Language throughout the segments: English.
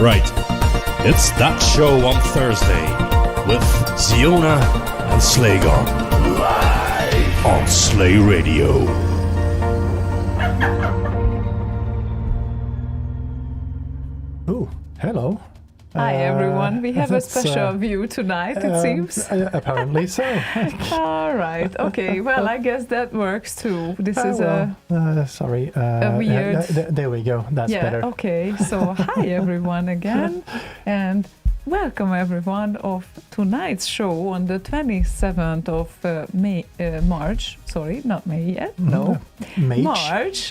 Right. It's that show on Thursday with Ziona and Slaygon. Live on Slay Radio. Oh, hello. Hi everyone, we have a special view tonight, it seems. Apparently so. All right, okay, well I guess that works too. This is sorry. a weird... there we go, that's better. Okay, so hi everyone again, and welcome everyone of tonight's show on the 27th of March. Sorry, not May yet, no. March,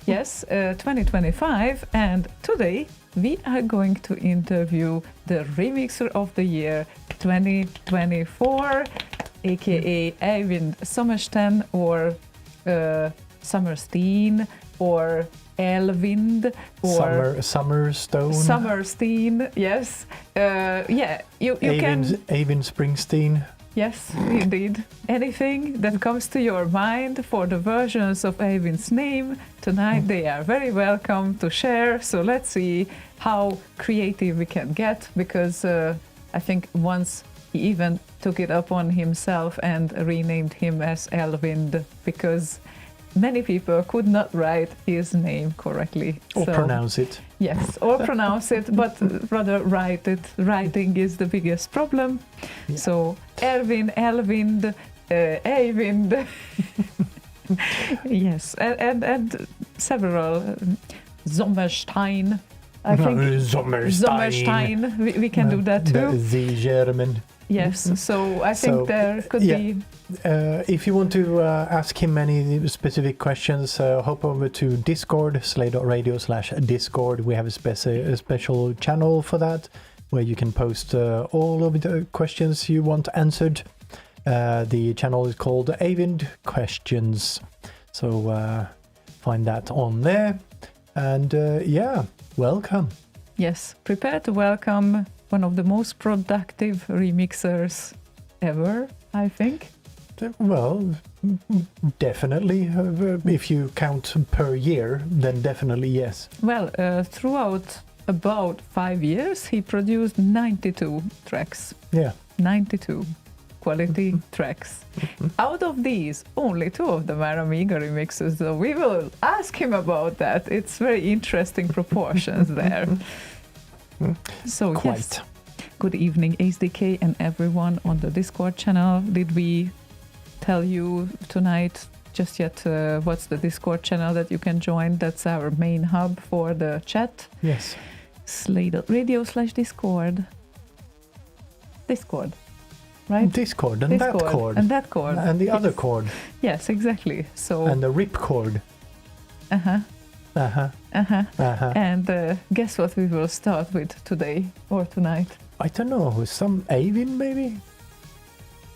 yes, 2025, and today we are going to interview the Remixer of the Year 2024, aka Eivind Sommersten or Sommersten or Elvind or Sommersten, yes. You can... Eivind Springsteen. Yes, indeed. Anything that comes to your mind for the versions of Eivind's name tonight, they are very welcome to share. So let's see how creative we can get, because I think once he even took it upon himself and renamed him as Elvind, because many people could not write his name correctly. Or pronounce it. Yes, or pronounce it, but rather write it. Writing is the biggest problem. Yeah. So Elvind, Eivind, yes, and several Sommersten. I think Sommersten. We can do that too. The German. Yes, so I think there could be... if you want to ask him any specific questions, hop over to Discord, slay.radio/Discord. We have a special channel for that, where you can post all of the questions you want answered. The channel is called Eivind Questions. So find that on there. And welcome. Yes, prepare to welcome one of the most productive remixers ever, I think. Well, definitely. If you count per year, then definitely yes. Well, throughout about 5 years, he produced 92 tracks. Yeah. 92 quality tracks. Out of these, only 2 of them are Amiga remixes, so we will ask him about that. It's very interesting proportions there. So, quite. Yes. Good evening, HDK and everyone on the Discord channel. Did we tell you tonight just yet what's the Discord channel that you can join? That's our main hub for the chat. Yes. Slay.radio/Discord. Discord, right? Discord and Discord. that chord. And that chord. And the other chord. Yes, exactly. So. And the rip chord. And guess what we will start with today or tonight? I don't know, some Eivind maybe?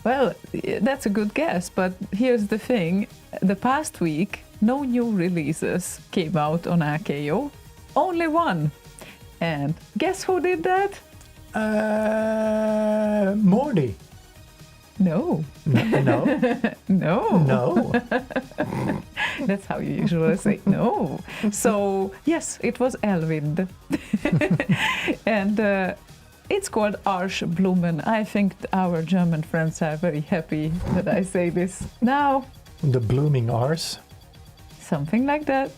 Well, that's a good guess, but here's the thing. The past week, no new releases came out on AKO. Only one. And guess who did that? Morty. No. No. No. That's how you usually say no. So, yes, it was Elvind. And it's called Arschblumen. I think our German friends are very happy that I say this now. The blooming arse. Something like that.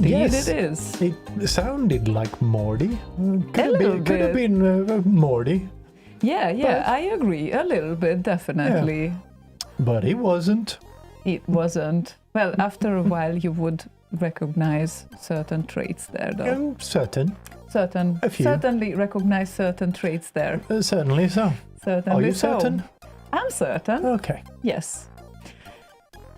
Indeed Yes. it is. It sounded like Morty. little Could have bit. been Morty, Yeah, But- I agree. A little bit, definitely. but it wasn't. It wasn't. Well, after a while, you would recognize certain traits there, though. Certain. A few. Certainly recognize certain traits there. Certainly so. Certainly Are you so. certain? I'm certain. Okay. Yes.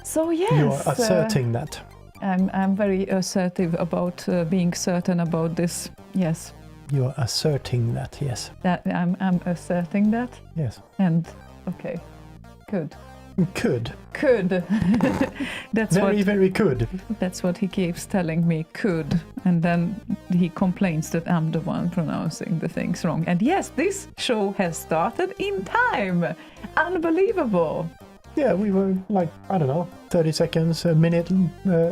So yes, You are asserting that. I'm very assertive about being certain about this. Yes, You are asserting that, yes. that I'm asserting that. Yes. And okay, good. Could. That's Very could. That's what he keeps telling me. Could, and then he complains that I'm the one pronouncing the things wrong. And yes, this show has started in time. Unbelievable. Yeah, we were like, I don't know, 30 seconds, a minute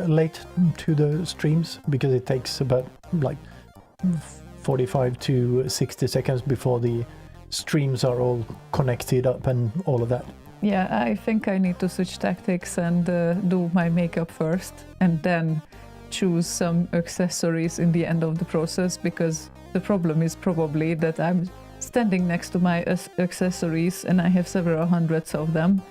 late to the streams because it takes about like 45 to 60 seconds before the streams are all connected up and all of that. Yeah, I think I need to switch tactics and do my makeup first and then choose some accessories in the end of the process, because the problem is probably that I'm standing next to my accessories and I have several hundreds of them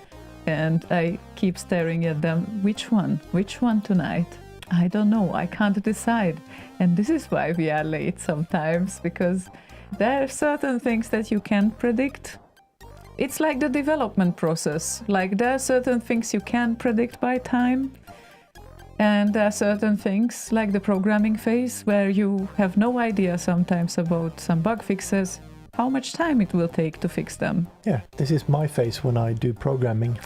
and I keep staring at them. Which one? Which one tonight? I don't know. I can't decide. And this is why we are late sometimes, because there are certain things that you can't predict. It's like the development process. Like there are certain things you can predict by time, and there are certain things like the programming phase where you have no idea sometimes about some bug fixes, how much time it will take to fix them. Yeah, this is my face when I do programming.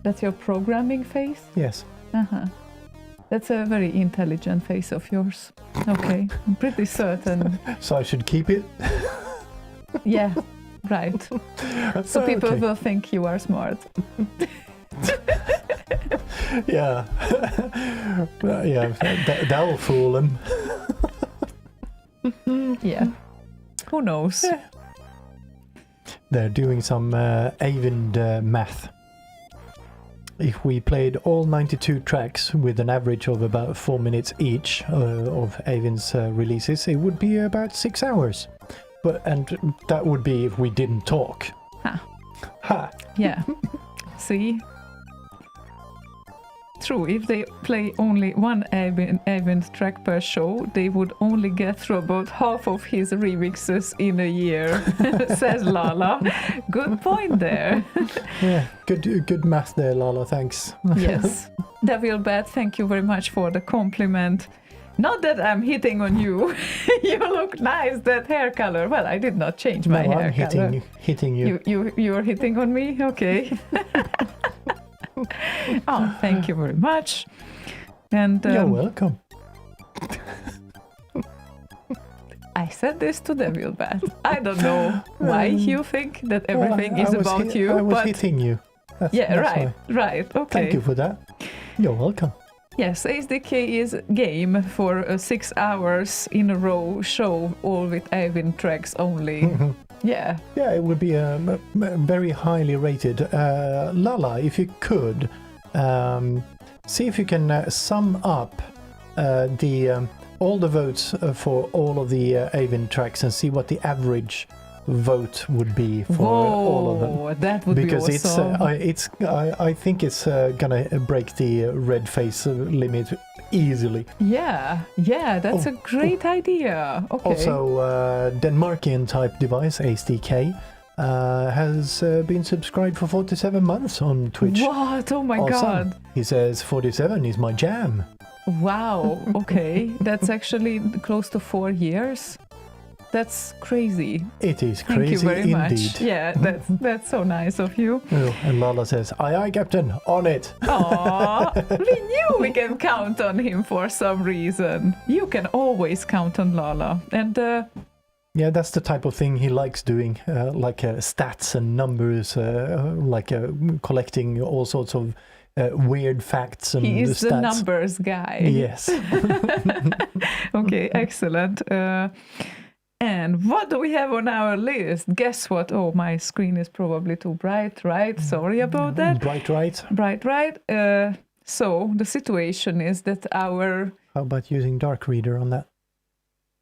That's your programming phase? Yes. Uh-huh. That's a very intelligent face of yours. Okay, I'm pretty certain. So I should keep it? Yeah, right. So people Okay. will think you are smart. Yeah. Yeah, that'll fool them. Yeah. Who knows? Yeah. They're doing some Eivind math. If we played all 92 tracks with an average of about 4 minutes each of Eivind's releases, it would be about 6 hours. And that would be if we didn't talk. Ha. Ha! Yeah. See? True, if they play only one Eivind track per show, they would only get through about half of his remixes in a year, says Lala. Good point there. Yeah, good math there, Lala, thanks. Yes. Devil Bat, thank you very much for the compliment. Not that I'm hitting on you. You look nice, that hair color. Well, I did not change my No, hair I'm color. hitting you. You are hitting on me? Okay. Oh, thank you very much. And You're welcome. I said this to Devil Bat. I don't know why you think that everything is about you, I was but hitting you. That's right, why. right, okay. Thank you for that. You're welcome. Yes, SDK is game for a 6 hours in a row show, all with Eivind tracks only. Yeah. Yeah, it would be very highly rated. Lala, if you could, see if you can sum up all the votes for all of the Eivind tracks and see what the average vote would be for all of them. Whoa, that would Because be awesome. I think it's gonna break the red face limit easily. Yeah, that's a great idea. Okay. Also, Denmarkian type device ASDK has been subscribed for 47 months on Twitch. What? Oh my Awesome. god. He says 47 is my jam. Wow. Okay. That's actually close to 4 years. That's crazy. It is Thank crazy you very indeed. much. Yeah, that's so nice of you. Oh, and Lala says, aye aye Captain, on it. Aw, we knew we can count on him for some reason. You can always count on Lala. And Yeah, that's the type of thing he likes doing, like stats and numbers, collecting all sorts of weird facts and he is stats. the numbers guy. Yes. Okay, excellent. And what do we have on our list? Guess what? Oh, my screen is probably too bright, right? Sorry about that. Bright right. Bright, right? So the situation is that How about using Dark Reader on that?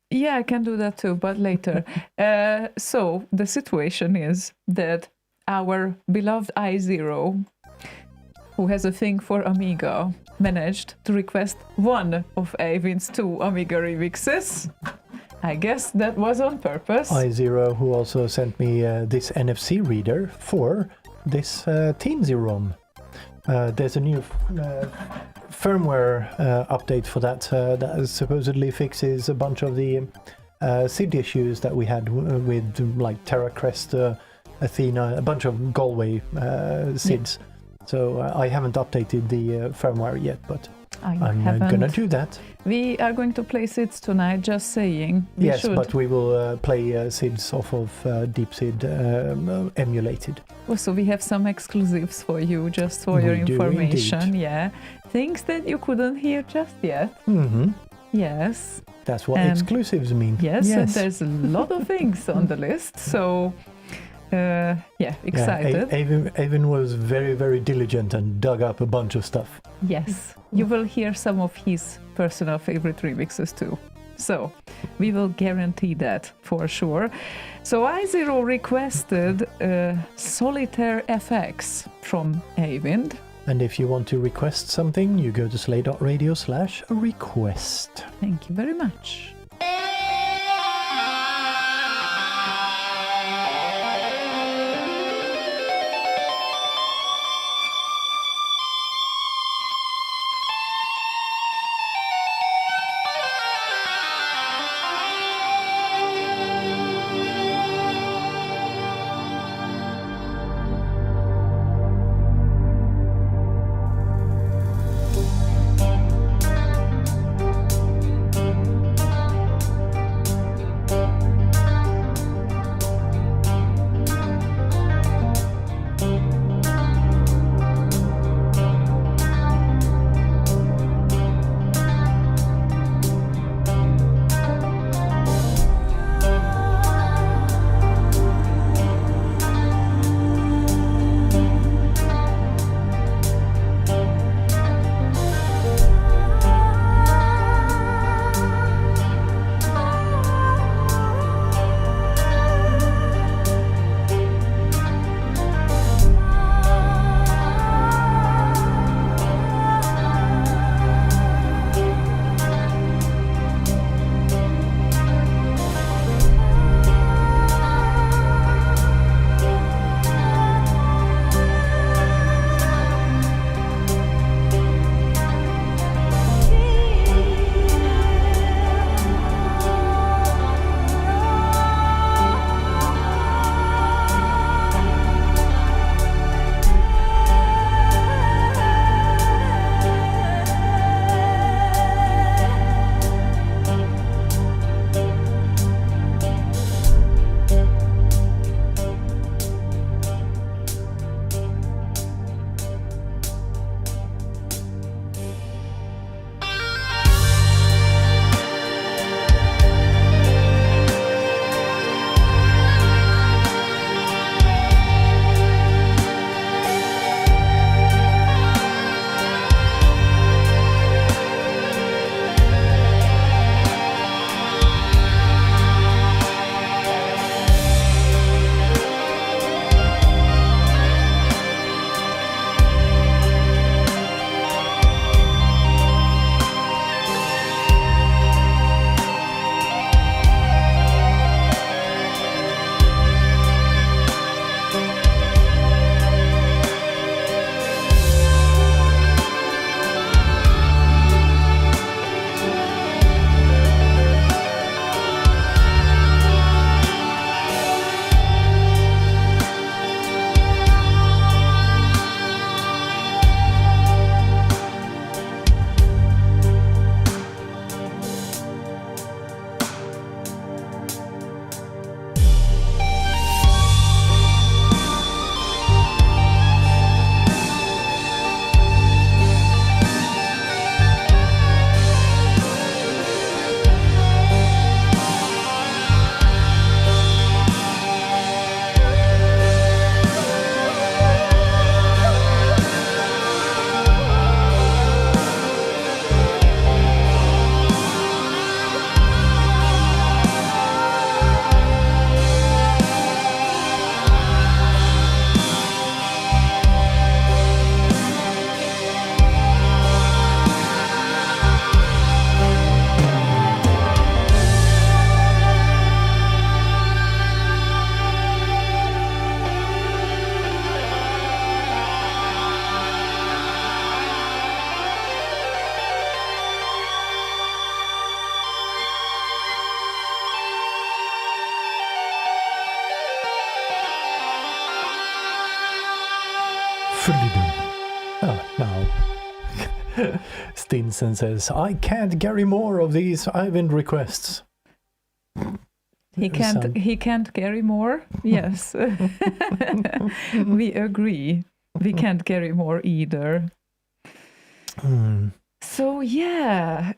Yeah, I can do that too, but later. So the situation is that our beloved I0, who has a thing for Amiga, managed to request one of Eivind's 2 Amiga remixes. I guess that was on purpose. I0, who also sent me this NFC reader for this Teensy ROM. There's a new firmware update for that that supposedly fixes a bunch of the SID issues that we had with like TerraCrest, Athena, a bunch of Galway SIDs. So I haven't updated the firmware yet, but I'm gonna do that. We are going to play SIDs tonight, just saying. Yes, but we will play SIDs off of Deep SID emulated. Oh, so we have some exclusives for you, just for your information. Yeah, things that you couldn't hear just yet. Mm-hmm. Yes. That's what exclusives mean. Yes, and there's a lot of things on the list. So, excited. Eivind was very, very diligent and dug up a bunch of stuff. Yes, you will hear some of his personal favorite remixes too. So, we will guarantee that for sure. So, I0 requested Solitaire FX from Eivind. And if you want to request something, you go to slay.radio/request. Thank you very much. Freedom. Oh, now. Stinson says, I can't carry more of these Eivind requests. He can't carry more? Yes. We agree. We can't carry more either. So yeah,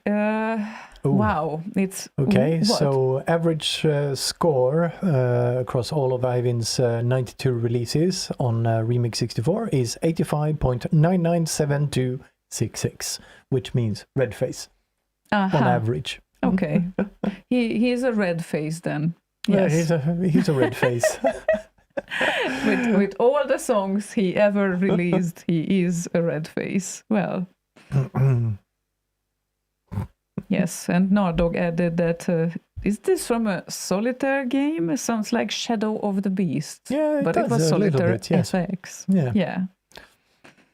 wow, it's okay. What? So average score across all of Eivind's 92 releases on Remix 64 is 85.997266, which means red face on average. Okay, he's a red face then. Yeah, Yes. he's a red face. with all the songs he ever released, he is a red face. Well. Yes, and Nardog added that is this from a solitaire game? It sounds like Shadow of the Beast. Yeah, but it was solitaire FX. Yeah.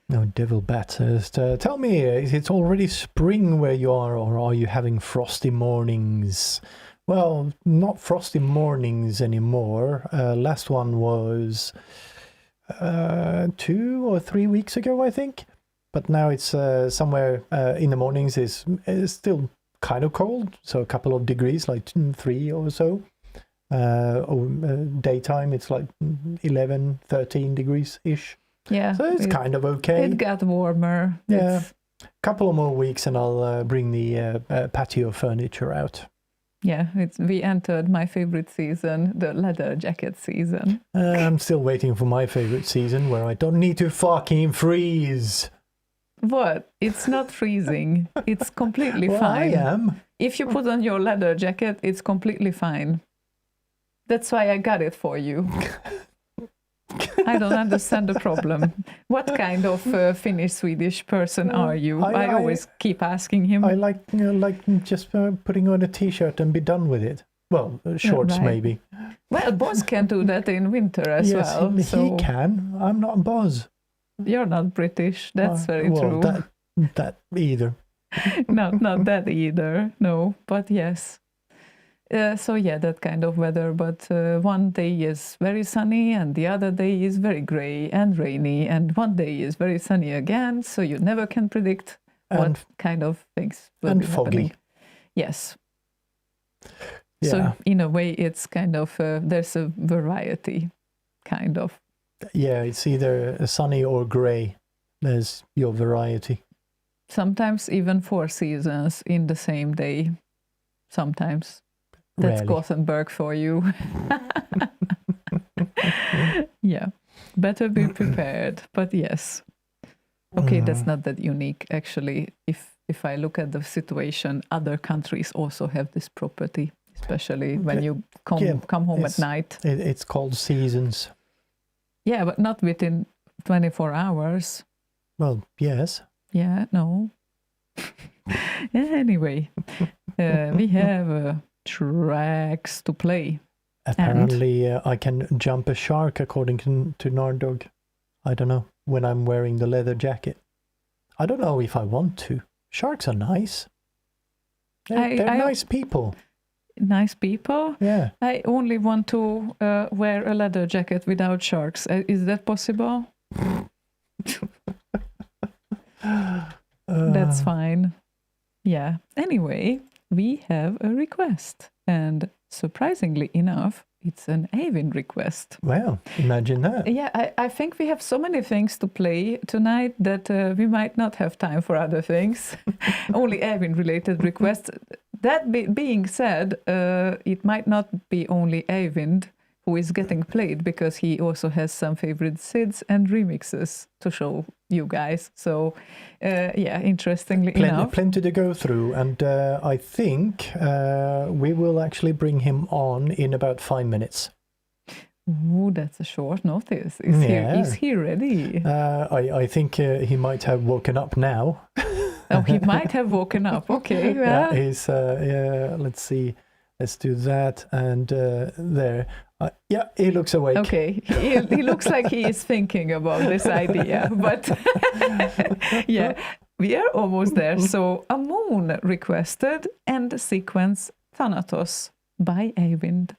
No, Devil Bat says, tell me, is it already spring where you are, or are you having frosty mornings? Well, not frosty mornings anymore. Last one was 2 or 3 weeks ago, I think. But now it's somewhere in the mornings is still kind of cold, so a couple of degrees, like 3 or so. Daytime, it's like 11, 13 degrees-ish. Yeah. So it's kind of okay. It got warmer. Yeah. A couple of more weeks and I'll bring the patio furniture out. Yeah, we entered my favorite season, the leather jacket season. I'm still waiting for my favorite season where I don't need to fucking freeze. What? It's not freezing. It's completely Well, fine. I am. If you put on your leather jacket, it's completely fine. That's why I got it for you. I don't understand the problem. What kind of Finnish-Swedish person are you? I always keep asking him. I like just putting on a t-shirt and be done with it. Well, shorts right. Maybe. Well, Boz can do that in winter as well. Yes, he can. I'm not Boz. You're not British. That's very true. That either. Not that either. No, but yes. So yeah, that kind of weather. But one day is very sunny, and the other day is very grey and rainy, and one day is very sunny again. So you never can predict what kind of things will be foggy. happening. Yes. Yeah. So in a way, it's kind of there's a variety, kind of. Yeah, it's either sunny or grey. There's your variety. Sometimes even 4 seasons in the same day. Sometimes. That's Rarely. Gothenburg for you. Yeah. Better be prepared. But yes. Okay, that's not that unique. Actually, if I look at the situation, other countries also have this property, especially when you come home at night. It's called seasons. Yeah, but not within 24 hours. Well, yes. Yeah, no. Anyway, we have tracks to play. Apparently, I can jump a shark, according to Nardog. I don't know, when I'm wearing the leather jacket. I don't know if I want to. Sharks are nice. They're nice people. Nice people? Yeah. I only want to wear a leather jacket without sharks. Is that possible? That's fine. Yeah. Anyway, we have a request. And surprisingly enough, it's an Eivind request. Well, imagine that. Yeah, I think we have so many things to play tonight that we might not have time for other things. Only Eivind-related requests. That being said, it might not be only Eivind who is getting played, because he also has some favorite SIDs and remixes to show you guys. So, yeah, interestingly enough. Plenty to go through, and I think we will actually bring him on in about 5 minutes. Ooh, that's a short notice. Is he ready? I think he might have woken up now. Oh, he might have woken up. Okay, well. Yeah, he's, let's see. Let's do that, and there. Yeah, he looks awake. Okay, he looks like he is thinking about this idea, but yeah, we are almost there. So, a moon requested, and the sequence Thanatos by Eivind.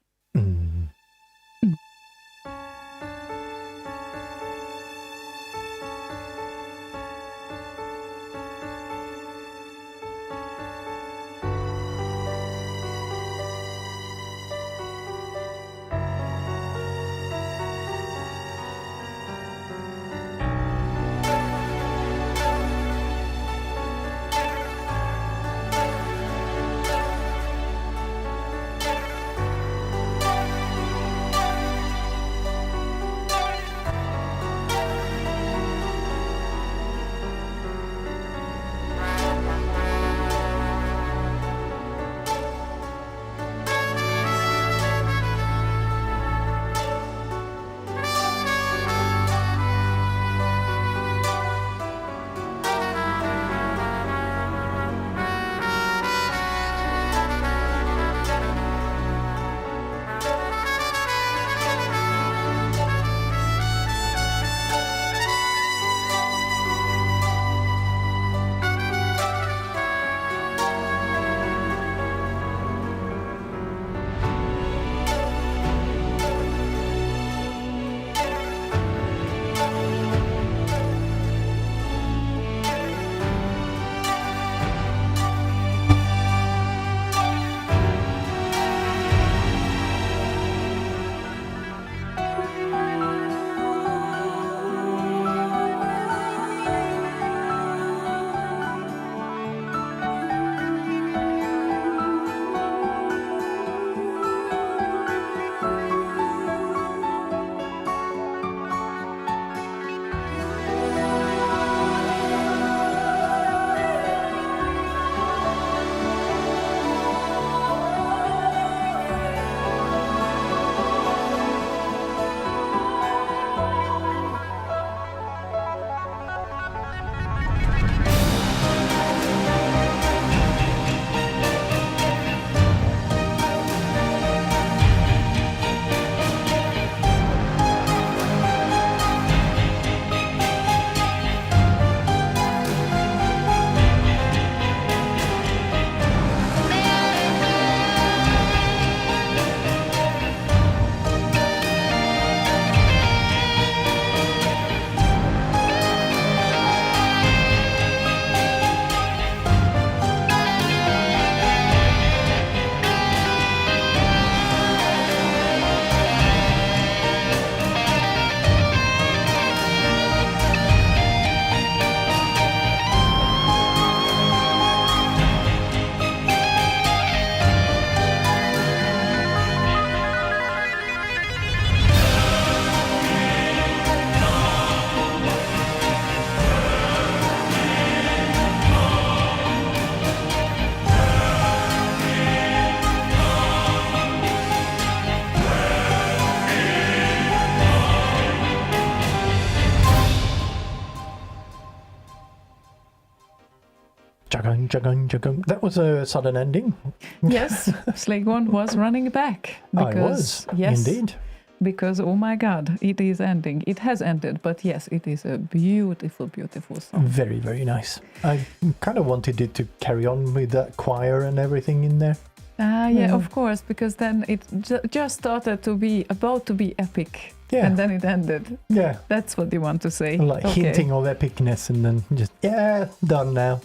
jagung, jagung. That was a sudden ending. Yes, Slaygon was running back. I was, yes, indeed. Because, oh my God, it is ending. It has ended, but yes, it is a beautiful, beautiful song. Very, very nice. I kind of wanted it to carry on with that choir and everything in there. Yeah, of course, because then it just started to be about to be epic. Yeah. And then it ended. Yeah. That's what you want to say. Like hinting of epicness and then just, done now.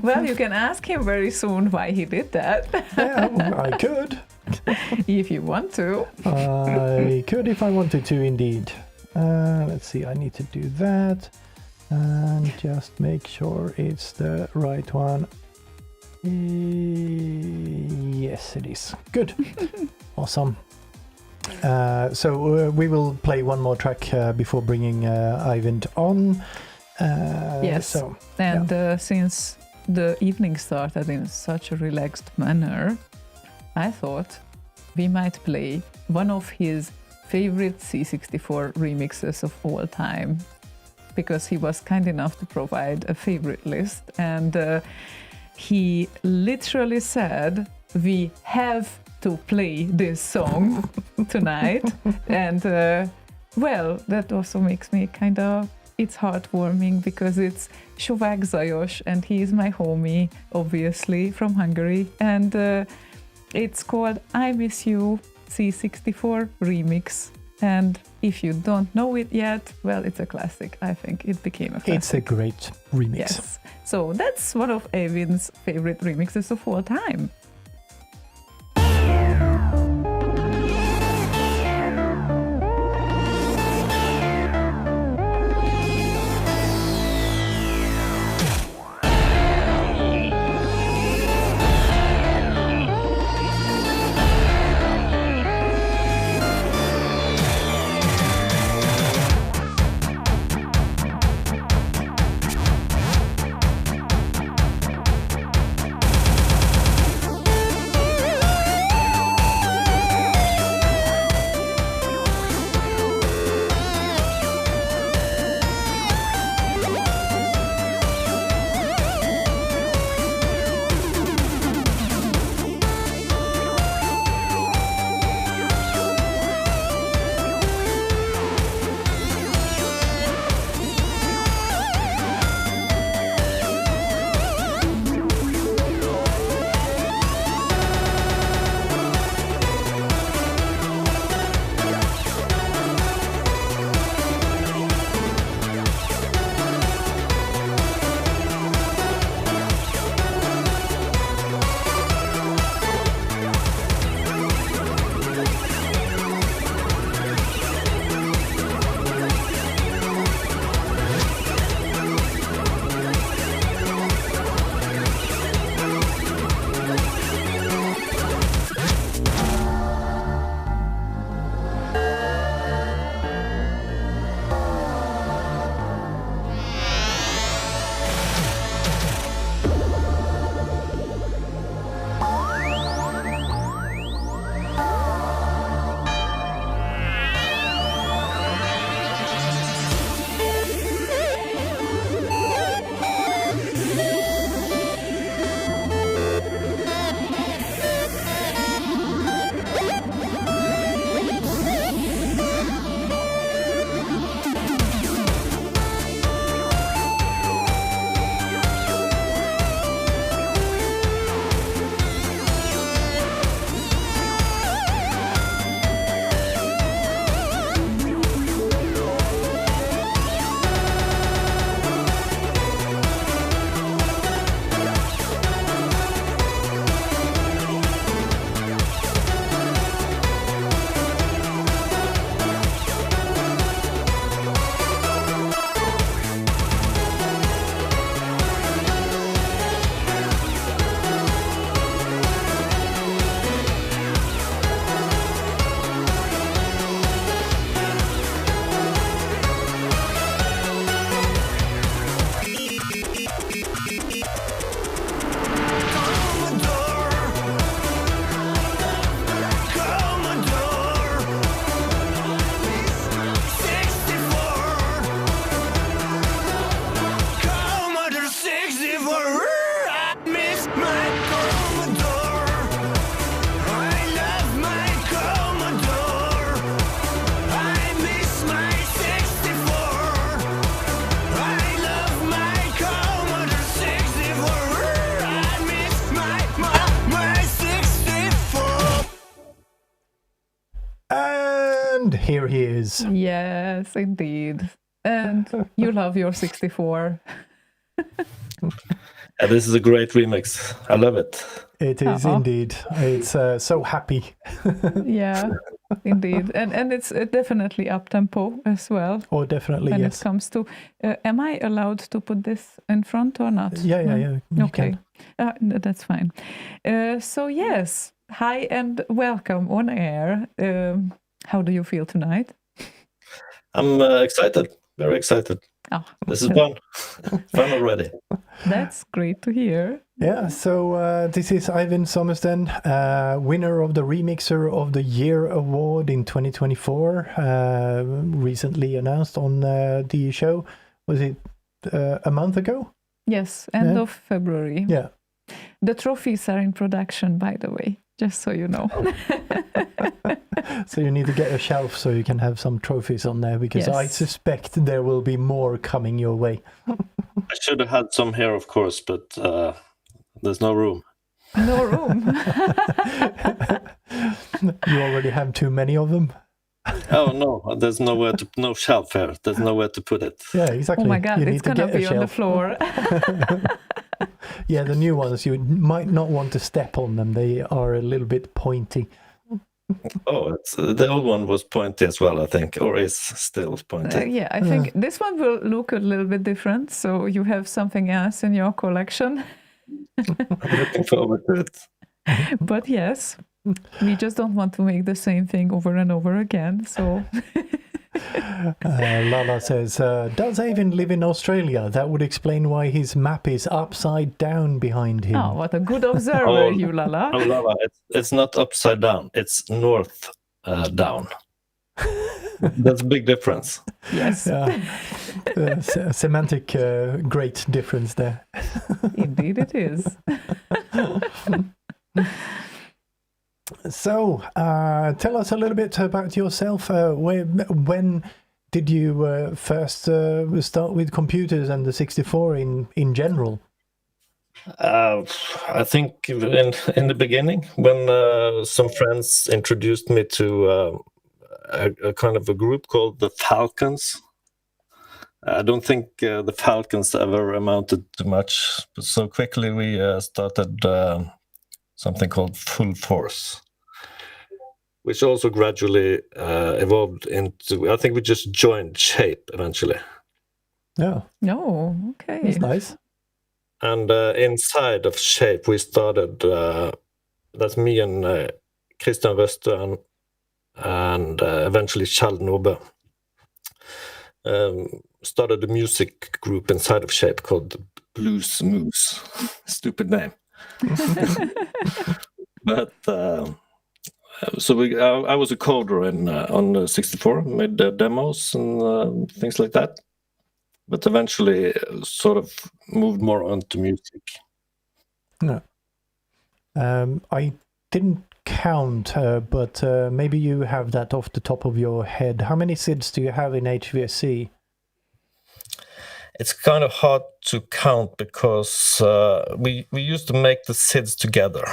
Well, you can ask him very soon why he did that. Yeah, I could. If you want to. I could if I wanted to, indeed. Let's see, I need to do that. And just make sure it's the right one. Yes, it is. Good. Awesome. So we will play one more track before bringing Eivind on. Yes. So, and since the evening started in such a relaxed manner, I thought we might play one of his favorite C64 remixes of all time, because he was kind enough to provide a favorite list, and he literally said, we have to play this song tonight. And well, that also makes me kind of, it's heartwarming, because it's Sovák Zajos, and he is my homie, obviously, from Hungary. And it's called I Miss You C64 Remix. And if you don't know it yet, well, it's a classic. I think it became a classic. It's a great remix. Yes. So that's one of Eivind's favorite remixes of all time. here he is. Yes, indeed. And you love your 64. This is a great remix. I love it. It is indeed. It's so happy. Yeah, indeed. And it's definitely up tempo as well. Oh, definitely, when yes. it comes to, am I allowed to put this in front or not? Yeah. You okay, that's fine. So yes, hi and welcome on air. How do you feel tonight? I'm excited. Very excited. Oh, this is fun. Fun already. That's great to hear. Yeah, so this is Eivind Sommersten, winner of the Remixer of the Year award in 2024, recently announced on the show. Was it a month ago? Yes, end of February. Yeah. The trophies are in production, by the way, just so you know. So you need to get a shelf so you can have some trophies on there, because I suspect there will be more coming your way. I should have had some here, of course, but there's no room. No room. You already have too many of them. Oh no, there's no shelf here. There's nowhere to put it. Yeah, exactly. Oh my God, you it's gonna be on the floor. Yeah, the new ones, you might not want to step on them. They are a little bit pointy. Oh, the old one was pointy as well, I think, or is still pointy. Yeah, I think this one will look a little bit different. So you have something else in your collection. I'm looking forward to it. But yes, we just don't want to make the same thing over and over again. So Lala says, does Eivind live in Australia? That would explain why his map is upside down behind him. Oh, what a good observer, you Lala. Oh, Lala, it's not upside down. It's north down. That's a big difference. Yes. Semantic great difference there. Indeed it is. So, tell us a little bit about yourself. When did you first start with computers and the 64 in general? I think in the beginning, when some friends introduced me to a kind of a group called the Falcons. I don't think the Falcons ever amounted to much, but so quickly we started something called Full Force, which also gradually evolved into, I think we just joined Shape eventually. Yeah. No, okay. That's nice. And inside of Shape, we started, that's me and Christian Røste and eventually Kjell Nordbø. Started a music group inside of Shape called Blues Moose. Stupid name. But so I was a coder on the 64, made demos and things like that. But eventually sort of moved more onto music. No. I didn't count, but maybe you have that off the top of your head. How many SIDs do you have in HVAC? It's kind of hard to count because we used to make the SIDs together.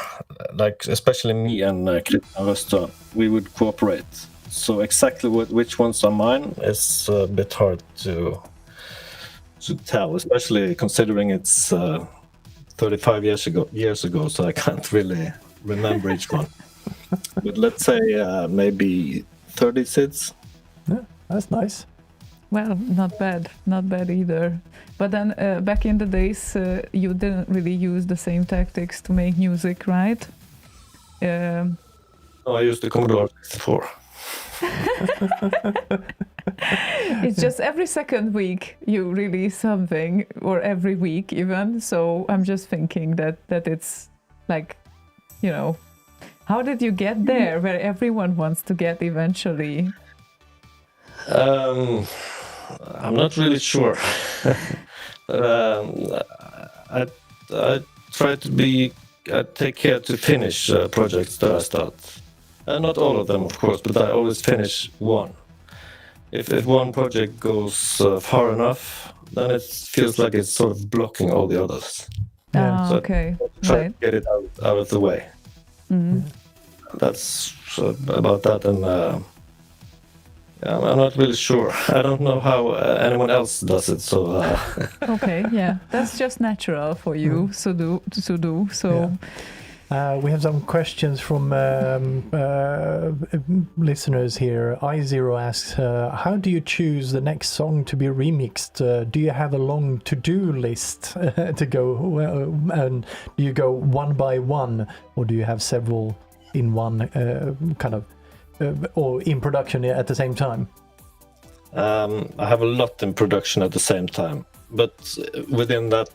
Like especially me and Christian Røste, we would cooperate. So exactly which ones are mine is a bit hard to tell, especially considering it's 35 years ago, so I can't really remember each one. But let's say maybe 30 SIDs. Yeah, that's nice. Well, not bad either. But then back in the days, you didn't really use the same tactics to make music, right? No, I used the Commodore 64. It's just every second week you release something, or every week even. So I'm just thinking that it's like, you know, how did you get there where everyone wants to get eventually? I'm not really sure. I try to take care to finish projects that I start. Not all of them, of course, but I always finish one. If one project goes far enough, then it feels like it's sort of blocking all the others. Yeah. So Okay. I try Right. to get it out of the way. Mm-hmm. That's about that. And I'm not really sure. I don't know how anyone else does it. So Okay, yeah, that's just natural for you to do. So we have some questions from listeners here. I0 asks, how do you choose the next song to be remixed? Do you have a long to-do list to go, and do you go one by one, or do you have several in one or in production at the same time? I have a lot in production at the same time, but within that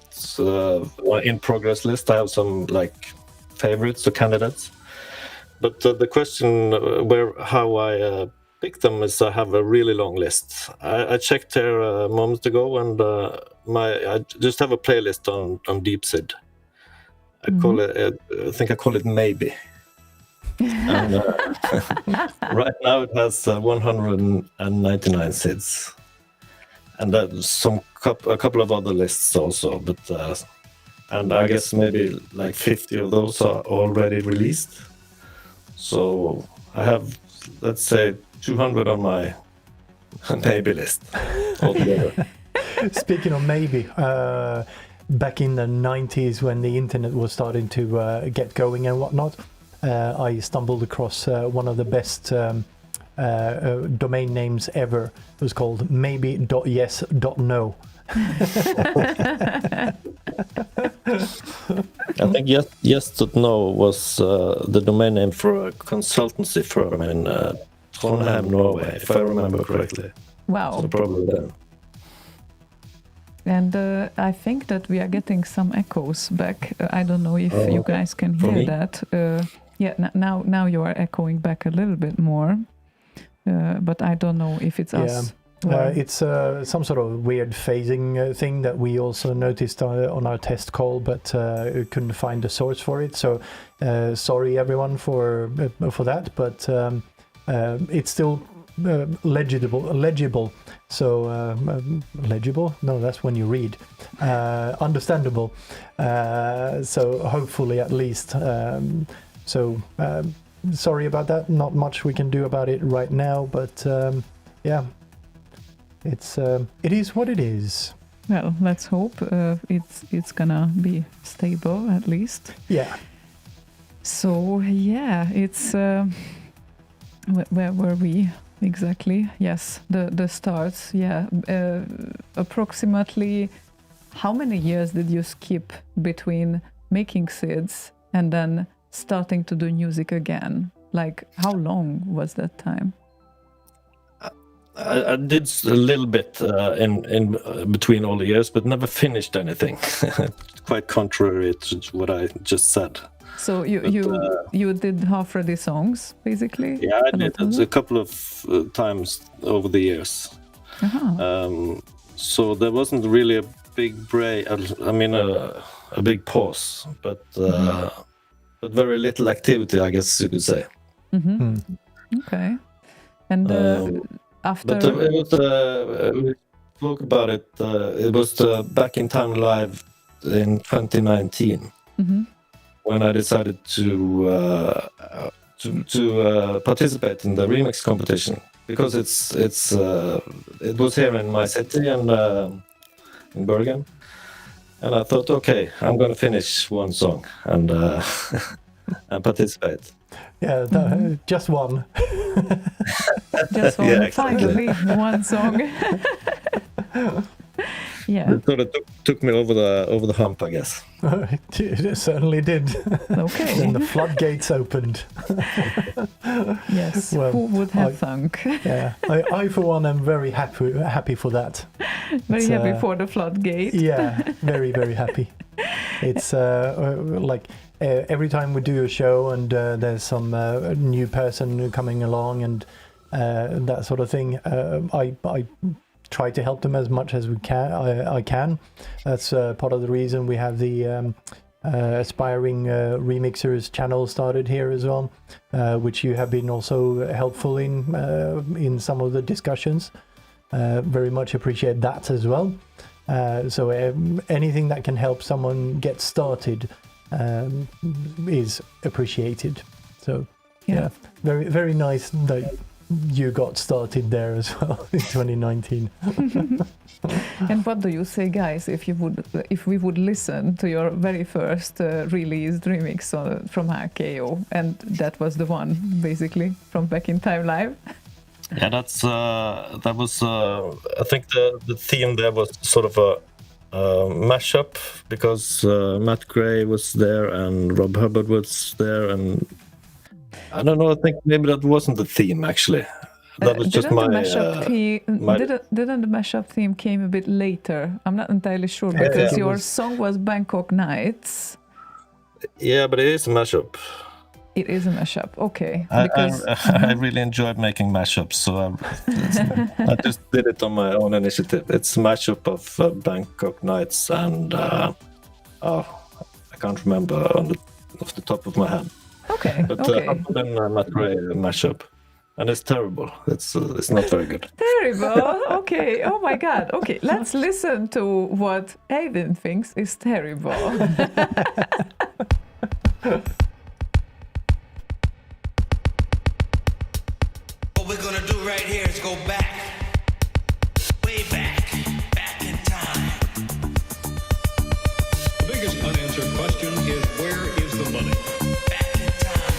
in progress list, I have some like favorites or candidates. But the question how I pick them is I have a really long list. I checked here a moment ago, and I just have a playlist on Deep Sid. I call it. I think I call it Maybe. And right now it has 199 SIDs, and there's a couple of other lists also, but and I guess maybe like 50 of those are already released. So I have, let's say, 200 on my maybe list altogether. Speaking of maybe, back in the 90s when the internet was starting to get going and whatnot, I stumbled across one of the best domain names ever. It was called maybe.yes.no. I think yes.no was the domain name for a consultancy firm in Trondheim, Norway, if I remember correctly. wow. So probably then. And I think that we are getting some echoes back. I don't know if you guys can For hear me? that. Now you are echoing back a little bit more, but I don't know if it's us. It's some sort of weird phasing thing that we also noticed on our test call, but couldn't find the source for it. So sorry everyone for that, but it's still legible. So legible? No, that's when you read. Understandable. So hopefully at least. Sorry about that. Not much we can do about it right now, but yeah. It is what it is. Well, let's hope it's gonna be stable at least. Yeah. So yeah, it's where were we exactly? Yes, the starts. Yeah, approximately. How many years did you skip between making SIDS and then starting to do music again? Like, how long was that time? I did a little bit in between all the years, but never finished anything. Quite contrary to what I just said. So you did half-ready songs, basically? Yeah, I did it a couple of times over the years. So there wasn't really a big break. I mean, a big pause, but very little activity, I guess you could say. Okay, and after. But it was we spoke about it. It was Back in Time Live in 2019 when I decided to participate in the remix competition, because it was here in my city and in Bergen, and I thought, okay, I'm gonna finish one song and and participate. Yeah, just one. Just one, Yeah, exactly. finally, one song. Yeah. It sort of took me over the hump, I guess. It certainly did. Okay. Then the floodgates opened. Yes. Well, who would have thunk? Yeah, I for one am very happy for that. Very happy for the floodgate. Yeah, very, very happy. It's like every time we do a show and there's some new person coming along and that sort of thing, I try to help them as much as I can. That's part of the reason we have the aspiring remixers channel started here as well, which you have been also helpful in some of the discussions. Very much appreciate that as well. So anything that can help someone get started is appreciated. So yeah, very, very nice you got started there as well in 2019. And what do you say, guys, if we would listen to your very first released remix from RKO, and that was the one basically from Back in Time Live? Yeah, that was I think the theme there was sort of a mashup, because Matt Gray was there and Rob Hubbard was there, and I don't know, I think maybe that wasn't the theme actually. That was just my... Didn't the mashup theme came a bit later? I'm not entirely sure, because your song was Bangkok Nights. Yeah, but it is a mashup. It is a mashup, okay. I really enjoyed making mashups, so I just did it on my own initiative. It's a mashup of Bangkok Nights and... I can't remember off the top of my head. Okay, but okay. Then Matt Gray mashup. And it's terrible. It's not very good. Terrible? Okay. Oh my God. Okay, let's listen to what Eivind thinks is terrible. What we're gonna do right here is go back, way back in time. The biggest unanswered question is, where is the money? Back in time.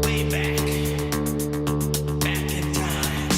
Way back. Back in time.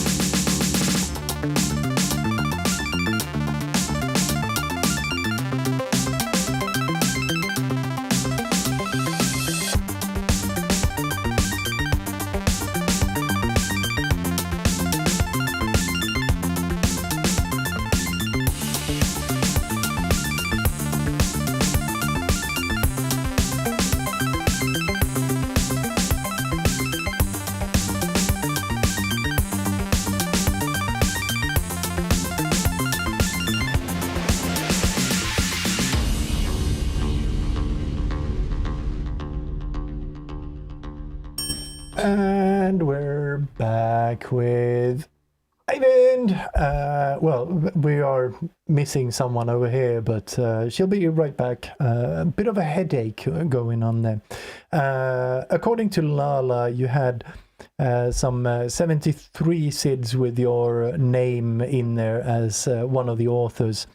And we're back with Eivind. Well, we are missing someone over here, but she'll be right back. A bit of a headache going on there. According to Lala, you had some 73 SIDs with your name in there as one of the authors.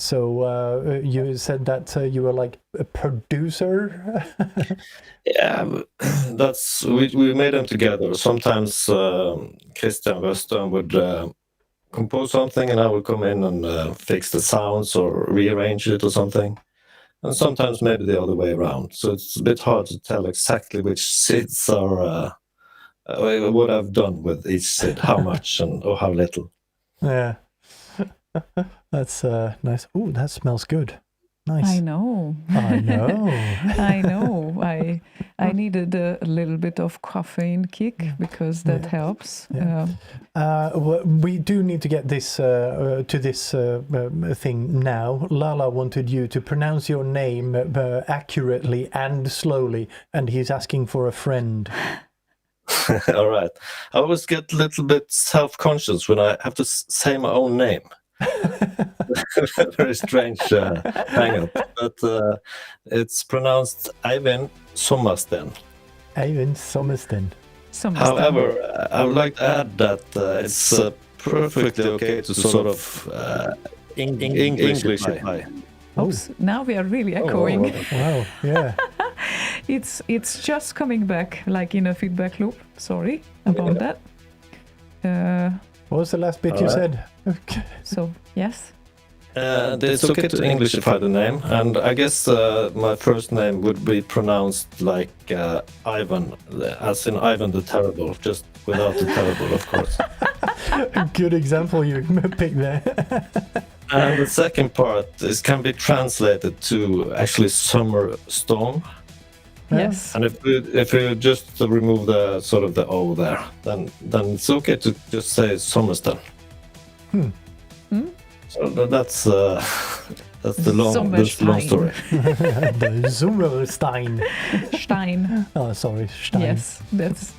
So you said that you were like a producer. Yeah, that's we made them together. Sometimes Christian Western would compose something, and I would come in and fix the sounds or rearrange it or something. And sometimes maybe the other way around. So it's a bit hard to tell exactly which SIDs are what I've done with each SID, how much and or how little. Yeah. That's nice. Ooh, that smells good. Nice. I know. I know. I know. I needed a little bit of caffeine kick because that helps. Yeah. We do need to get this to this thing now. Lala wanted you to pronounce your name accurately and slowly, and he's asking for a friend. All right. I always get a little bit self-conscious when I have to say my own name. Very strange hang-up, but it's pronounced Eivind Sommersten. Eivind Sommersten. However, I would like to add that it's perfectly okay to sort of English it by. Oops, now we are really echoing. Wow, yeah. It's just coming back like in a feedback loop. Sorry about that. What was the last bit you said? Okay. So, yes. It's okay to Englishify the name, and I guess my first name would be pronounced like Ivan, as in Ivan the Terrible, just without the terrible, of course. Good example you picked there. And the second part can be translated to actually Summer Storm. Yes. And if you just remove the sort of the O there, then it's okay to just say Sommersten. So that's the long story. The Sommerstein. Stein. Oh, sorry, Stein. Yes, that's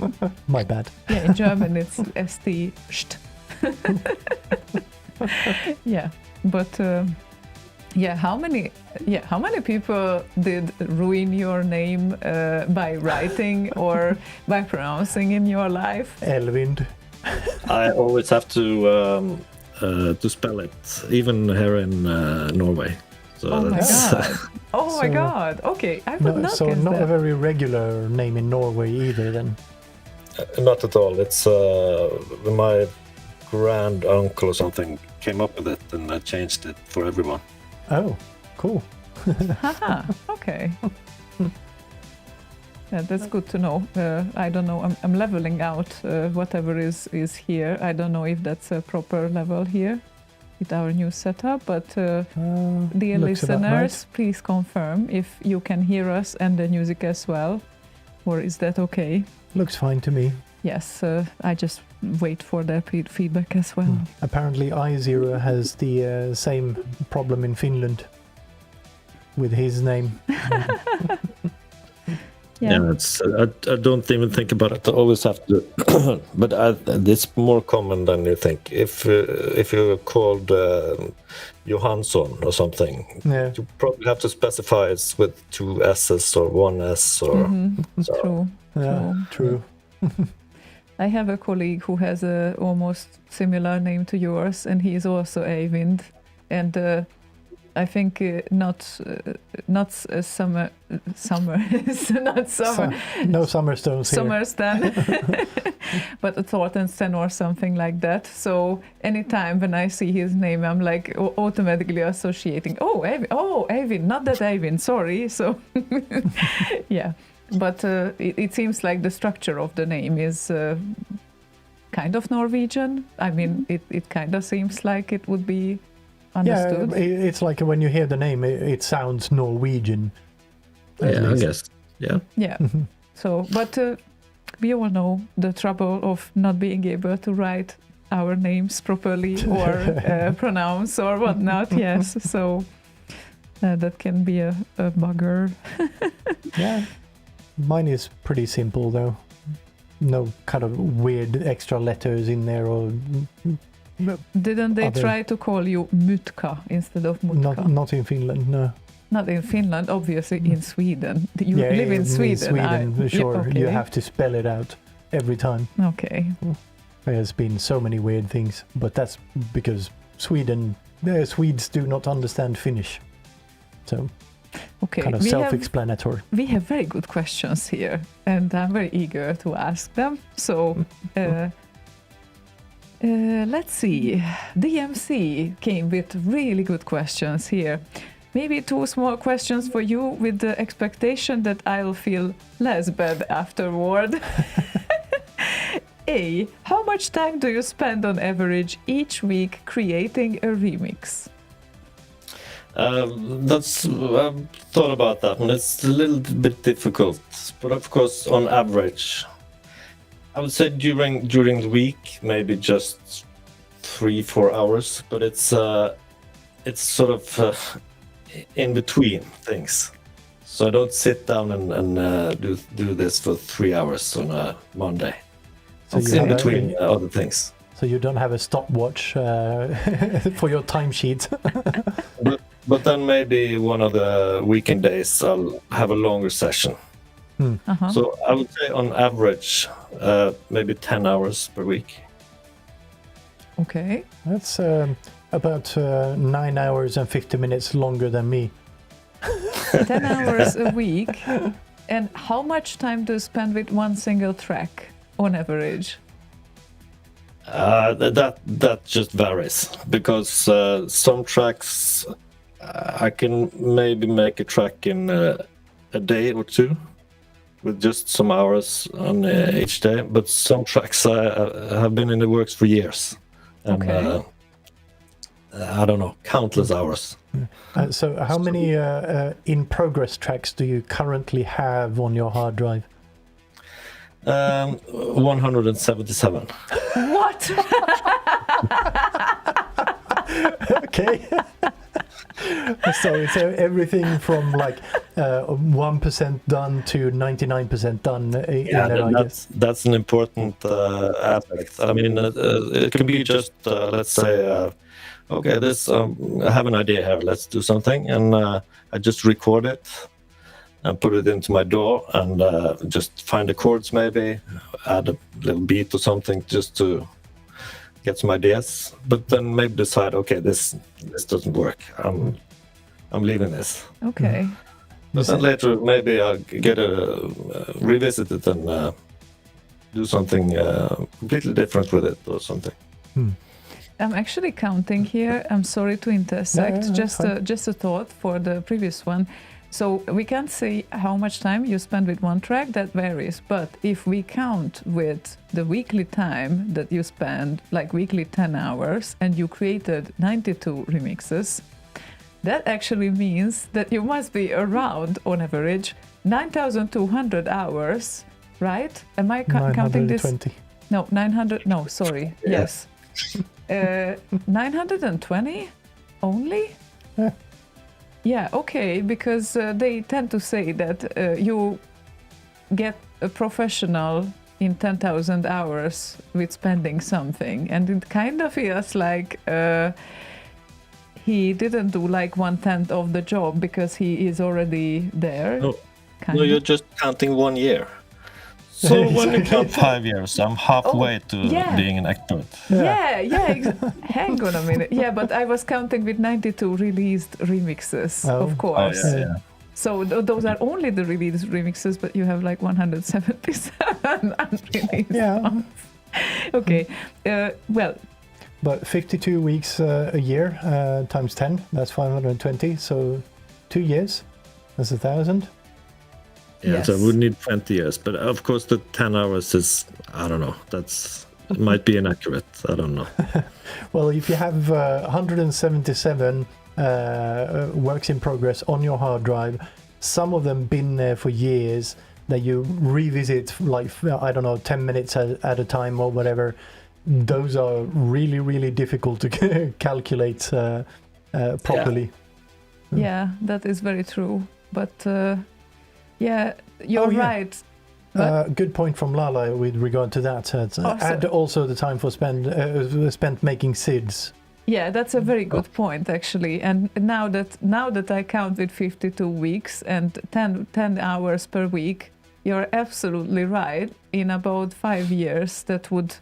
my bad. Yeah, in German it's st. St. Yeah, but how many people did ruin your name by writing or by pronouncing in your life? Elvind. I always have to spell it, even here in Norway. So oh that's, my god! Oh my god! Okay, I would not so guess not that. a very regular name in Norway either. Then. Not at all. It's my grand uncle or something came up with it, and I changed it for everyone. Oh, cool. Haha. Okay. Yeah, that's good to know. I don't know. I'm leveling out whatever is here. I don't know if that's a proper level here with our new setup. But dear listeners, please confirm if you can hear us and the music as well, or is that okay? Looks fine to me. Yes, I just wait for their feedback as well. Apparently, I0 has the same problem in Finland with his name. Yeah, it's I don't even think about it. I always have to, but it's more common than you think. If you're called Johansson or something, you probably have to specify it's with 2 S's or 1 S or. So. True. Yeah, true. I have a colleague who has a almost similar name to yours, and he is also Eivind, and I think not summer, it's not summer. No Summerstones here. Summersten, but a Thortensten or something like that. So anytime when I see his name, I'm like automatically associating. Oh, Eivind, not that Eivind. Sorry. So yeah. But it seems like the structure of the name is kind of Norwegian. I mean, it kind of seems like it would be understood. Yeah, it's like when you hear the name, it sounds Norwegian. Yeah, I guess. Yeah. Yeah. So, but we all know the trouble of not being able to write our names properly or pronounce or whatnot. Yes. So that can be a bugger. Yeah. Mine is pretty simple though. No kind of weird extra letters in there or. Didn't they try to call you Mutka instead of Mutka? Not in Finland, no. Not in Finland, obviously in Sweden. You live in Sweden. Sure, okay. you have to spell it out every time. Okay. There's been so many weird things, but that's because Sweden the Swedes do not understand Finnish. So Okay, kind of self-explanatory. we have very good questions here, and I'm very eager to ask them. So let's see. DMC came with really good questions here. Maybe 2 small questions for you with the expectation that I'll feel less bad afterward. A. How much time do you spend on average each week creating a remix? I've thought about that one. It's a little bit difficult, but of course, on average, I would say during the week, maybe just 3-4 hours. But it's sort of in between things. So I don't sit down and do this for 3 hours on a Monday. So It's you in have between other things. So you don't have a stopwatch for your timesheet. But then maybe one of the weekend days I'll have a longer session. Uh-huh. So I would say on average, maybe 10 hours per week. Okay. That's about 9 hours and 50 minutes longer than me. 10 hours a week. And how much time do you spend with one single track on average? That just varies because some tracks I can maybe make a track in a day or 2 with just some hours on each day, but some tracks have been in the works for years. And, Okay. I don't know, countless hours. So how many in-progress tracks do you currently have on your hard drive? 177. What? Okay. So everything from like 1% done to 99% done in there, I guess. That's an important aspect. I mean, it can be just, let's say, okay, I have an idea here, let's do something. And I just record it and put it into my DAW and just find the chords maybe, add a little beat or something just to get some ideas. But then maybe decide, okay, this doesn't work. I'm leaving this. Okay. But then later maybe I'll revisit it and do something completely different with it or something. I'm actually counting here. I'm sorry to intersect. Yeah, just a thought for the previous one. So we can't say how much time you spend with one track, that varies. But if we count with the weekly time that you spend, like weekly 10 hours, and you created 92 remixes, that actually means that you must be around, on average, 9,200 hours, right? Am I counting this? 920. No, 900. No, sorry. Yeah. Yes. 920 only? Yeah. Yeah, okay, because they tend to say that you get a professional in 10,000 hours with spending something, and it kind of feels like he didn't do like 1/10 of the job because he is already there. No, kind no, of. you're just counting 1 year. So when you count 5 years, I'm halfway to yeah. being an expert. Yeah. Hang on a minute. Yeah, but I was counting with 92 released remixes, of course. Oh, yeah. So those are only the released remixes, but you have like 177 unreleased. Yeah. ones. Okay. Well, But 52 weeks a year times 10, that's 520. So 2 years, that's 1,000. Yeah, so I Yes. would need 20 years. But of course, the 10 hours is, I don't know, it might be inaccurate. I don't know. Well, if you have 177 works in progress on your hard drive, some of them been there for years, that you revisit like, I don't know, 10 minutes at a time or whatever, those are really, really difficult to calculate properly. yeah, that is very true. But yeah, you're Oh, yeah. right. Good point from Lala with regard to that. Add so- also the time for spent making SIDS. Yeah, that's a very good point, actually. And now that I count with 52 weeks and 10 hours per week, you're absolutely right. In about 5 years, that would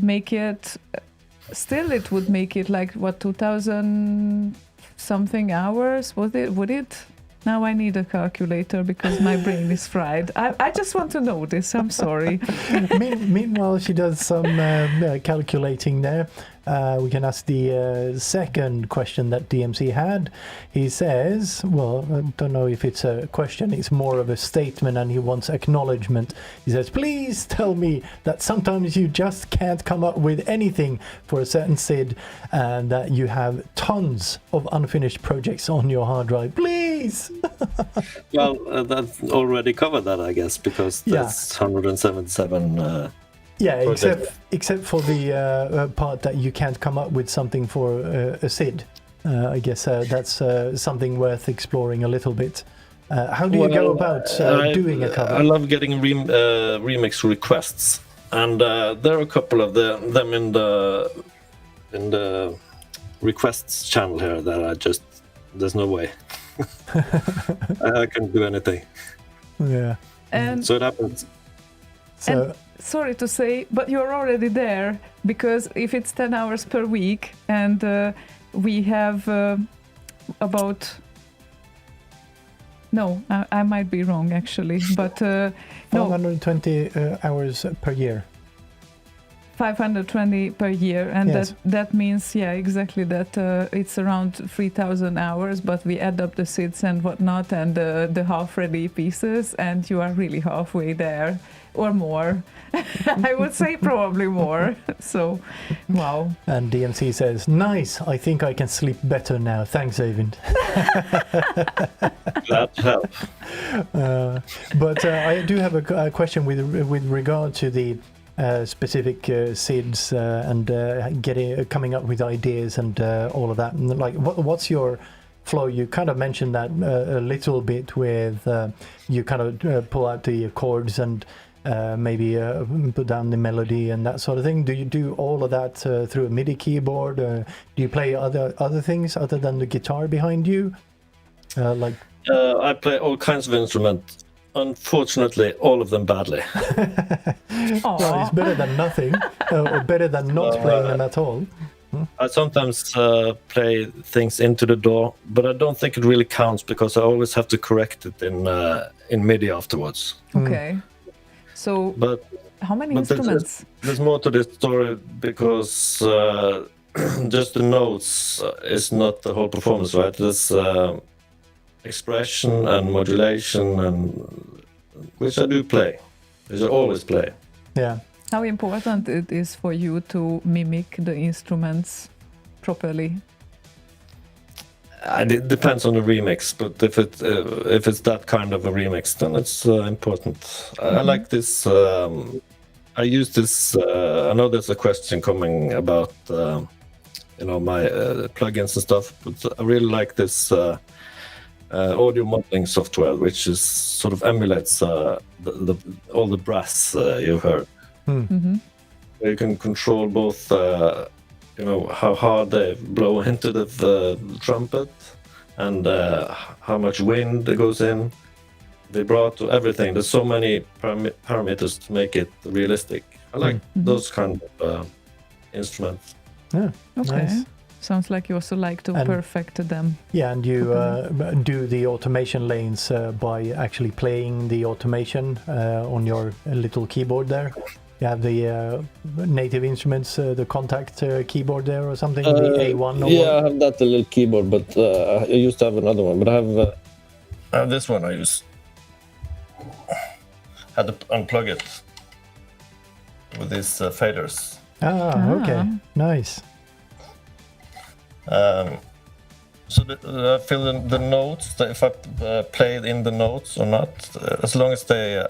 make it still it would make it like what 2,000 something hours. Would it? Now I need a calculator because my brain is fried. I just want to know this. I'm sorry. Meanwhile, she does some calculating there. We can ask the second question that DMC had. He says, well, I don't know if it's a question, it's more of a statement, and he wants acknowledgement. He says, please tell me that sometimes you just can't come up with anything for a certain SID, and that you have tons of unfinished projects on your hard drive. Please! Well, that's already covered that, I guess, because that's 177. Yeah, except for the part that you can't come up with something for a SID. I guess that's something worth exploring a little bit. How do you go about doing a cover? I love getting remix requests, and there are a couple of them in the requests channel here that there's no way I can do anything. Yeah, and so it happens. So. Sorry to say, but you're already there, because if it's 10 hours per week and we have about... No, I might be wrong actually, but no. 520 hours per year. 520 per year, and yes. that means, yeah, exactly that. It's around 3,000 hours, but we add up the SIDs and whatnot and the half-ready pieces, and you are really halfway there, or more. I would say probably more. So, wow. And DMC says, nice, I think I can sleep better now. Thanks, Eivind. Glad to help. But I do have a question with regard to the specific SIDs and coming up with ideas and all of that. And like, what's your flow? You kind of mentioned that a little bit with you kind of pull out the chords and maybe put down the melody and that sort of thing. Do you do all of that through a MIDI keyboard? Do you play other things other than the guitar behind you? I play all kinds of instruments. Unfortunately, all of them badly. Well, it's better than nothing, or better than not playing them at all. I sometimes play things into the DAW, but I don't think it really counts because I always have to correct it in MIDI afterwards. Okay. So, how many instruments? There's more to this story because just the notes is not the whole performance, right? There's expression and modulation, and which I do play, which I always play. Yeah. How important it is for you to mimic the instruments properly? It depends on the remix, but if it's that kind of a remix, then it's important. Mm-hmm. I like this. I use this. I know there's a question coming about my plugins and stuff, but I really like this audio modeling software, which is sort of emulates all the brass you've heard. Mm-hmm. You can control both, how hard they blow into the trumpet and how much wind goes in, vibrato, everything. There's so many parameters to make it realistic. I like those kind of instruments. Yeah, okay. Nice. Sounds like you also like to perfect them. Yeah, and you do the automation lanes by actually playing the automation on your little keyboard there. You have the native instruments, the contact keyboard there or something, the A1 or I have that little keyboard, but I used to have another one, but I have this one I use. Had to unplug it with these faders. Okay, nice. So I fill in the notes, if I play in the notes or not, as long as they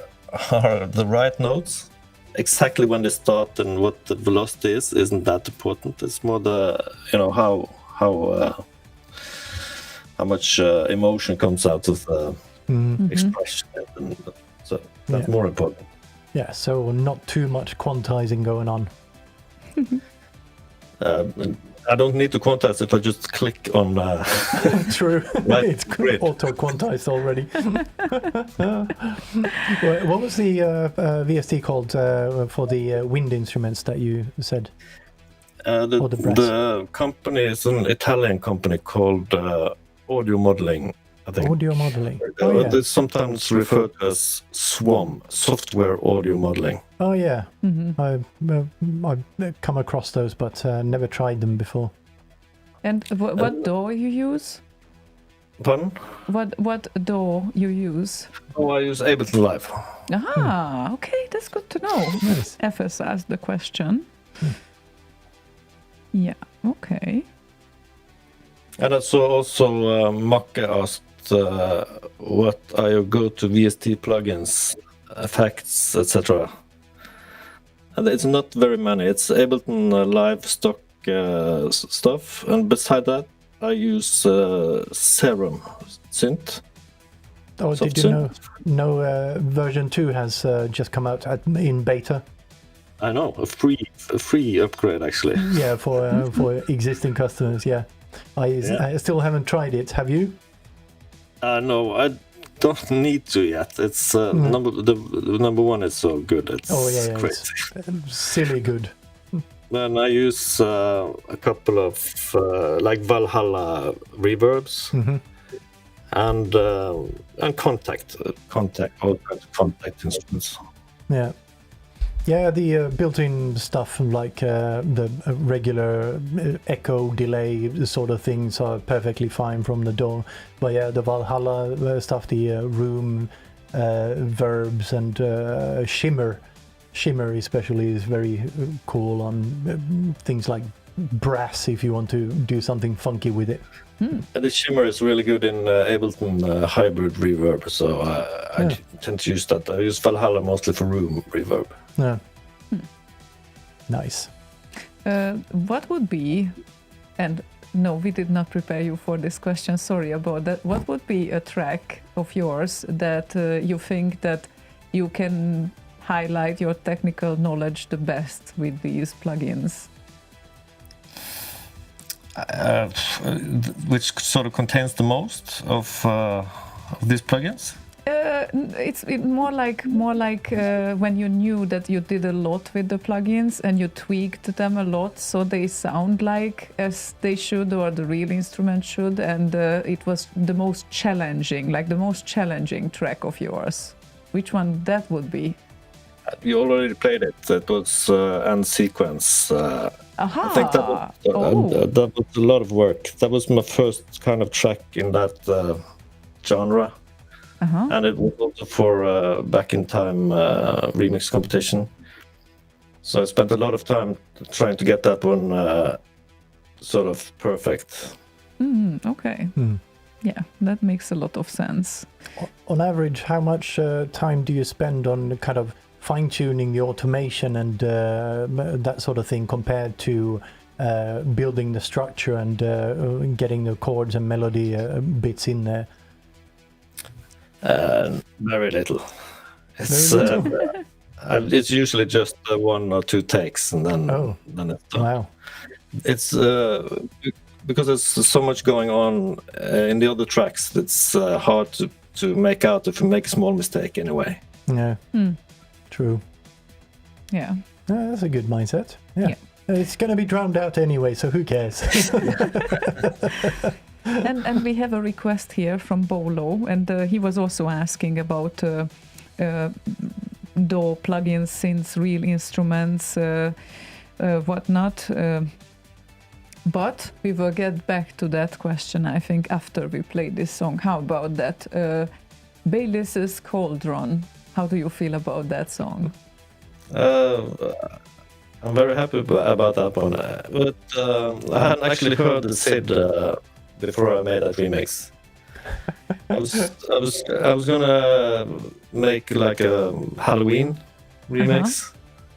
are the right notes. Exactly when they start and what the velocity isn't that important. It's more the how much emotion comes out of the expression, and so that's more important. Yeah, so not too much quantizing going on. I don't need to quantize if I just click on. True, right, it's auto-quantized already. What was the VST called for the wind instruments that you said? Or the brass? The company is an Italian company called Audio Modeling, I think. Audio modeling. Oh yeah. It's sometimes referred to as SWAM, Software Audio Modeling. Oh yeah. I've come across those, but never tried them before. And what DAW you use? Pardon? What DAW you use? Oh, I use Ableton Live. Ah, okay, that's good to know. Nice. FS asked the question. Yeah, okay. And I saw also Macke asked what are your go-to VST plugins, effects, etc. And it's not very many. It's Ableton Live stock stuff, and beside that, I use Serum synth. Oh, Soft did you synth. know version 2 has just come out in beta? I know, a free upgrade actually. Yeah, for existing customers. Yeah, I still haven't tried it. Have you? No, I don't need to yet. It's the number one is so good. It's crazy. It's silly good. Then I use a couple of like Valhalla reverbs and contact all kinds of contact instruments. Yeah. Yeah, the built-in stuff like the regular echo delay sort of things are perfectly fine from the DAW. But yeah, the Valhalla stuff, the room verbs and shimmer especially is very cool on things like brass if you want to do something funky with it. And the shimmer is really good in Ableton hybrid reverb, so I tend to use that. I use Valhalla mostly for room reverb. Yeah. Nice. What would be, and no, we did not prepare you for this question, sorry about that. What would be a track of yours that you think that you can highlight your technical knowledge the best with these plugins? Which sort of contains the most of these plugins? It's more like when you knew that you did a lot with the plugins and you tweaked them a lot so they sound like as they should or the real instrument should, and it was the most challenging track of yours. Which one that would be? You already played it. That was End Sequence. Aha! I think that was a lot of work. That was my first kind of track in that genre. And it was also for Back in Time remix competition. So I spent a lot of time trying to get that one sort of perfect. Okay. Yeah, that makes a lot of sense. On average, how much time do you spend on kind of fine-tuning the automation and that sort of thing compared to building the structure and getting the chords and melody bits in there? Very little. It's usually just 1 or 2 takes, and then it's done. Wow. It's because there's so much going on in the other tracks. It's hard to make out if you make a small mistake anyway. Yeah. True. Yeah. That's a good mindset. Yeah. It's going to be drowned out anyway, so who cares? And we have a request here from Bolo, and he was also asking about DAW plugins, synths, real instruments, whatnot. But we will get back to that question, I think, after we play this song. How about that? Baylis's Cauldron. How do you feel about that song? I'm very happy about that one. But I hadn't actually heard the Sid before I made that remix. I was gonna make like a Halloween remix,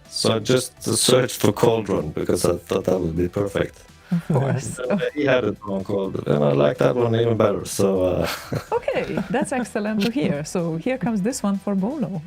so I just searched for Cauldron because I thought that would be perfect. Of course. He had a song called, and I like that one even better. So okay, that's excellent to hear. So here comes this one for Bolo.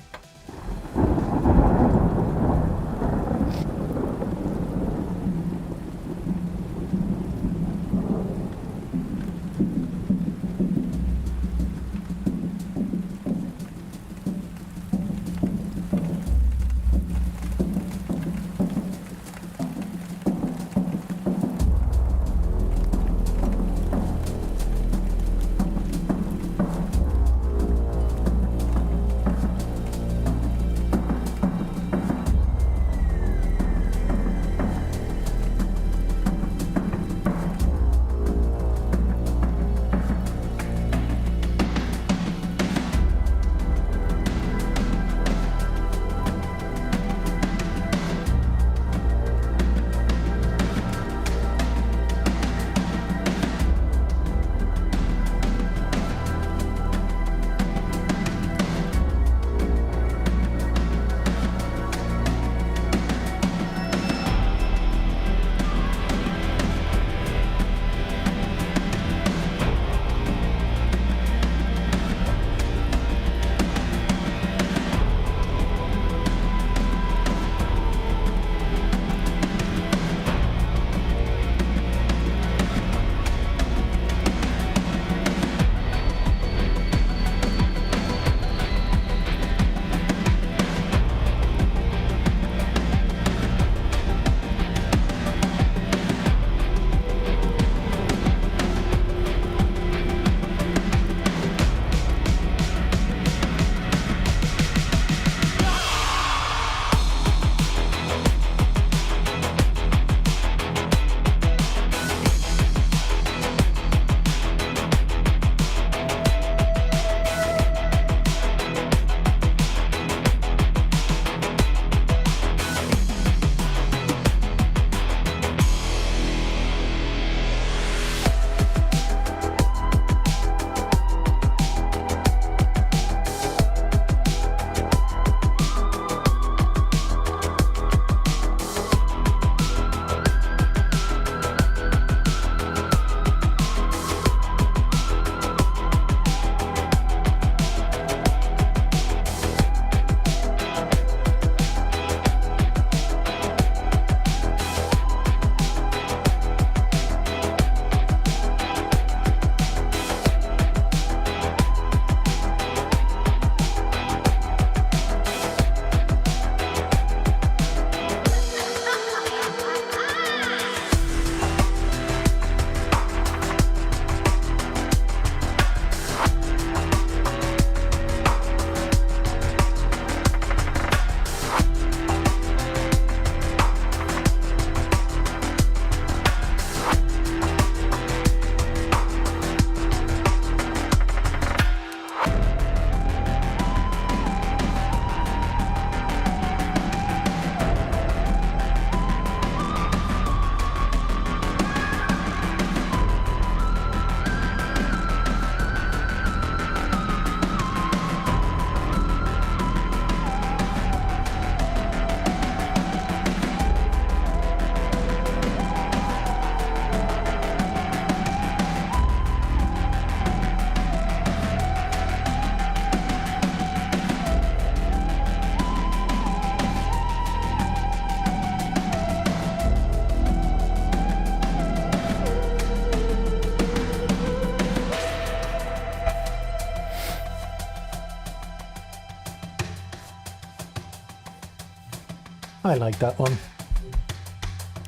I like that one.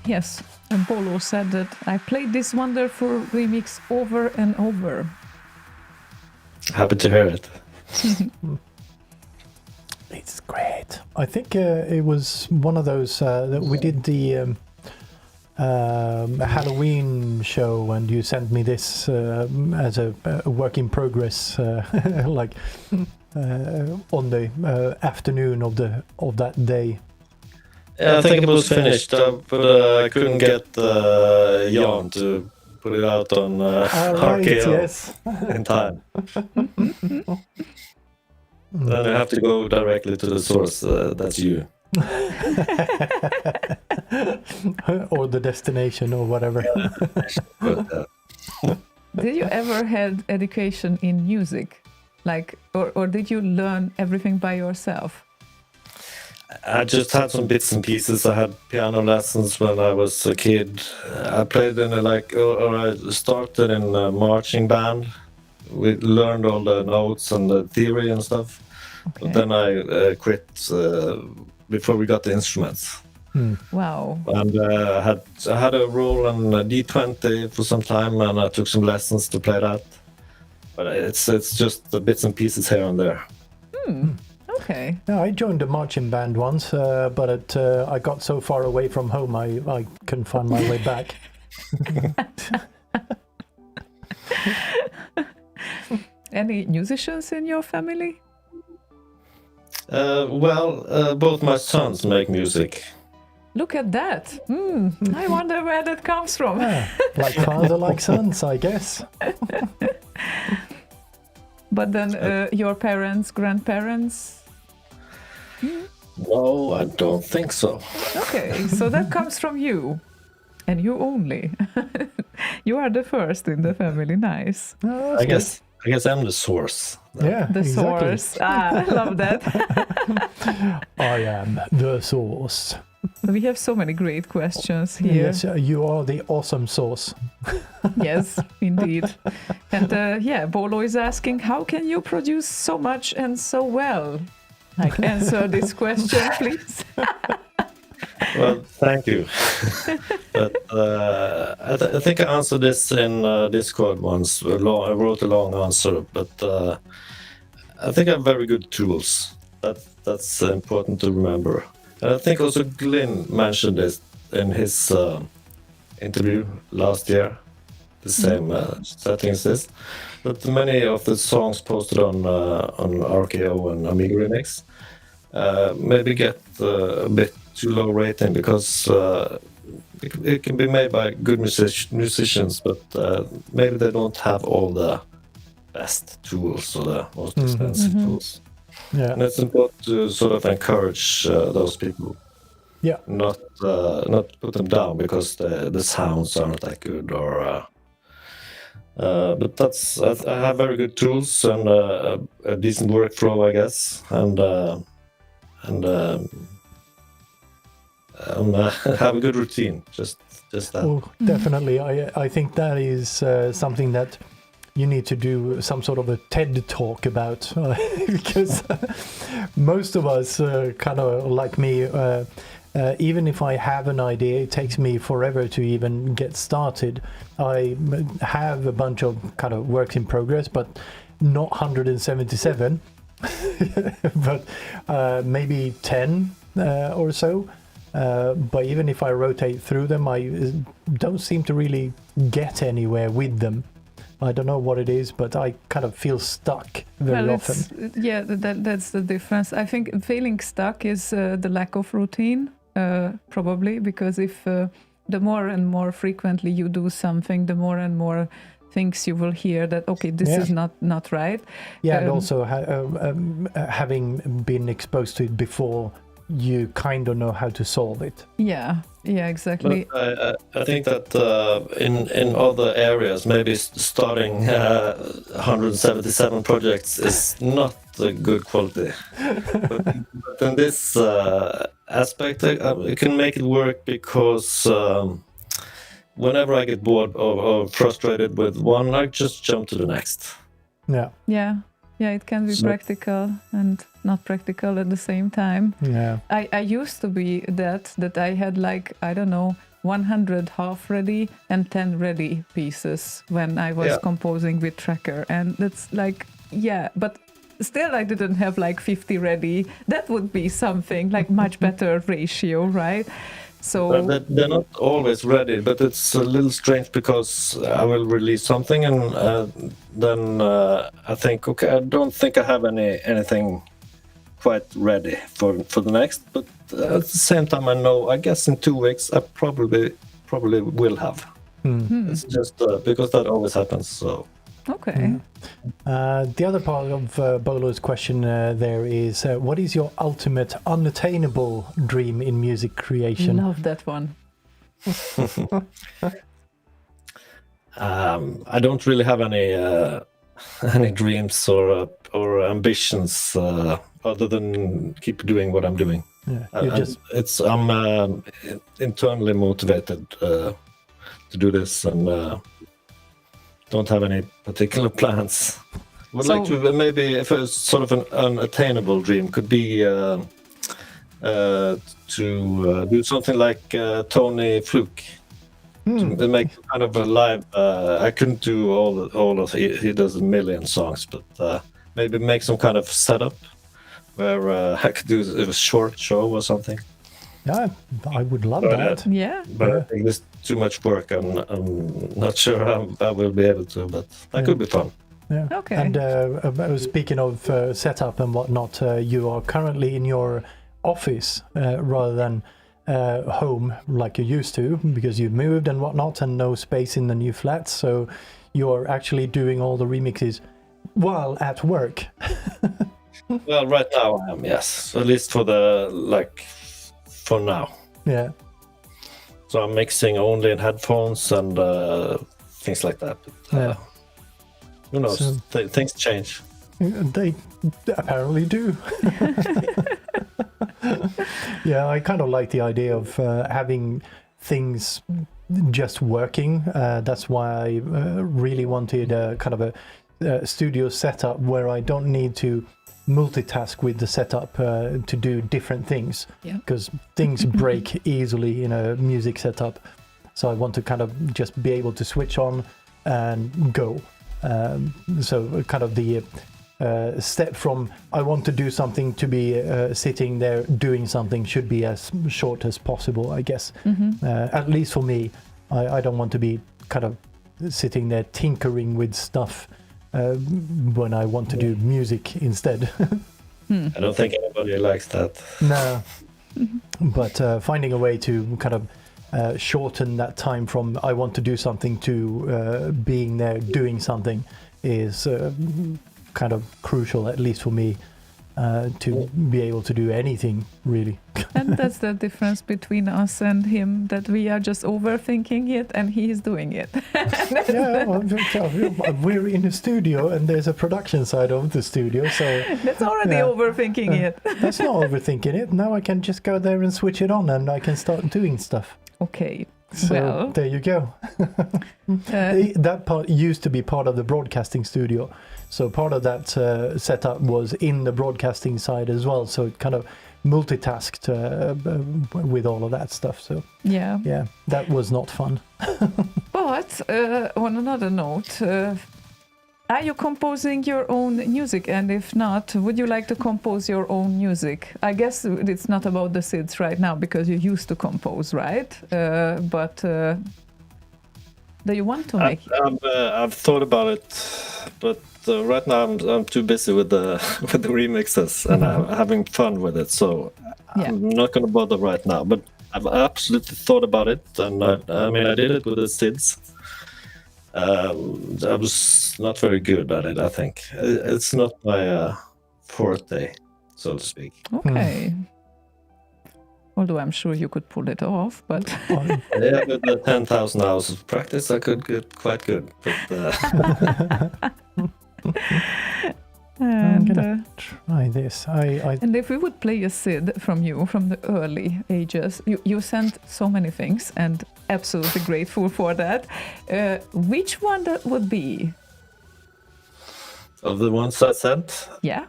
Yes, and Bolo said that I played this wonderful remix over and over. Happy to hear it. It's great. I think it was one of those that we did the Halloween show, and you sent me this as a work in progress, like on the afternoon of that day. Yeah, I think it was finished, but I couldn't get Jan to put it out on Right, RKO yes. in time. Then I have to go directly to the source. That's you. Or the destination or whatever. But, Did you ever had education in music? Like, or did you learn everything by yourself? I just had some bits and pieces. I had piano lessons when I was a kid. I played in I started in a marching band. We learned all the notes and the theory and stuff. Okay. But then I quit before we got the instruments. Wow. And I had a role on D20 for some time, and I took some lessons to play that. But it's just the bits and pieces here and there. Okay. Yeah, I joined a marching band once, but I got so far away from home I couldn't find my way back. Any musicians in your family? Both my sons make music. Look at that. I wonder where that comes from. Yeah, like father, like sons, I guess. But then your parents, grandparents? No, I don't think so. Okay, so that comes from you. And you only. You are the first in the family. Nice. Oh, I guess I'm the source. Yeah, The exactly. source. I love that. I am the source. We have so many great questions here. Yes, you are the awesome source. Yes, indeed. And Bolo is asking, how can you produce so much and so well? Like, answer this question, please. Well, thank you. But I think I answered this in Discord once. I wrote a long answer, but I think I have very good tools. That's important to remember. And I think also Glyn mentioned this in his interview last year. The same setting as this. But many of the songs posted on RKO and Amiga Remix maybe get a bit too low rating because it can be made by good musicians, but maybe they don't have all the best tools or the most expensive tools. Yeah. And it's important to sort of encourage those people. Yeah. Not put them down because the sounds aren't that good or. But I have very good tools and a decent workflow, I guess, and have a good routine. Just that. Oh, definitely. I think that is something that you need to do some sort of a TED talk about because most of us, kind of like me, even if I have an idea, it takes me forever to even get started. I have a bunch of kind of works in progress, but not 177, but maybe 10 or so. But even if I rotate through them, I don't seem to really get anywhere with them. I don't know what it is, but I kind of feel stuck very often. Yeah, that's the difference. I think feeling stuck is the lack of routine, probably, because if the more and more frequently you do something, the more and more things you will hear that, okay, this is not right. Yeah, and also having been exposed to it before, you kind of know how to solve it. Yeah, exactly. But I think that in other areas, maybe starting 177 projects is not a good quality. but in this aspect, it can make it work because whenever I get bored or frustrated with one, I just jump to the next. Yeah. Yeah, it can be practical and not practical at the same time. Yeah. I used to be that I had like, I don't know, 100 half ready and 10 ready pieces when I was composing with Tracker. And that's like, but still I didn't have like 50 ready. That would be something like much better ratio, right? So they're not always ready, but it's a little strange because I will release something and then I think, okay, I don't think I have anything quite ready for the next, but at the same time I know, I guess in 2 weeks I probably will have. It's just because that always happens. So okay. The other part of Bolo's question there is, what is your ultimate unattainable dream in music creation? Love that one. I don't really have any dreams or ambitions other than keep doing what I'm doing. Yeah, I'm internally motivated to do this and don't have any particular plans. Would like to maybe, if it's sort of an unattainable dream, could be to do something like Tony Fluke. To make kind of a live. I couldn't do all of he does a million songs, but maybe make some kind of setup where I could do a short show or something. Yeah, I would love that. Yeah. But I think it's too much work. I'm not sure I will be able to, but that could be fun. Yeah. Okay. And speaking of setup and whatnot, you are currently in your office rather than home like you used to, because you moved and whatnot and no space in the new flat. So you're actually doing all the remixes while at work. Well, right now I am, yes. At least for now. Yeah. So I'm mixing only in headphones and things like that. But, who knows? So, things change. They apparently do. Yeah, I kind of like the idea of having things just working. That's why I really wanted a kind of a studio setup where I don't need to multitask with the setup to do different things, because things break easily in a music setup. So I want to kind of just be able to switch on and go. So kind of the step from I want to do something to be sitting there doing something should be as short as possible, I guess. At least for me, I don't want to be kind of sitting there tinkering with stuff when I want to do music instead. I don't think anybody likes that. No. But finding a way to kind of shorten that time from I want to do something to being there doing something is kind of crucial, at least for me, to be able to do anything, really. And that's the difference between us and him, that we are just overthinking it and he is doing it. Yeah, well, we're in a studio and there's a production side of the studio, so that's already overthinking it. That's not overthinking it. Now I can just go there and switch it on and I can start doing stuff. Okay. So well, there you go. That part used to be part of the broadcasting studio, so part of that setup was in the broadcasting side as well, so it kind of multitasked with all of that stuff. So yeah, that was not fun. But on another note, are you composing your own music? And if not, would you like to compose your own music? I guess it's not about the SIDS right now because you used to compose, right? But do you want to make it? I've thought about it, but right now I'm too busy with the remixes and I'm having fun with it. So I'm not going to bother right now. But I've absolutely thought about it, and I did it with the SIDS. I was not very good at it, I think. It's not my forte, so to speak. Okay. Although I'm sure you could pull it off, but... Yeah, with the 10,000 hours of practice, I could get quite good. But, I'm gonna try this. And if we would play a SID from you, from the early ages, you sent so many things, and absolutely grateful for that. Which one that would be? Of the ones I sent? Yeah.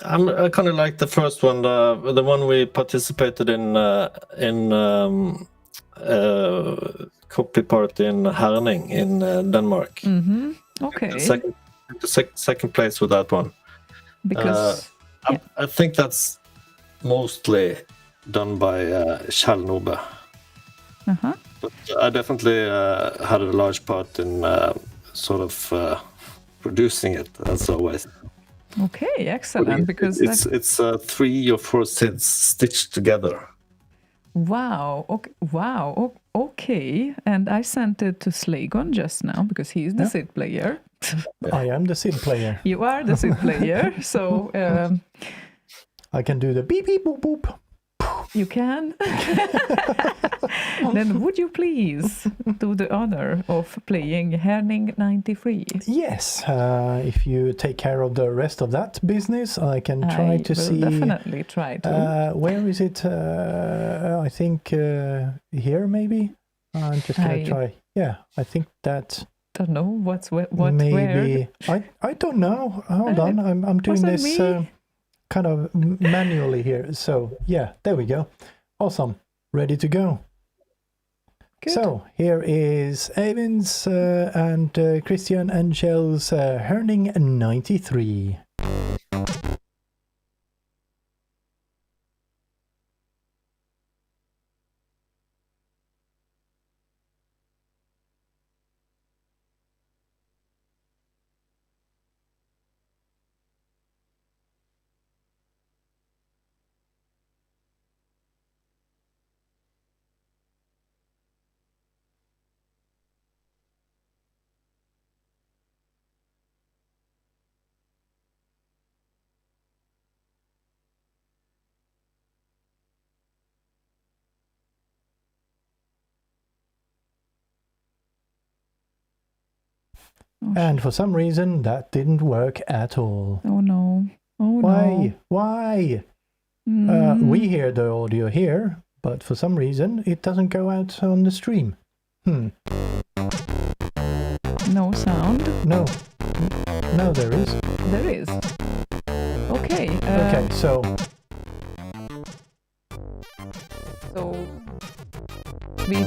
I kind of like the first one, the one we participated in copy party in Herning in Denmark. Okay. Second place with that one. Because I think that's mostly done by Kjell Nordbø. But I definitely had a large part in sort of producing it, as always. okay, excellent. Because It's 3 or 4 SIDs stitched together. wow, okay. And I sent it to Slaygon just now because he's the SID player. I am the SID player. You are the SID player, so I can do the beep beep boop boop. you can. Then would you please do the honor of playing Herning 93? Yes, if you take care of the rest of that business, I can try to see. Definitely try to. Where is it? I think here maybe. I'm just gonna try. Yeah, I think that. Don't know what maybe where. I don't know. Hold on, I'm doing this kind of manually here. So yeah, there we go. Awesome, ready to go. Good. So here is Eivind's and Christian and Kjell's Herning 93. And for some reason, that didn't work at all. Oh no. Oh Why? no. Why? We hear the audio here, but for some reason, it doesn't go out on the stream. No sound. No. No, there is. There is. Okay. Okay, so we.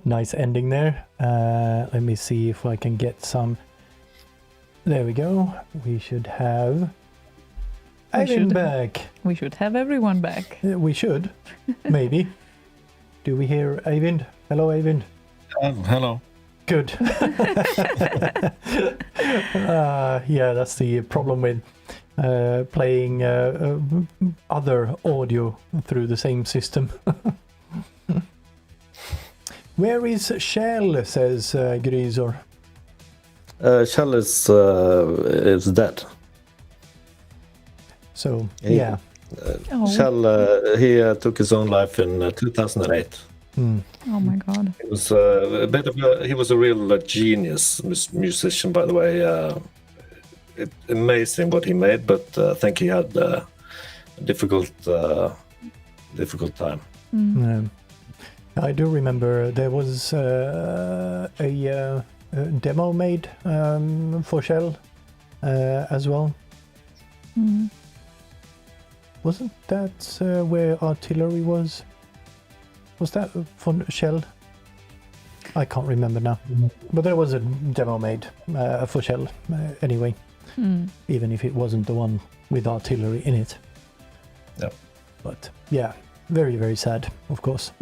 nice ending there. Let me see if I can get some. There we go. We should have Eivind back. We should have everyone back. We should, maybe. Do we hear Eivind? Hello, Eivind. Hello. Good. Yeah, that's the problem with playing other audio through the same system. Where is Shell, says Grisor. Shell is dead. So, yeah. Shell, he took his own life in 2008. Oh my God. He was he was a real genius musician, by the way. Amazing what he made, but I think he had a difficult time. I do remember there was a demo made for Shell as well. Wasn't that where Artillery was? Was that for Shell? I can't remember now. But there was a demo made for Shell anyway. Even if it wasn't the one with Artillery in it. Yeah. But yeah, very, very sad, of course.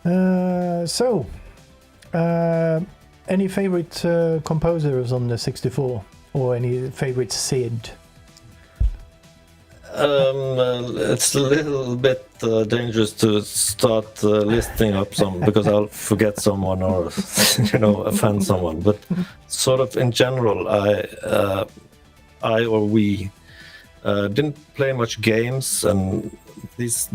So, any favorite composers on the 64? Or any favorite SID? It's a little bit dangerous to start listing up some because I'll forget someone or offend someone. But sort of in general, we didn't play much games, and these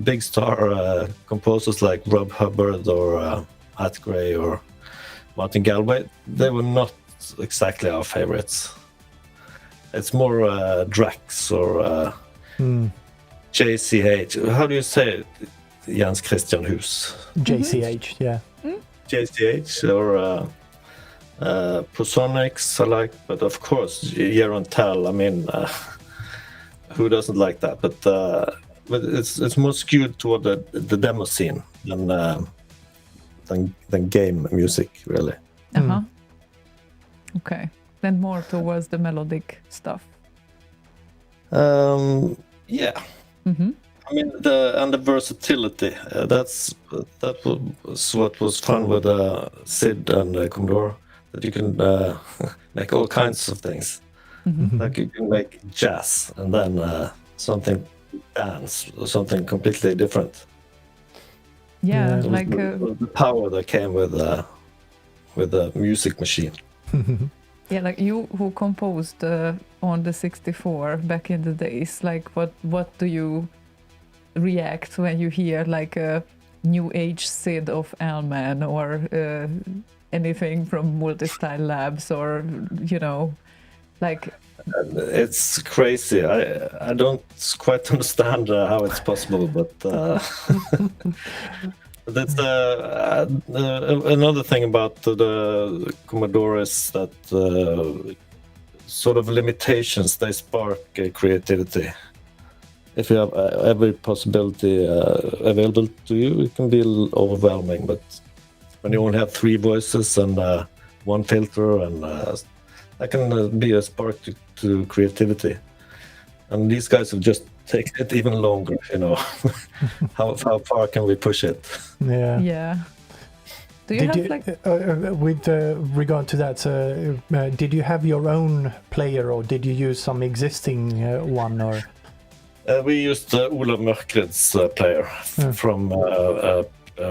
big star composers like Rob Hubbard or Pat Gray or Martin Galway, they were not exactly our favorites. It's more Drax or JCH. How do you say it? Jens Christian Hus? JCH, yeah. JCH or Prosonics I like, but of course Jeroen Tel. I mean, who doesn't like that? But it's more skewed toward the demo scene than game music, really. Okay. Then more towards the melodic stuff. Yeah. I mean, the versatility. That was what was fun with Sid and Commodore. That you can make all kinds of things. Like you can make jazz and then something dance or something completely different. Yeah, like the power that came with the music machine. Yeah, like you who composed on the 64 back in the days, like what do you react when you hear like a new age Sid of Allman or anything from Multistyle Labs or like it's crazy. I don't quite understand how it's possible, but that's another thing about the Commodore is that sort of limitations, they spark creativity. If you have every possibility available to you, it can be overwhelming. But when you only have 3 voices and 1 filter, and that can be a spark to creativity. And these guys have just taken it even longer, how far can we push it? Yeah. Do you with regard to that, did you have your own player or did you use some existing one? Or we used Olav Mørkred's player from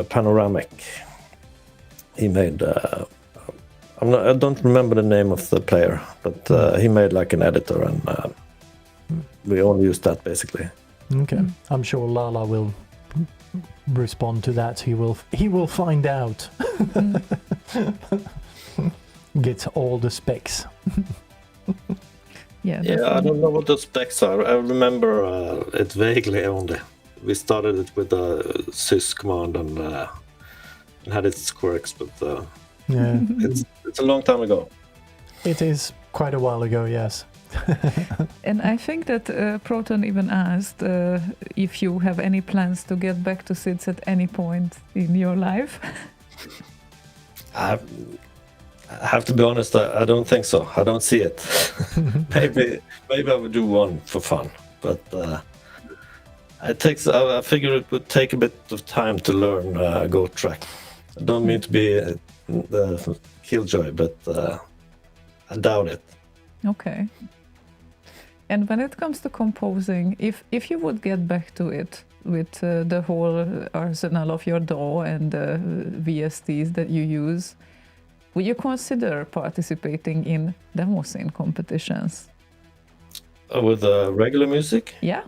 Panoramic. He made I don't remember the name of the player, but he made like an editor, and we only used that basically. Okay, I'm sure Lala will respond to that. He will find out. Get all the specs. Yeah, I don't know what the specs are. I remember it vaguely only. We started it with a sys command and had its quirks, but it's a long time ago. It is quite a while ago, yes. And I think that Proton even asked if you have any plans to get back to SIDS at any point in your life. I have to be honest, I don't think so. I don't see it. Maybe I would do one for fun, but I figure it would take a bit of time to learn Go track. I don't mean to be the killjoy, but I doubt it. Okay. And when it comes to composing, if you would get back to it with the whole arsenal of your DAW and the VSTs that you use, would you consider participating in demo scene competitions? With regular music? Yeah.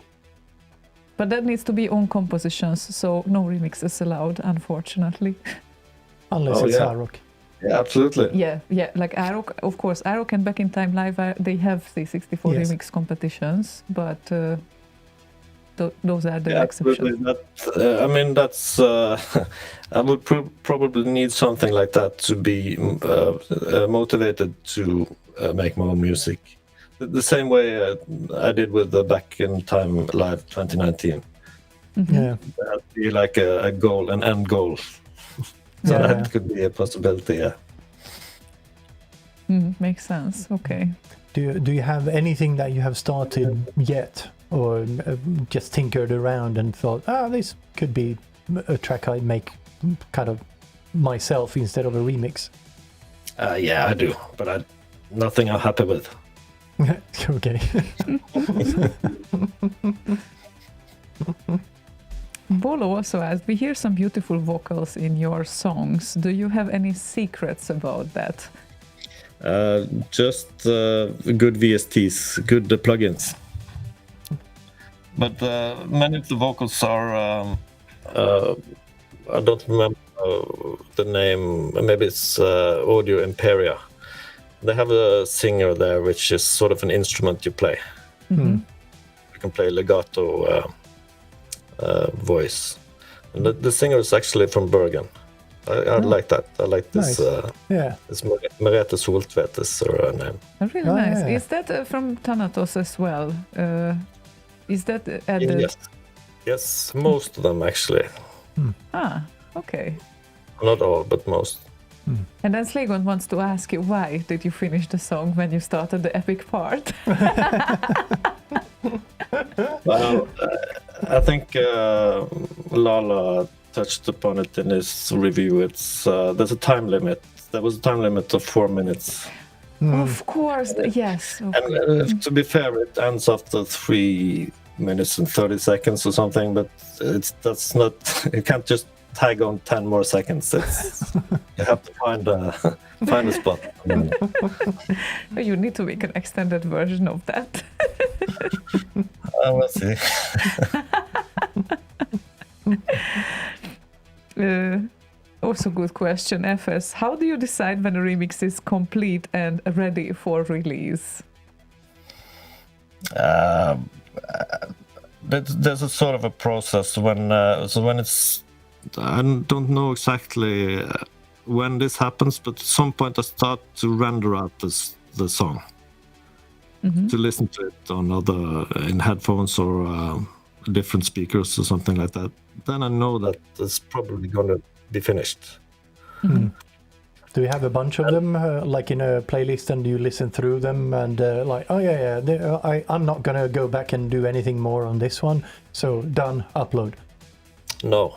But that needs to be own compositions, so no remixes allowed, unfortunately. Unless it's Arok. Yeah, absolutely. Yeah, like Arok, of course, Arok and Back in Time Live, they have C64 Yes. remix competitions, but those are the Absolutely. exceptions. I mean, that's. I would probably need something like that to be motivated to make my own music. The same way I did with the Back in Time Live 2019. Yeah. That'd be like a goal, an end goal. So Yeah. that could be a possibility. Yeah. Makes sense. Okay. Do you have anything that you have started yet, or just tinkered around and thought, this could be a track I make kind of myself instead of a remix? Yeah, I do, but nothing I'm happy with. Okay. Bolo also asked, we hear some beautiful vocals in your songs. Do you have any secrets about that? Just good VSTs, good plugins. But many of the vocals are, I don't remember the name, maybe it's Audio Imperia. They have a singer there, which is sort of an instrument you play. Mm-hmm. You can play legato voice. And the singer is actually from Bergen. I like that. I like this. Nice. Yeah. It's Merete Soltvedt is her name. Really Oh, nice. yeah. Is that from Thanatos as well? Is that added? Yes, most of them actually. Ah, okay. Not all, but most. And then Slaygon wants to ask you, why did you finish the song when you started the epic part? Well, I think Lala touched upon it in his review. It's there's a time limit. There was a time limit of 4 minutes. Of course, yes. Okay. And to be fair, it ends after 3 minutes and 30 seconds or something. But that's not. You can't just tag on 10 more seconds. You have to find a spot. You need to make an extended version of that. We'll see. Also good question, FS. How do you decide when a remix is complete and ready for release? There's a sort of a process when it's. I don't know exactly when this happens, but at some point I start to render out the song, to listen to it on in headphones or different speakers or something like that. Then I know that it's probably going to be finished. Do you have a bunch of them, like in a playlist, and you listen through them and like, oh yeah, I'm not gonna go back and do anything more on this one. So done, upload. No.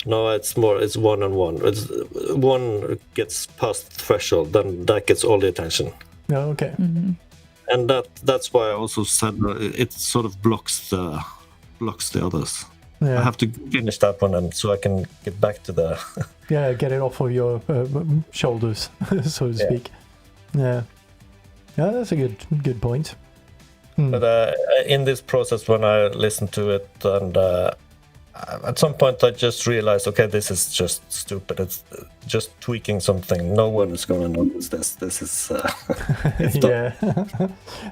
It's one-on-one. It's one gets past the threshold, then that gets all the attention. No, okay. And that's why I also said it sort of blocks the others. Yeah. I have to finish that one, and so I can get back to the. Yeah, get it off of your shoulders, so to speak. Yeah, that's a good point. But in this process, when I listen to it, and at some point I just realized, okay, this is just stupid. It's just tweaking something. No one is going to notice this. This is. It's Yeah,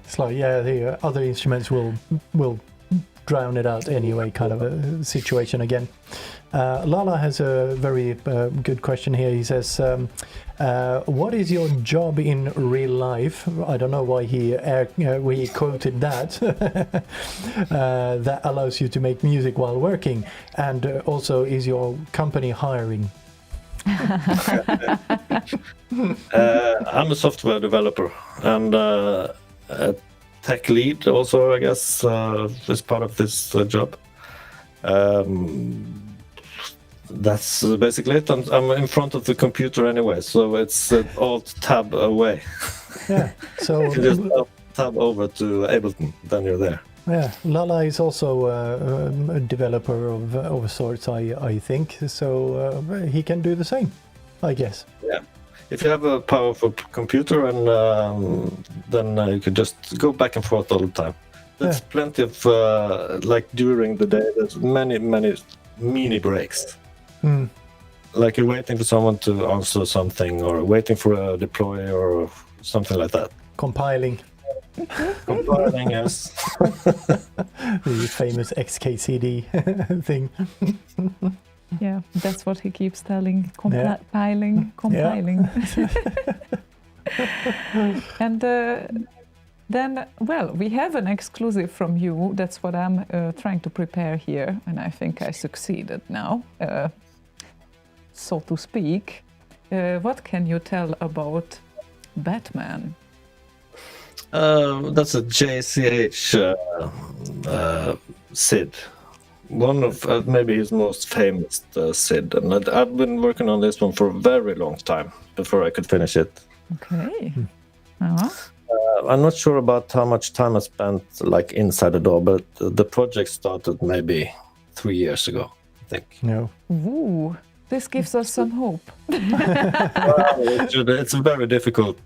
it's like the other instruments will drown it out anyway, kind of a situation again. Lala has a very good question here. He says, what is your job in real life? I don't know why he quoted that. That allows you to make music while working. And also, is your company hiring? I'm a software developer and a tech lead also, I guess, is part of this job. that's basically it. I'm in front of the computer anyway, so it's Alt Tab away. Yeah. So You just tab over to Ableton, then you're there. yeah, Lala is also a developer of sorts, I think. So he can do the same, I guess. Yeah. If you have a powerful computer, and then you can just go back and forth all the time. There's plenty of like during the day. There's many mini breaks. Mm. Like you're waiting for someone to answer something, or waiting for a deploy, or something like that. Compiling. Compiling, yes. The famous XKCD thing. Yeah, that's what he keeps telling. Compiling. And then, well, we have an exclusive from you. That's what I'm trying to prepare here, and I think I succeeded now, so to speak. What can you tell about Batman? That's a JCH SID. One of maybe his most famous SID. And I've been working on this one for a very long time before I could finish it. Okay. Uh-huh. I'm not sure about how much time I spent like inside the door, but the project started maybe 3 years ago, I think. No. Ooh, this gives us some hope. It's a very difficult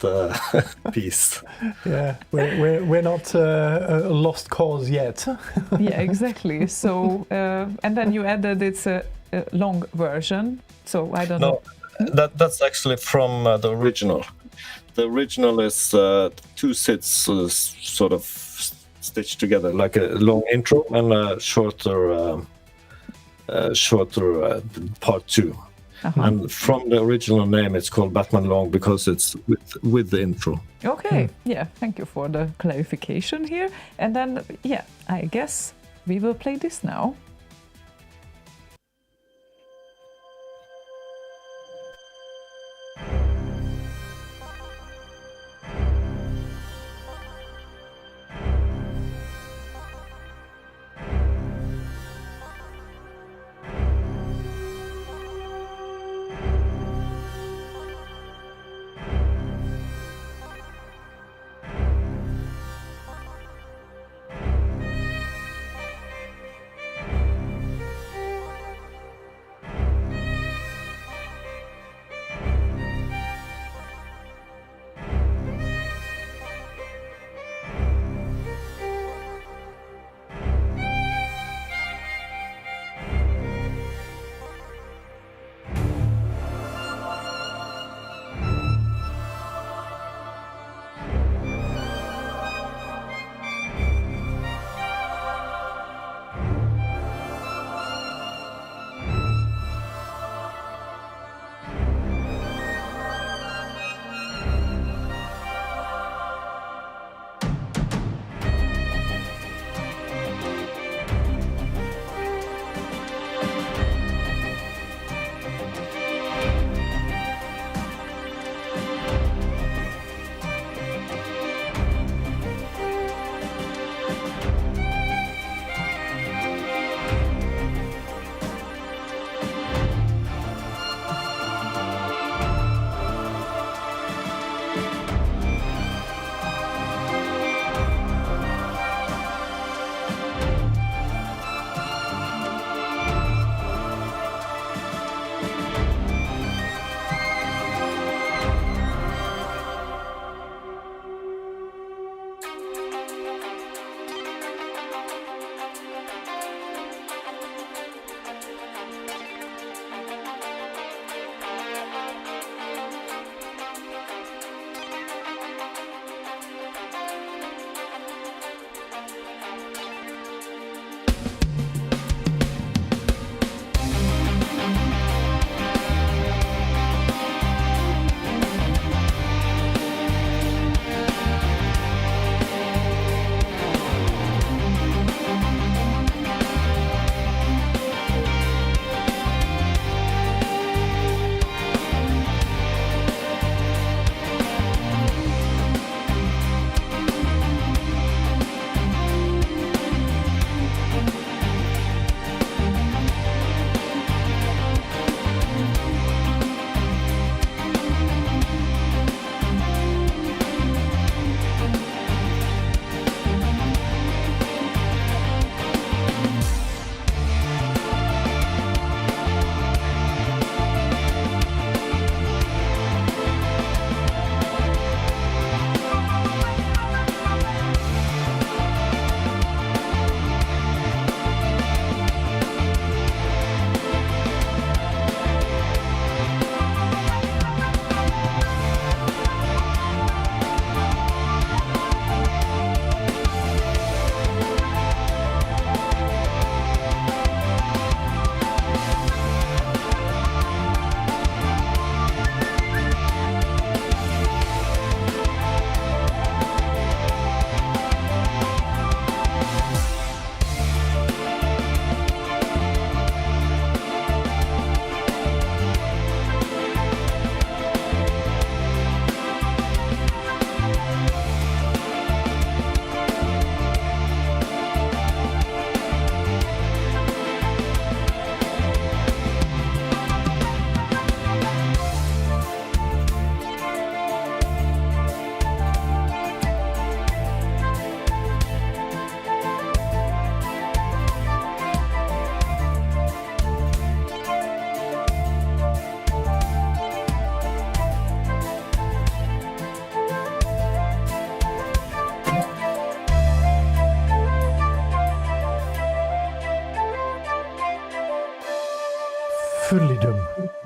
piece. Yeah, we're not a lost cause yet. Yeah, exactly. So, and then you added it's a long version. So I don't know. That's actually from the original. The original is 2 sits sort of stitched together, like a long intro and a shorter part 2. Uh-huh. And from the original name, it's called Batman Long because it's with the intro. Okay, yeah, thank you for the clarification here. And then, yeah, I guess we will play this now.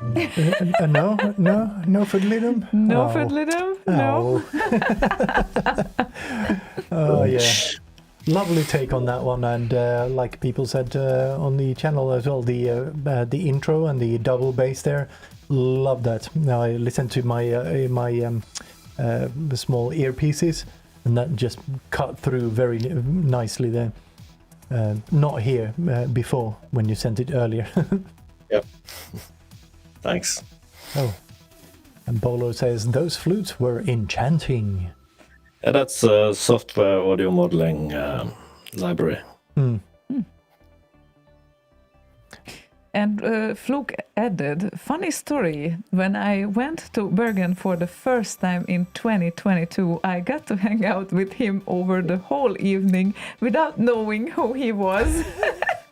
No fiddly-dum? No Oh. fiddly-dum? No. Oh, yeah. Lovely take on that one, and like people said on the channel as well, the intro and the double bass there, love that. Now I listened to my small earpieces, and that just cut through very nicely there. Not here before when you sent it earlier. Yep. Thanks. Oh, and Bolo says those flutes were enchanting. Yeah, that's a software audio modeling library. And Fluke added, funny story, when I went to Bergen for the first time in 2022, I got to hang out with him over the whole evening without knowing who he was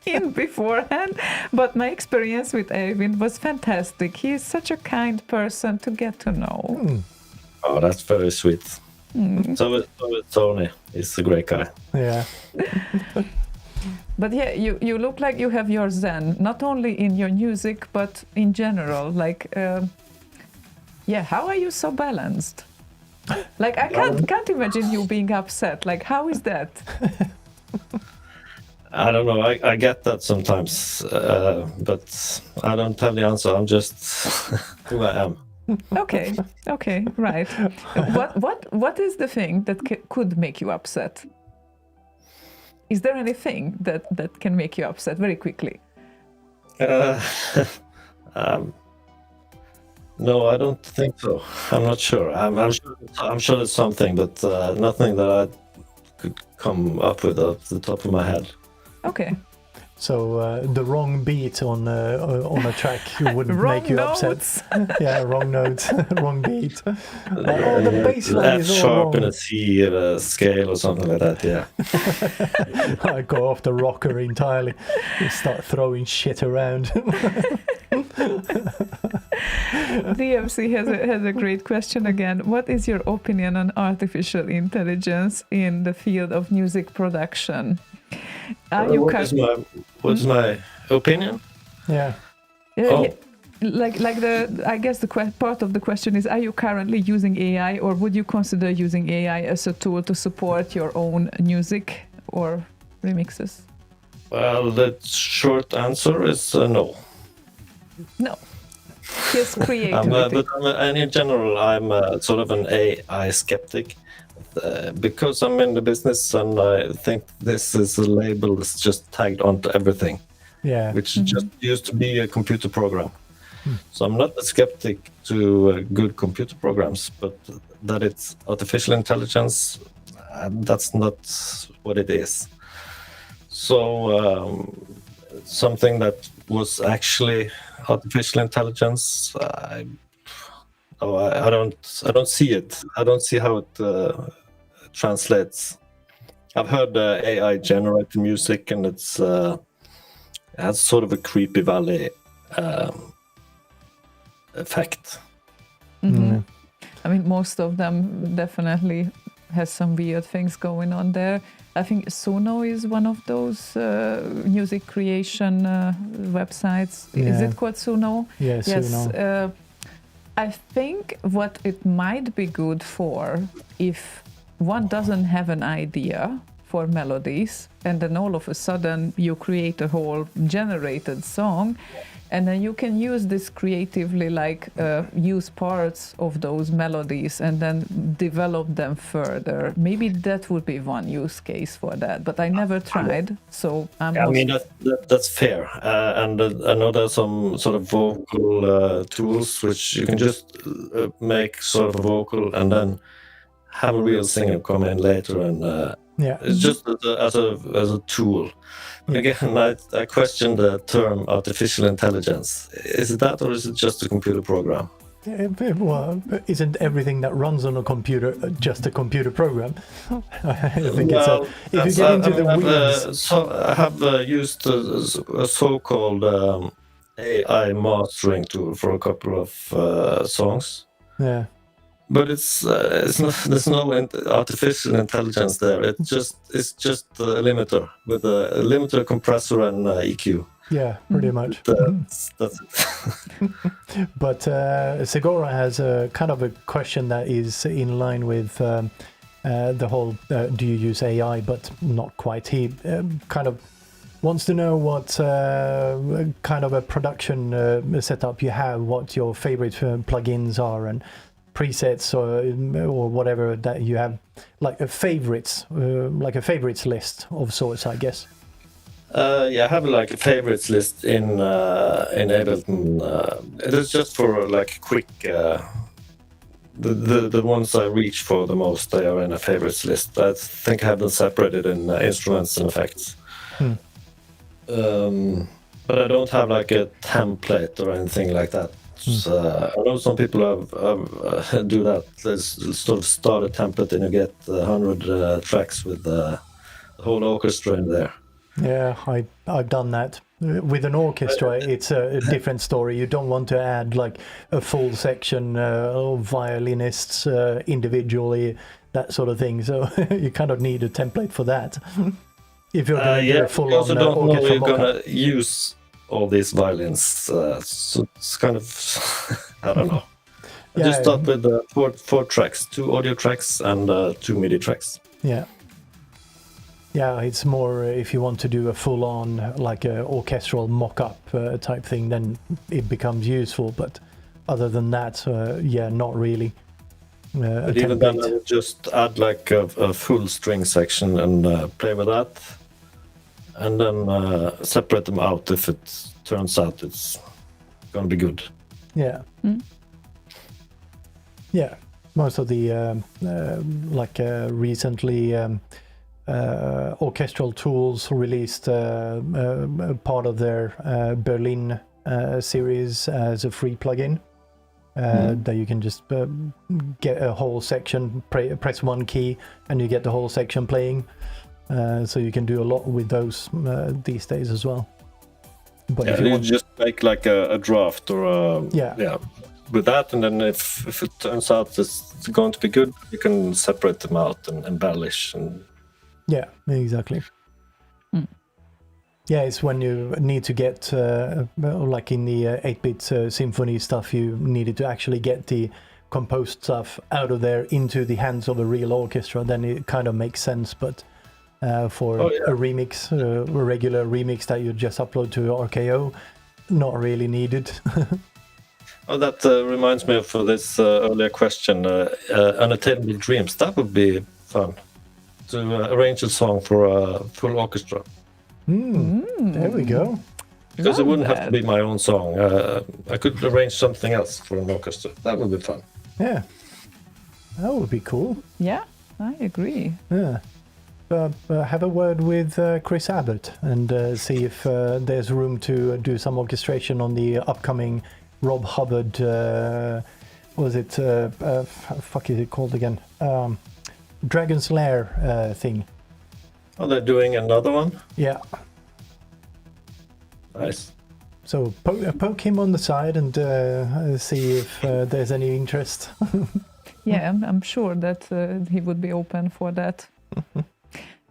in beforehand. But my experience with Eivind was fantastic. He is such a kind person to get to know. Oh, that's very sweet. So is Tony. He's a great guy. Yeah. But yeah, you look like you have your zen, not only in your music, but in general. Like, how are you so balanced? Like, I can't imagine you being upset. Like, how is that? I don't know. I get that sometimes, but I don't have the answer. I'm just who I am. Okay, right. What is the thing that could make you upset? Is there anything that can make you upset very quickly? No, I don't think so. I'm not sure. I'm sure it's something, but nothing that I could come up with off the top of my head. Okay. So the wrong beat on a track wouldn't make you upset. Yeah, wrong notes, wrong beat. The bass line is all sharp wrong. in a C at a scale or something like that. Yeah. I go off the rocker entirely and start throwing shit around. DMC has a great question again. What is your opinion on artificial intelligence in the field of music production? What's my opinion? Yeah. I guess the part of the question is: are you currently using AI, or would you consider using AI as a tool to support your own music or remixes? Well, the short answer is no. No. Just creativity. And in general, I'm sort of an AI skeptic. Because I'm in the business, and I think this is a label that's just tagged onto everything. Yeah. Which just used to be a computer program. So I'm not a skeptic to good computer programs, but that it's artificial intelligence, that's not what it is. So something that was actually artificial intelligence, I don't see it. I don't see how it translates. I've heard AI generate music, and it has sort of a creepy valley effect. Mm-hmm. I mean, most of them definitely has some weird things going on there. I think Suno is one of those music creation websites. Yeah. Is it called Suno? Yeah, yes. Suno. I think what it might be good for, if one doesn't have an idea for melodies, and then all of a sudden you create a whole generated song, and then you can use this creatively, like use parts of those melodies and then develop them further. Maybe that would be one use case for that, but I never tried, so I'm I mean, that's fair. And I know there's some sort of vocal tools which you can just make sort of a vocal and then have a real singer come in later, and it's just as a tool. But again, I question the term artificial intelligence. Is it that, or is it just a computer program? Well, isn't everything that runs on a computer just a computer program? I think if you get into the weeds. I have used a so-called AI mastering tool for a couple of songs. Yeah. But it's not, there's no artificial intelligence there. It's just a limiter with a limiter, compressor, and EQ. Yeah, pretty much. That's it. But Segura has a kind of a question that is in line with the whole do you use AI, but not quite. He kind of wants to know what kind of a production setup you have, what your favorite plugins are, and presets or whatever that you have, like a favorites list of sorts, I guess. Yeah, I have like a favorites list in Ableton. It is just for like quick. The ones I reach for the most, they are in a favorites list. I think I have them separated in instruments and effects. But I don't have like a template or anything like that. I know some people do that. There's sort of start a template and you get 100 tracks with the whole orchestra in there. Yeah, I've done that. With an orchestra, it's a different story. You don't want to add like a full section of violinists individually, that sort of thing. So you kind of need a template for that. If you're going to do a full-on you also don't know orchestra you're going mock-up. to use all these violins. So it's kind of, I don't know. I just start with four tracks, 2 audio tracks and 2 MIDI tracks. Yeah. Yeah, it's more if you want to do a full-on like a orchestral mock-up type thing, then it becomes useful. But other than that, yeah, not really. But even then, I would just add like a full string section and play with that, and then separate them out if it turns out it's going to be good. Yeah. Yeah, most of the recently orchestral tools released part of their Berlin series as a free plugin that you can just get a whole section, press one key and you get the whole section playing. So you can do a lot with those these days as well. But if you just make like a draft or with that, and then if it turns out it's going to be good, you can separate them out and embellish. And yeah, exactly. Yeah, it's when you need to get, like in the 8-bit symphony stuff, you needed to actually get the composed stuff out of there into the hands of a real orchestra, then it kind of makes sense. But for a remix, a regular remix that you just upload to RKO, not really needed. Oh, that reminds me of this earlier question, Unattainable Dreams. That would be fun, to arrange a song for a full orchestra. There we go. Because it wouldn't have to be my own song. I could arrange something else for an orchestra. That would be fun. Yeah, that would be cool. Yeah, I agree. Yeah. Have a word with Chris Abbott and see if there's room to do some orchestration on the upcoming Rob Hubbard, what was it, fuck is it called again? Dragon's Lair thing. Oh, they're doing another one? Yeah. Nice. So poke him on the side and see if there's any interest. Yeah, I'm sure that he would be open for that.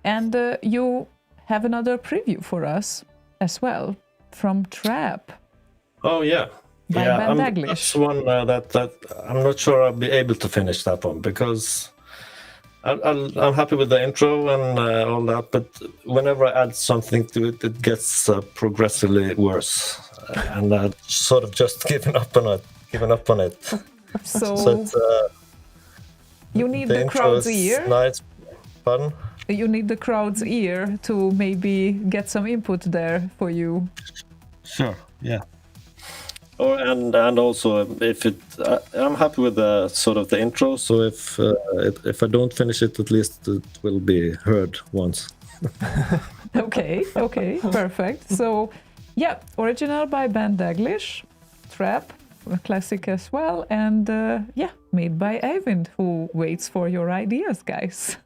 And you have another preview for us as well from Trap. Oh, yeah. By Ben Daglish. That's one that I'm not sure I'll be able to finish that one because I'm happy with the intro and all that, but whenever I add something to it, it gets progressively worse, and I've sort of just given up on it. So it's, you need the crowd's ear. Nice, fun. You need the crowd's ear to maybe get some input there for you. Sure. Yeah. And also if I'm happy with the sort of the intro. So if I don't finish it, at least it will be heard once. Okay, perfect. So yeah, original by Ben Daglish, Trap, a classic as well, and made by Eivind, who waits for your ideas, guys.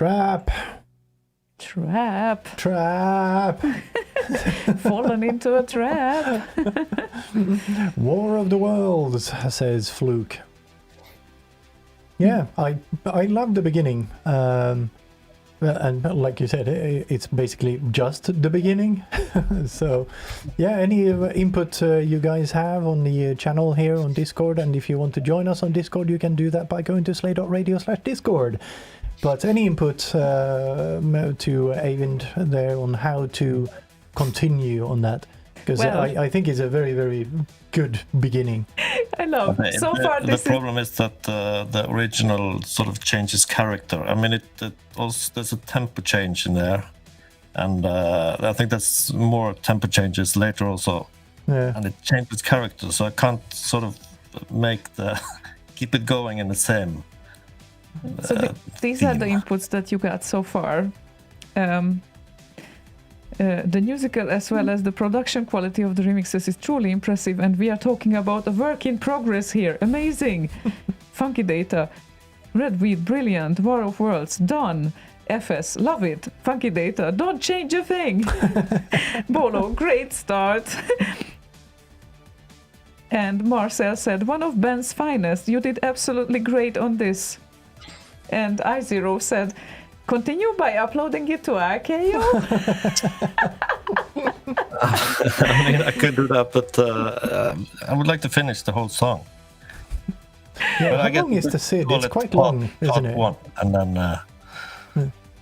Trap. Fallen into a trap. War of the Worlds, says Fluke. Yeah, I love the beginning. And like you said, it's basically just the beginning. So, yeah, any input you guys have on the channel here on Discord, and if you want to join us on Discord, you can do that by going to slay.radio/discord. But any input to Eivind there on how to continue on that? Because I think it's a very, very good beginning. I love. So far, the problem is that the original sort of changes character. I mean, it also there's a tempo change in there, and I think that's more tempo changes later also. Yeah. And it changes character, so I can't sort of make the keep it going in the same. So these are the inputs that you got so far. The musical as well as the production quality of the remixes is truly impressive, and we are talking about a work in progress here. Amazing. Funky Data, Redweed, brilliant. War of Worlds, done. FS, love it. Funky Data, don't change a thing. Bolo, great start. And Marcel said, one of Ben's finest. You did absolutely great on this. And I0 said, continue by uploading it to RKO. I mean, I could do that, but I would like to finish the whole song. Yeah, But how long is the SID? It's quite long, isn't it? One, and then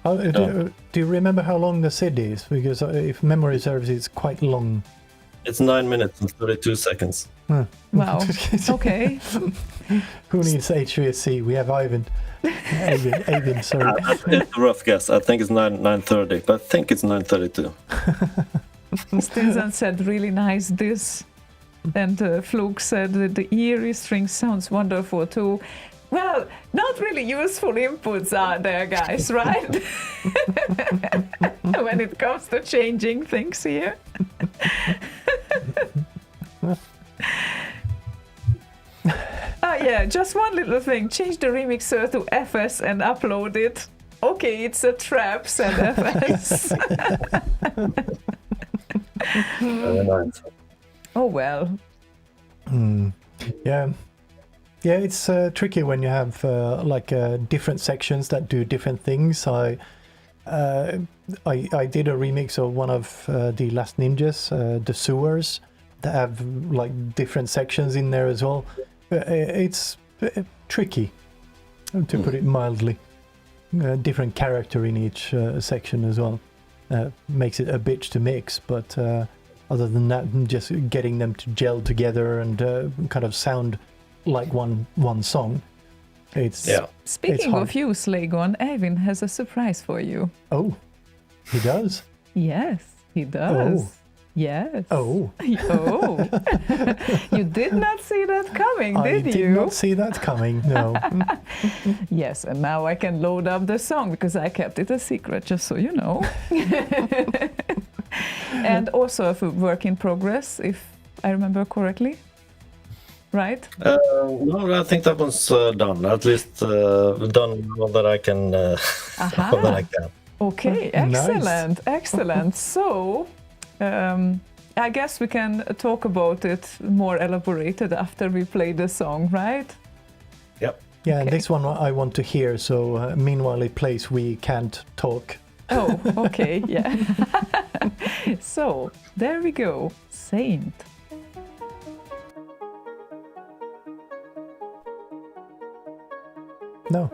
Do you remember how long the SID is? Because if memory serves, it's quite long. it's 9 minutes and 32 seconds. Wow. Okay. Who needs HVSC? We have Eivind. Eivind, sorry. It's a rough guess. I think it's 9:30, but I think it's 9:32. Stinson said, really nice this. And Fluke said that the eerie string sounds wonderful too. Well, not really useful inputs are there, guys, right? When it comes to changing things here. Yeah, just one little thing. Change the remixer to FS and upload it. Okay, it's a trap, said FS. Very nice. Oh well. Yeah. Yeah, it's tricky when you have different sections that do different things. I did a remix of one of the Last Ninjas, the sewers, that have like different sections in there as well. It's tricky, to put it mildly. Different character in each section as well. Makes it a bitch to mix, but other than that, just getting them to gel together and kind of sound like one song. Speaking of you, Slaygon, Eivind has a surprise for you. Oh, he does? Yes, he does. Oh. Yes. Oh. Oh. You did not see that coming, did you? I did not see that coming, no. Yes, and now I can load up the song because I kept it a secret, just so you know. And also a work in progress, if I remember correctly. Right? No, I think that one's done. At least done all that I can. All that I can. Okay, excellent, excellent. So, I guess we can talk about it more elaborated after we play the song, right? Yep. Yeah, Okay. and this one I want to hear, so meanwhile it plays We Can't Talk. Oh, okay, yeah. So, there we go. Saint. No.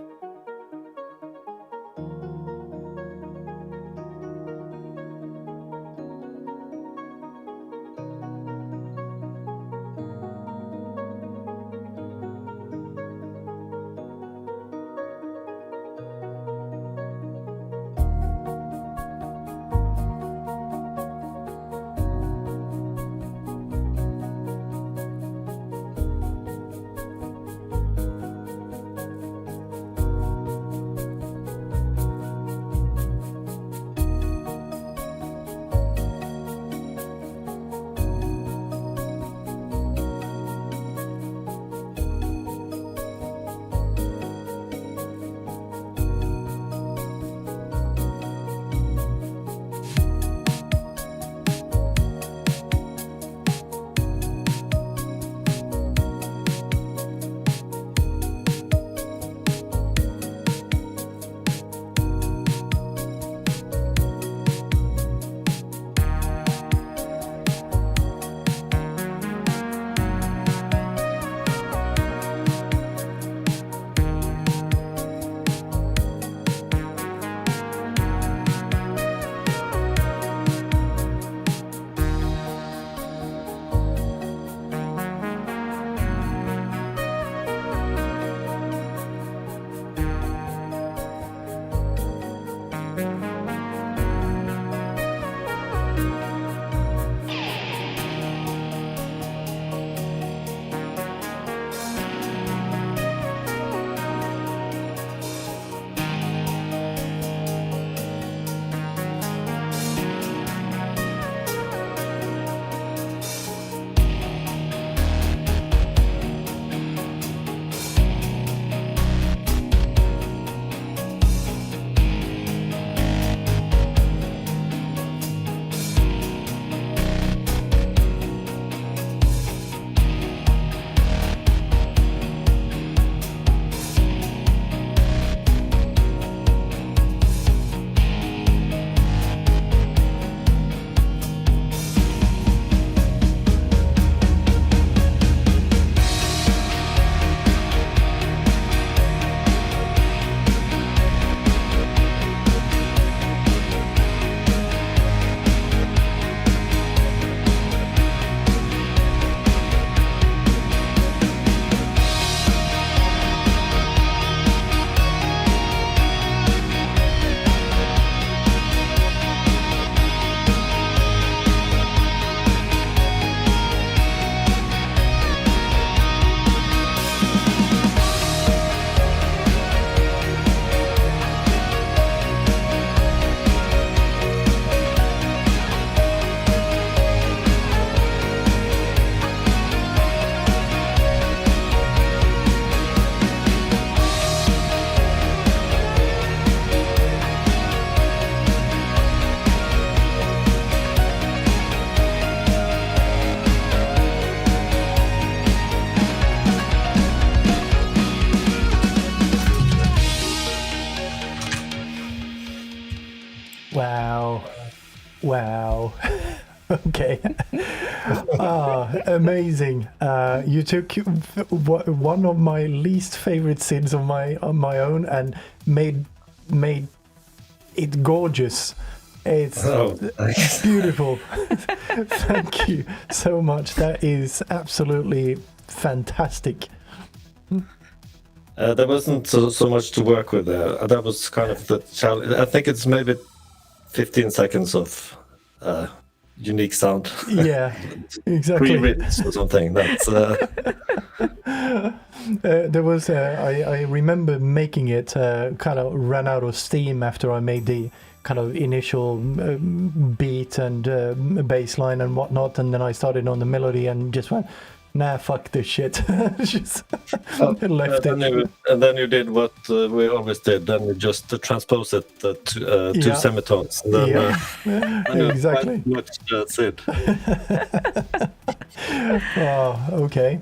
Wow. Okay. Amazing. You took one of my least favorite scenes on my own and made it gorgeous. It's thanks. beautiful. Thank you so much. That is absolutely fantastic. There wasn't so much to work with there. That was kind of the challenge. I think it's maybe 15 seconds of unique sound. Yeah, exactly. Pre-written or something. That's there was I remember making it kind of ran out of steam after I made the kind of initial beat and bass line and whatnot, and then I started on the melody and just went, nah, fuck this shit. Just left it. And then you did what we always did. Then you just transpose it to two semitones. And then, exactly. That's it. Oh, okay.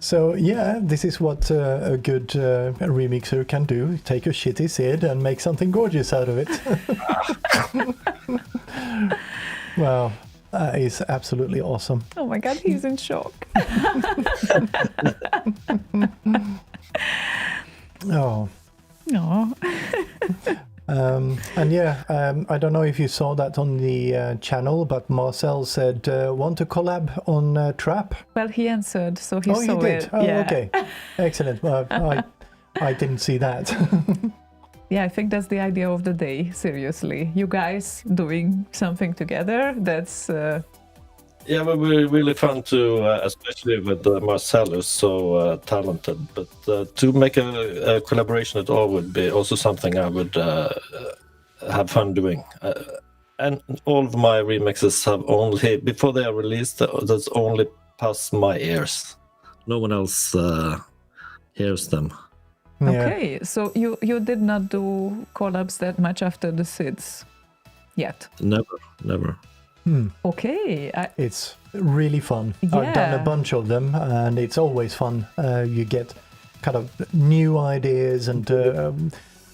So yeah, this is what a good remixer can do. Take a shitty SID and make something gorgeous out of it. Wow. That is absolutely awesome. Oh my god, he's in shock. Oh. No. And yeah, I don't know if you saw that on the channel, but Marcel said, want to collab on Trap? Well, he answered, so he Oh, saw you did? it. Oh, Yeah. okay. Excellent. Well, I didn't see that. Yeah, I think that's the idea of the day, seriously. You guys doing something together, that's... Yeah, but we're really fun to, especially with Marcel, who's so talented. But to make a collaboration at all would be also something I would have fun doing. And all of my remixes have only, before they are released, that's only past my ears. No one else hears them. Yeah. Okay, so you did not do collabs that much after the SIDS yet? Never. Okay. It's really fun. I've done a bunch of them, and it's always fun. You get kind of new ideas and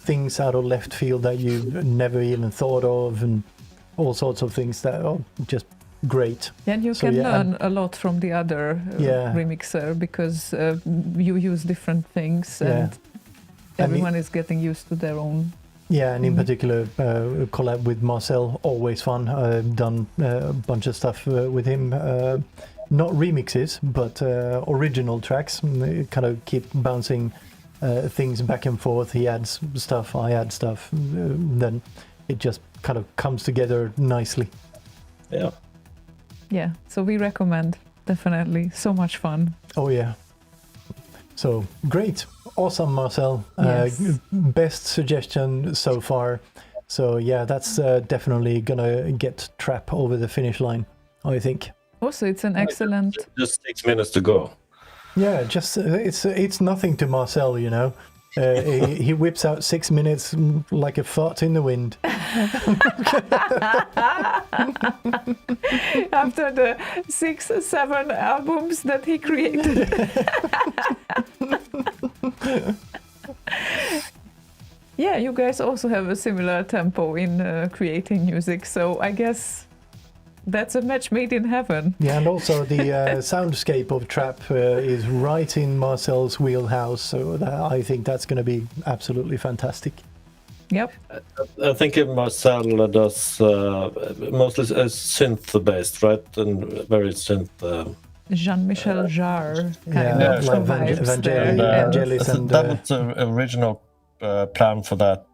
things out of left field that you never even thought of, and all sorts of things that are just great. And you can learn a lot from the other remixer, because you use different things and everyone is getting used to their own. Yeah, and in particular, collab with Marcel, always fun. I've done a bunch of stuff with him. Not remixes, but original tracks. Kind of keep bouncing things back and forth. He adds stuff, I add stuff. Then it just kind of comes together nicely. Yeah. Yeah, so we recommend, definitely. So much fun. Oh, yeah. So, great. Awesome, Marcel. Yes. Best suggestion so far. So, yeah, that's definitely gonna get Trap over the finish line, I think. Also, it's an excellent... Just 6 minutes to go. Yeah, just it's nothing to Marcel, you know. He whips out 6 minutes like a fart in the wind. After the 6-7 albums that he created. Yeah, you guys also have a similar tempo in creating music, so I guess that's a match made in heaven. Yeah, and also the soundscape of Trap is right in Marcel's wheelhouse, so I think that's going to be absolutely fantastic. Yep. I think Marcel does mostly synth-based, right? And very synth... Jean-Michel Jarre kind yeah, of like vibes there. Vangelis that and was the original plan for that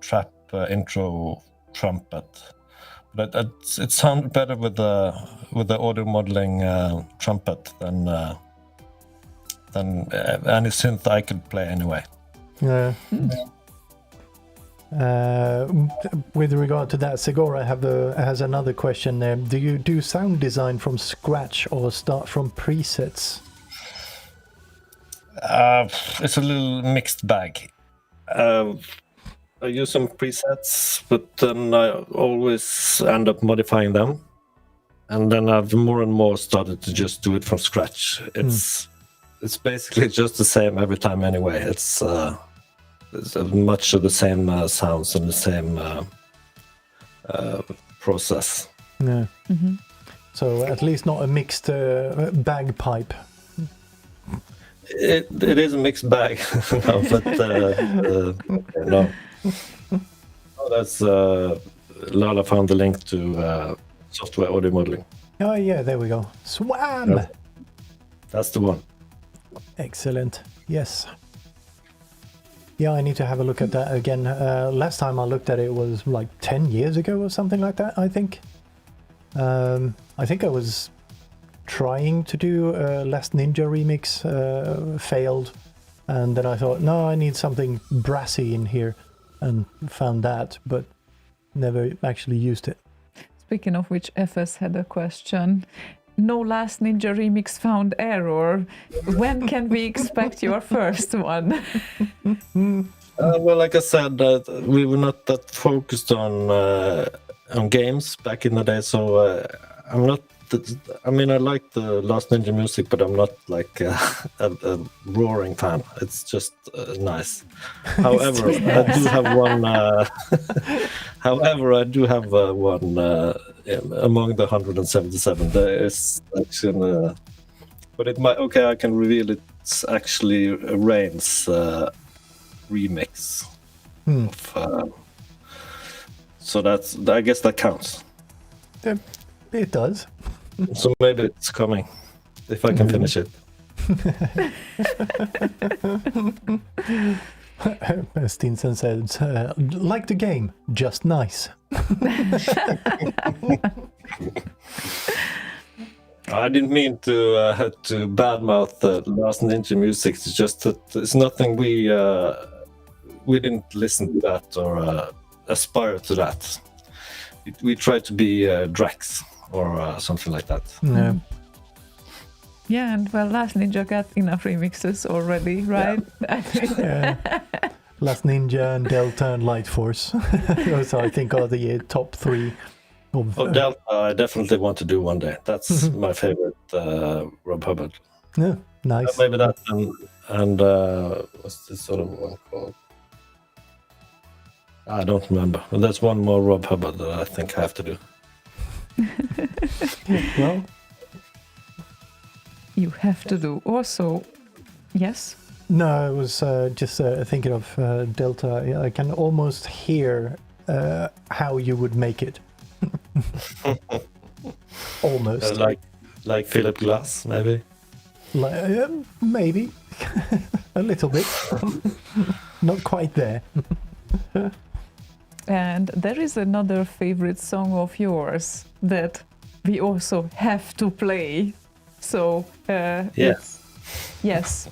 Trap intro trumpet. But it sounded better with the audio modeling trumpet than any synth I could play anyway. Yeah. With regard to that, Segura has another question there. Do you do sound design from scratch or start from presets? It's a little mixed bag. I use some presets, but then I always end up modifying them. And then I've more and more started to just do it from scratch. It's basically just the same every time anyway. It's much of the same sounds and the same process. Yeah. So at least not a mixed bagpipe. It is a mixed bag, no, but no. Oh, that's Lala found the link to software audio modeling. Oh yeah, there we go. Swam. That's the one. Excellent. Yes. Yeah, I need to have a look at that again. Last time I looked at it was like 10 years ago or something like that, I think. I think I was trying to do a Last Ninja remix, failed. And then I thought, no, I need something brassy in here. And found that, but never actually used it. Speaking of which, FS had a question. No Last Ninja remix found error. When can we expect your first one? Well, like I said, we were not that focused on games back in the day, so I'm not. I mean, I like the Last Ninja music, but I'm not like a roaring fan. It's just nice. However, I do have one. However, I do have one among the 177. There is actually, but it might. Okay, I can reveal it's actually a Rain's remix. Of, so that's. I guess that counts. It does. So maybe it's coming if I can finish it. Stinson says, like the game, just nice. I didn't mean to badmouth the Last Ninja music. It's just that it's nothing we didn't listen to that or aspire to that. We try to be Drax or something like that. Yeah. Yeah, and well, Last Ninja got enough remixes already, right? Yeah. Last Ninja and Delta and Light Force. Those I think are the top three. Of, Delta, I definitely want to do one day. That's my favorite Rob Hubbard. Yeah, nice. Maybe that and what's this other one called? I don't remember. But there's one more Rob Hubbard that I think I have to do. Well, You have to do. Also, yes? no, I was just thinking of Delta. I can almost hear how you would make it. Almost. Like Philip Glass, maybe. Maybe. A little bit. Not quite there. And there is another favorite song of yours that we also have to play. So, Yes. yes.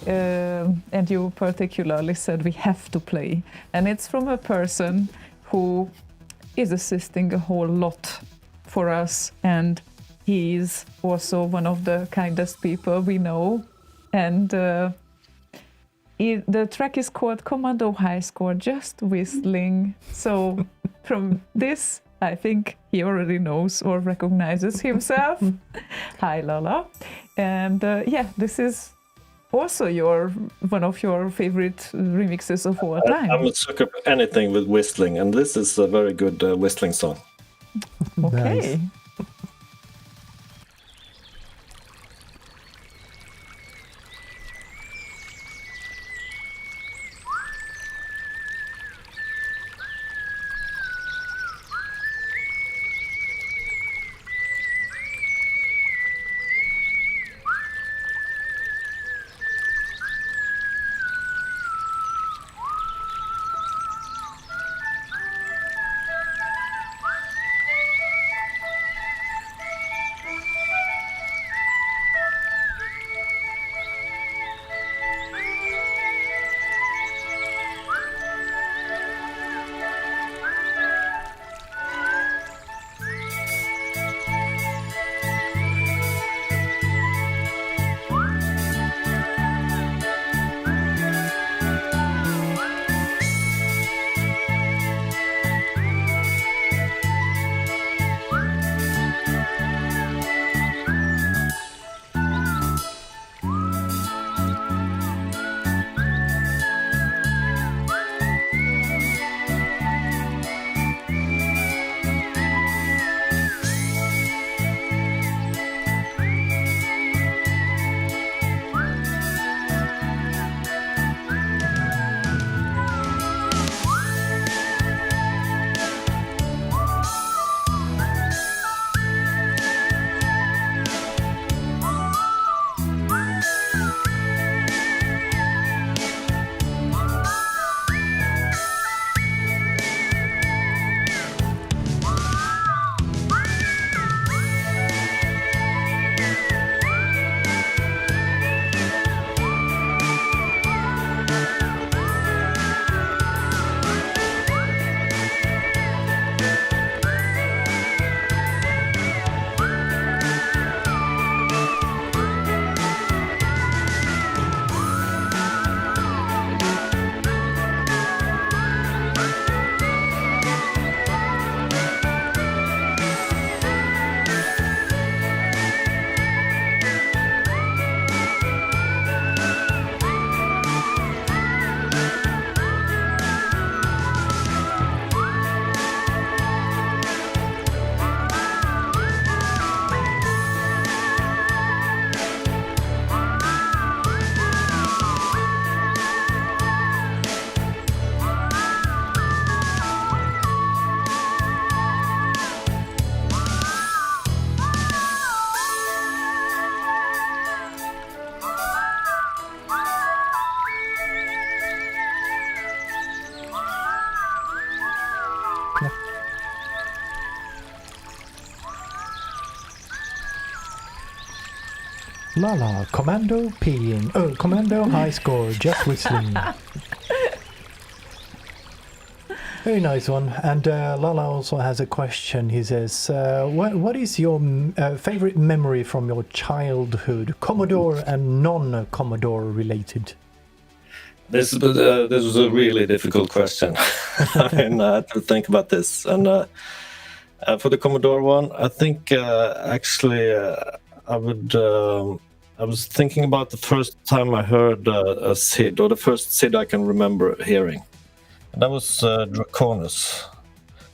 And you particularly said we have to play. And it's from a person who is assisting a whole lot for us. And he's also one of the kindest people we know. And the track is called Commando High Score, Just Whistling. So from this, I think he already knows or recognizes himself. Hi, Lala. And yeah, this is also one of your favorite remixes of all time. I'm a sucker for anything with whistling, and this is a very good whistling song. Okay. Nice. Lala, Commando peeing. Oh, Commando high score, just whistling. Very nice one. And Lala also has a question. He says, what is your favorite memory from your childhood, Commodore and non-Commodore related? This was a really difficult question. I mean, I had to think about this. And for the Commodore one, I think actually I was thinking about the first time I heard a SID, or the first SID I can remember hearing. And that was Draconus,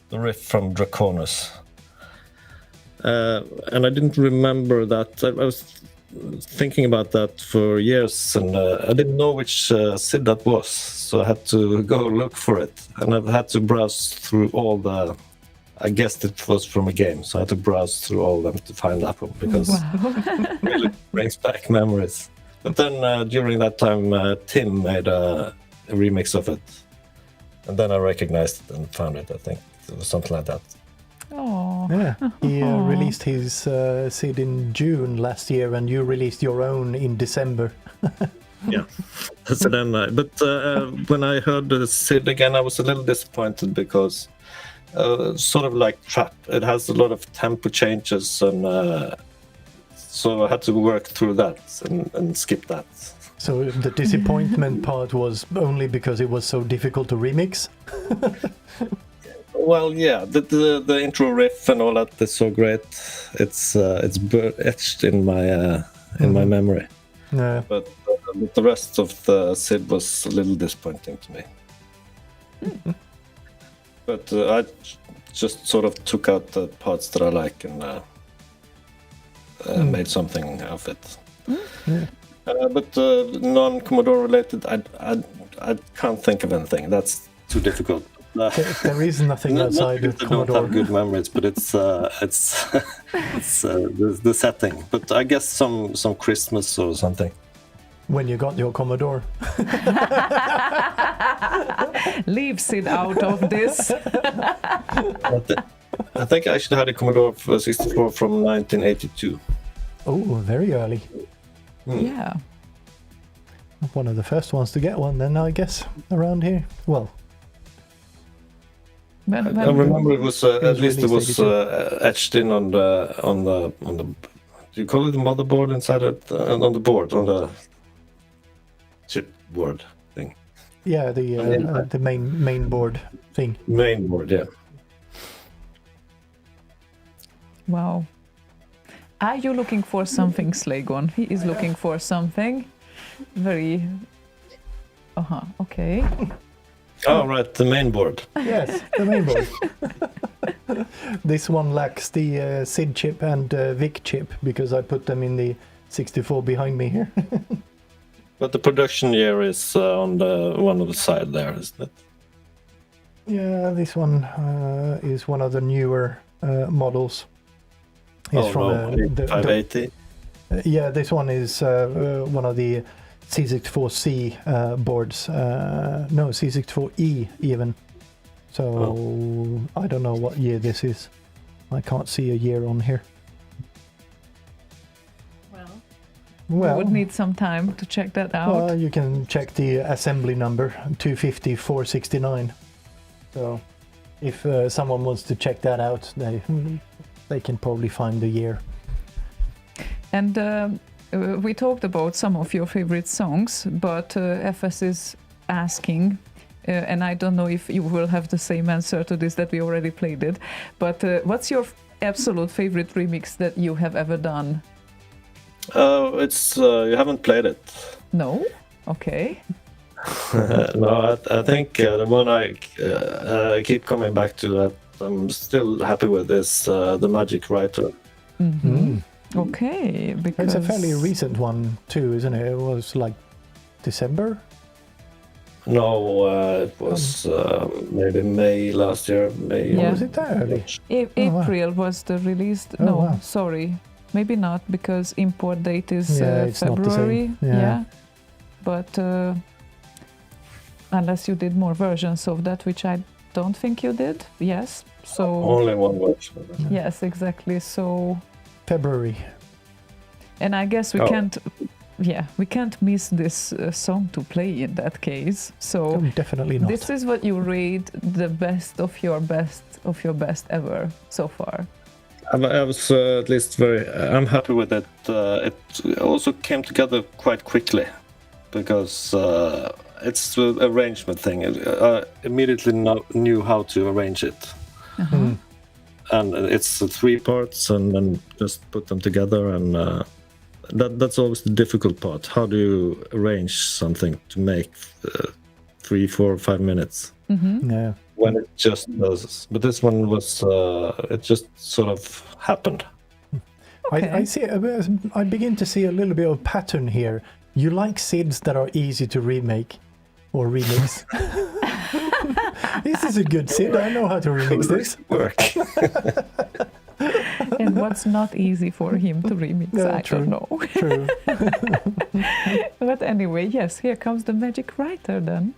the riff from Draconus. And I didn't remember that. I was thinking about that for years, and I didn't know which SID that was, so I had to go look for it. And I've had to browse through all the... I guessed it was from a game, so I had to browse through all of them to find that one, because it really brings back memories. But then during that time, Tim made a remix of it. And then I recognized it and found it, I think. It was something like that. Oh. Yeah, he released his SID in June last year, and you released your own in December. Yeah. So then, but when I heard the SID again, I was a little disappointed, because sort of like Trap, it has a lot of tempo changes, and so I had to work through that and skip that. So the disappointment part was only because it was so difficult to remix? Well, yeah, the intro riff and all that is so great. It's etched in my memory. Yeah. But the rest of the SID was a little disappointing to me. But I just sort of took out the parts that I like and made something of it. Yeah. But non-Commodore related, I can't think of anything. That's too difficult. There is nothing outside of I don't Commodore. have good memories, but it's the setting. But I guess some Christmas or something. When you got your Commodore. Leave Sid out of this. I think I actually had a Commodore 64 from 1982. Oh, very early. Yeah. One of the first ones to get one then, I guess, around here. Well, I remember it was at least it was etched in on the do you call it the motherboard inside it, on the board, on the chip board thing. yeah, the main board thing. Main board, yeah. Wow. Are you looking for something, Slaygon? He is looking for something very... okay. Oh, right, the main board. Yes, the main board. This one lacks the SID chip and VIC chip, because I put them in the 64 behind me here. But the production year is on the one on the side there, isn't it? Yeah, this one is one of the newer models. It's from the 580. Yeah, this one is one of the C64C boards. No, C64E even. So I don't know what year this is. I can't see a year on here. Well, we would need some time to check that out. Well, you can check the assembly number, 250469. So if someone wants to check that out, they can probably find the year. And we talked about some of your favorite songs, but FS is asking, and I don't know if you will have the same answer to this that we already played it, but what's your absolute favorite remix that you have ever done? It's you haven't played it. No? Okay. No, I think the one I keep coming back to that I'm still happy with is the Magic Writer. Okay, because it's a fairly recent one too, isn't it? It was like December. No, it was maybe May last year. May. Yeah. Was it that early? April was the release. Oh, No, wow. sorry, maybe not, because import date is it's not the February. same. Yeah. But unless you did more versions of that, which I don't think you did. Yes. So Only one version. yes, exactly. So February. And I guess we Oh. can't miss this song to play in that case. So Oh, definitely not. this is what you rate the best of your best ever so far. I was at least I'm happy with it. It also came together quite quickly because it's the arrangement thing. I immediately knew how to arrange it. And it's 3 parts and then just put them together, and that's always the difficult part. How do you arrange something to make 3, 4, 5 minutes Yeah. when it just does? But this one was it just sort of happened. I see. I begin to see a little bit of pattern here. You like SIDs that are easy to remake or remix. This is a good SID. I know how to remix this. Work. And what's not easy for him to remix, Yeah, I true. don't know. True. But anyway, yes, here comes the magic writer then.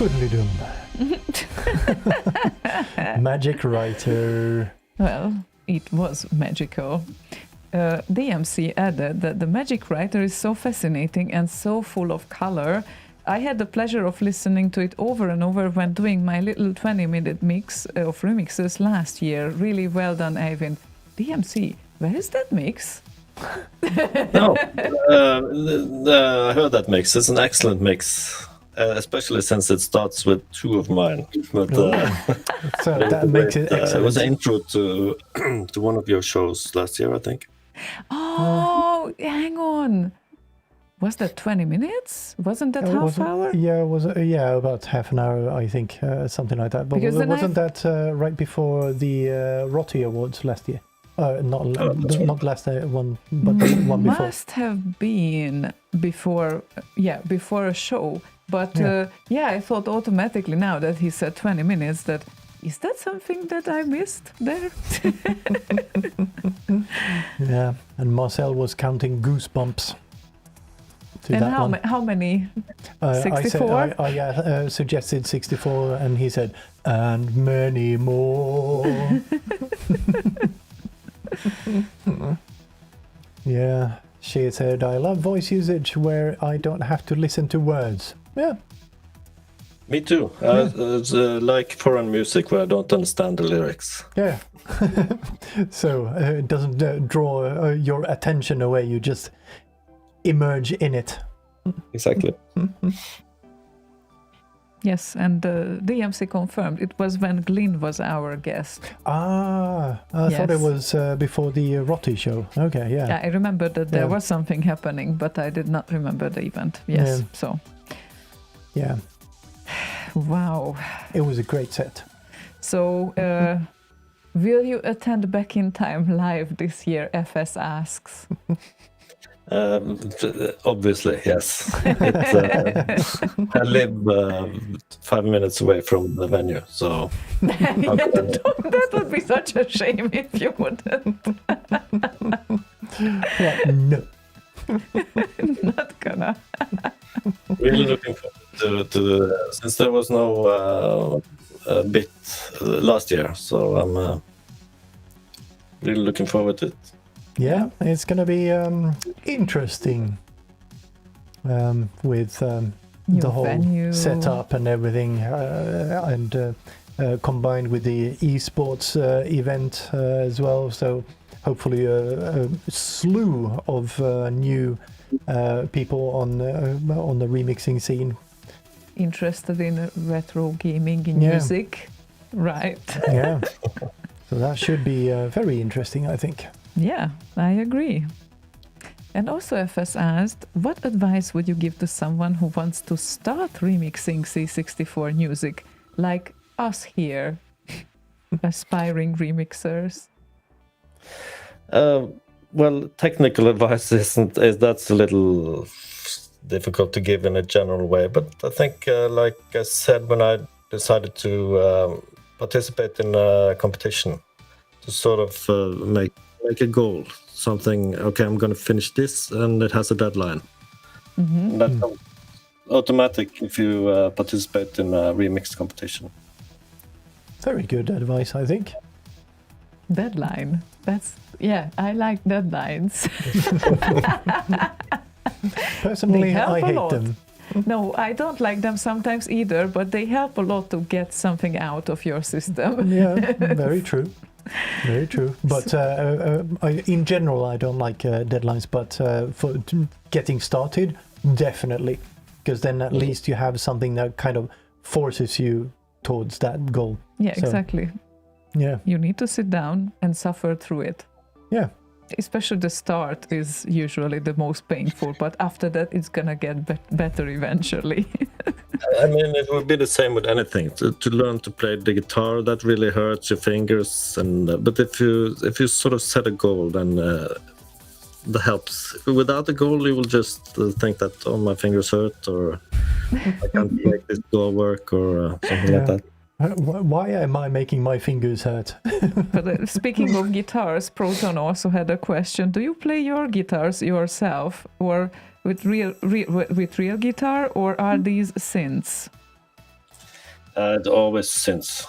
Fiddly-dum. Magic writer. Well, it was magical. DMC added that the Magic Writer is so fascinating and so full of color. I had the pleasure of listening to it over and over when doing my little 20-minute mix of remixes last year. Really well done, Eivind. DMC, where is that mix? No, I heard that mix. It's an excellent mix, especially since it starts with two of mine. But, So that makes it it excellent. was an intro to to one of your shows last year, I think. Oh, hang on. Was that 20 minutes? Wasn't that half hour? Yeah, about half an hour, I think, something like that. But Because then wasn't that right before the Rotti Awards last year? Not last one, but the one before. Must have been before, before a show. But I thought automatically now that he said 20 minutes that, is that something that I missed there? Yeah, and Marcel was counting goosebumps. And how many? 64? I suggested 64, and he said, and many more. Yeah, she said, I love voice usage where I don't have to listen to words. Yeah. Me too. It's like foreign music where I don't understand the lyrics. Yeah. So it doesn't draw your attention away, you just emerge in it. Exactly. Yes, and DMC confirmed it was when Glyn was our guest. I thought it was before the Rotti show. Okay, yeah. Yeah, I remember that there was something happening, but I did not remember the event. Yes, so. Yeah. Wow. It was a great set. So, will you attend Back in Time live this year, FS asks? Obviously, yes. I live 5 minutes away from the venue, so... That would be such a shame if you wouldn't. No. Not gonna. Really looking forward to since there was no bit last year, so I'm really looking forward to it. Yeah, it's going to be interesting with the whole venue. setup and everything, and combined with the esports event as well. So hopefully a slew of new people on the remixing scene. Interested in retro gaming in music, right? Yeah, so that should be very interesting, I think. Yeah, I agree. And also FS asked, what advice would you give to someone who wants to start remixing C64 music, like us here, aspiring remixers? Well, technical advice that's a little difficult to give in a general way, but I think, like I said, when I decided to participate in a competition, to sort of make a goal, something, okay, I'm going to finish this, and it has a deadline. Mm-hmm. That's automatic if you participate in a remix competition. Very good advice, I think. Deadline. I like deadlines. Personally, I hate them. No, I don't like them sometimes either, but they help a lot to get something out of your system. Yeah, very true. Very true. But in general, I don't like deadlines, but for getting started, definitely. Because then at least you have something that kind of forces you towards that goal. Yeah, exactly. Yeah. You need to sit down and suffer through it. Yeah. Especially the start is usually the most painful, but after that it's gonna get better eventually. I mean, it would be the same with anything. To learn to play the guitar, that really hurts your fingers, and but if you sort of set a goal, then that helps. Without a goal, you will just think that, oh, my fingers hurt, or I can't make this goal work, or something like that. Why am I making my fingers hurt? But speaking of guitars, Proton also had a question. Do you play your guitars yourself, or with real guitar, or are these synths? Always since.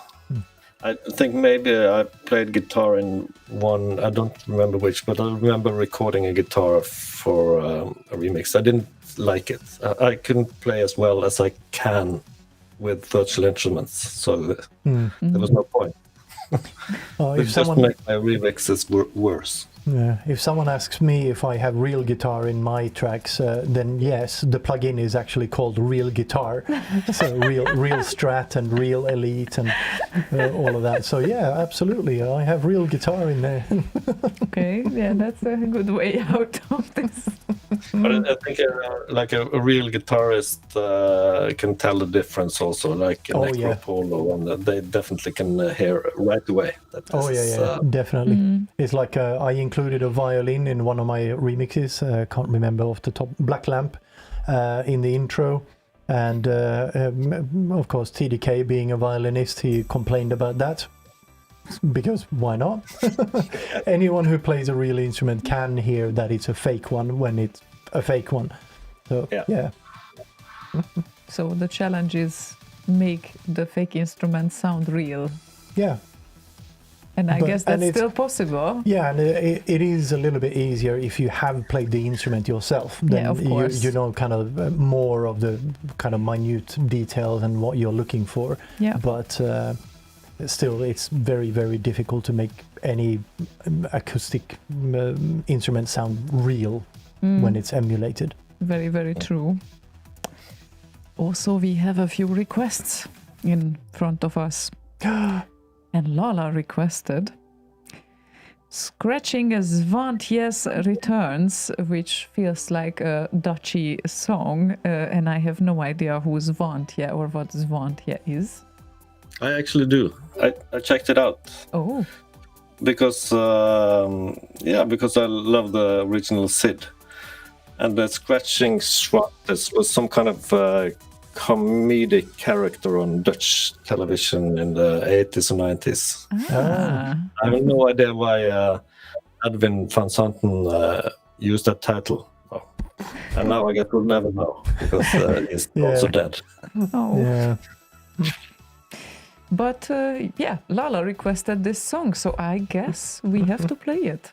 I think maybe I played guitar in one, I don't remember which, but I remember recording a guitar for a remix. I didn't like it. I couldn't play as well as I can with virtual instruments, so there was no point. Oh, It if just someone make my remixes worse. if someone asks me if I have real guitar in my tracks, then yes, the plugin is actually called Real Guitar. So real Strat and real Elite and all of that. So yeah, absolutely, I have real guitar in there. Okay, yeah, that's a good way out of this. But I think like a real guitarist can tell the difference also, like an Oh, yeah. Polo, and they definitely can hear right away that this Oh yeah, is, yeah, definitely. It's like I included a violin in one of my remixes. Can't remember off the top. Black Lamp in the intro, and of course TDK being a violinist, he complained about that because why not? Anyone who plays a real instrument can hear that it's a fake one when it's a fake one. So yeah. So the challenge is make the fake instrument sound real. Yeah. And I guess and that's it's- still possible. Yeah, and it is a little bit easier if you have played the instrument yourself. Then of course. you know kind of more of the kind of minute details and what you're looking for. Yeah. But still, it's very, very difficult to make any acoustic instrument sound real when it's emulated. Very, very true. Also, we have a few requests in front of us. And Lala requested Scratching Zvantjes Returns, which feels like a Dutchy song, and I have no idea who Zvantje or what Zvantje is. I actually do. I checked it out Oh, because because I love the original Sid, and the Scratching Schwartes was some kind of comedic character on Dutch television in the 80s and 90s. ah. I have no idea why Eivind Sommersten used that title. Oh. And now I guess we'll never know because he's also dead. Oh. Yeah. But Lala requested this song, so I guess we have to play it.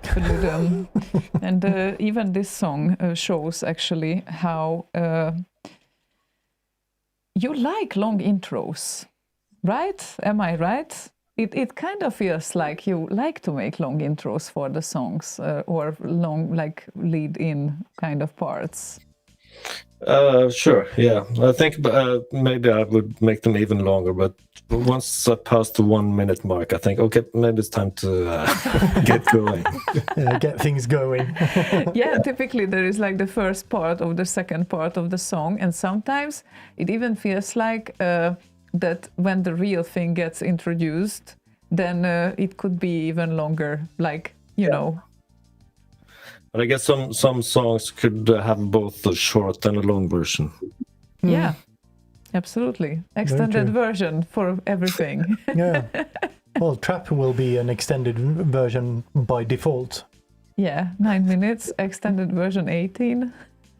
Toodly-dum. And even this song shows actually how you like long intros, right? Am I right? It kind of feels like you like to make long intros for the songs or long like lead-in kind of parts. Sure, yeah. I think maybe I would make them even longer, but once I pass the 1 minute mark, I think, okay, maybe it's time to get going. Get things going. Yeah, typically there is like the first part of the second part of the song, and sometimes it even feels like that when the real thing gets introduced, then it could be even longer, like, you know. But I guess some songs could have both a short and a long version. Yeah, absolutely. Extended true. version for everything. Yeah. Well, Trap will be an extended version by default. Yeah, 9 minutes, extended version 18.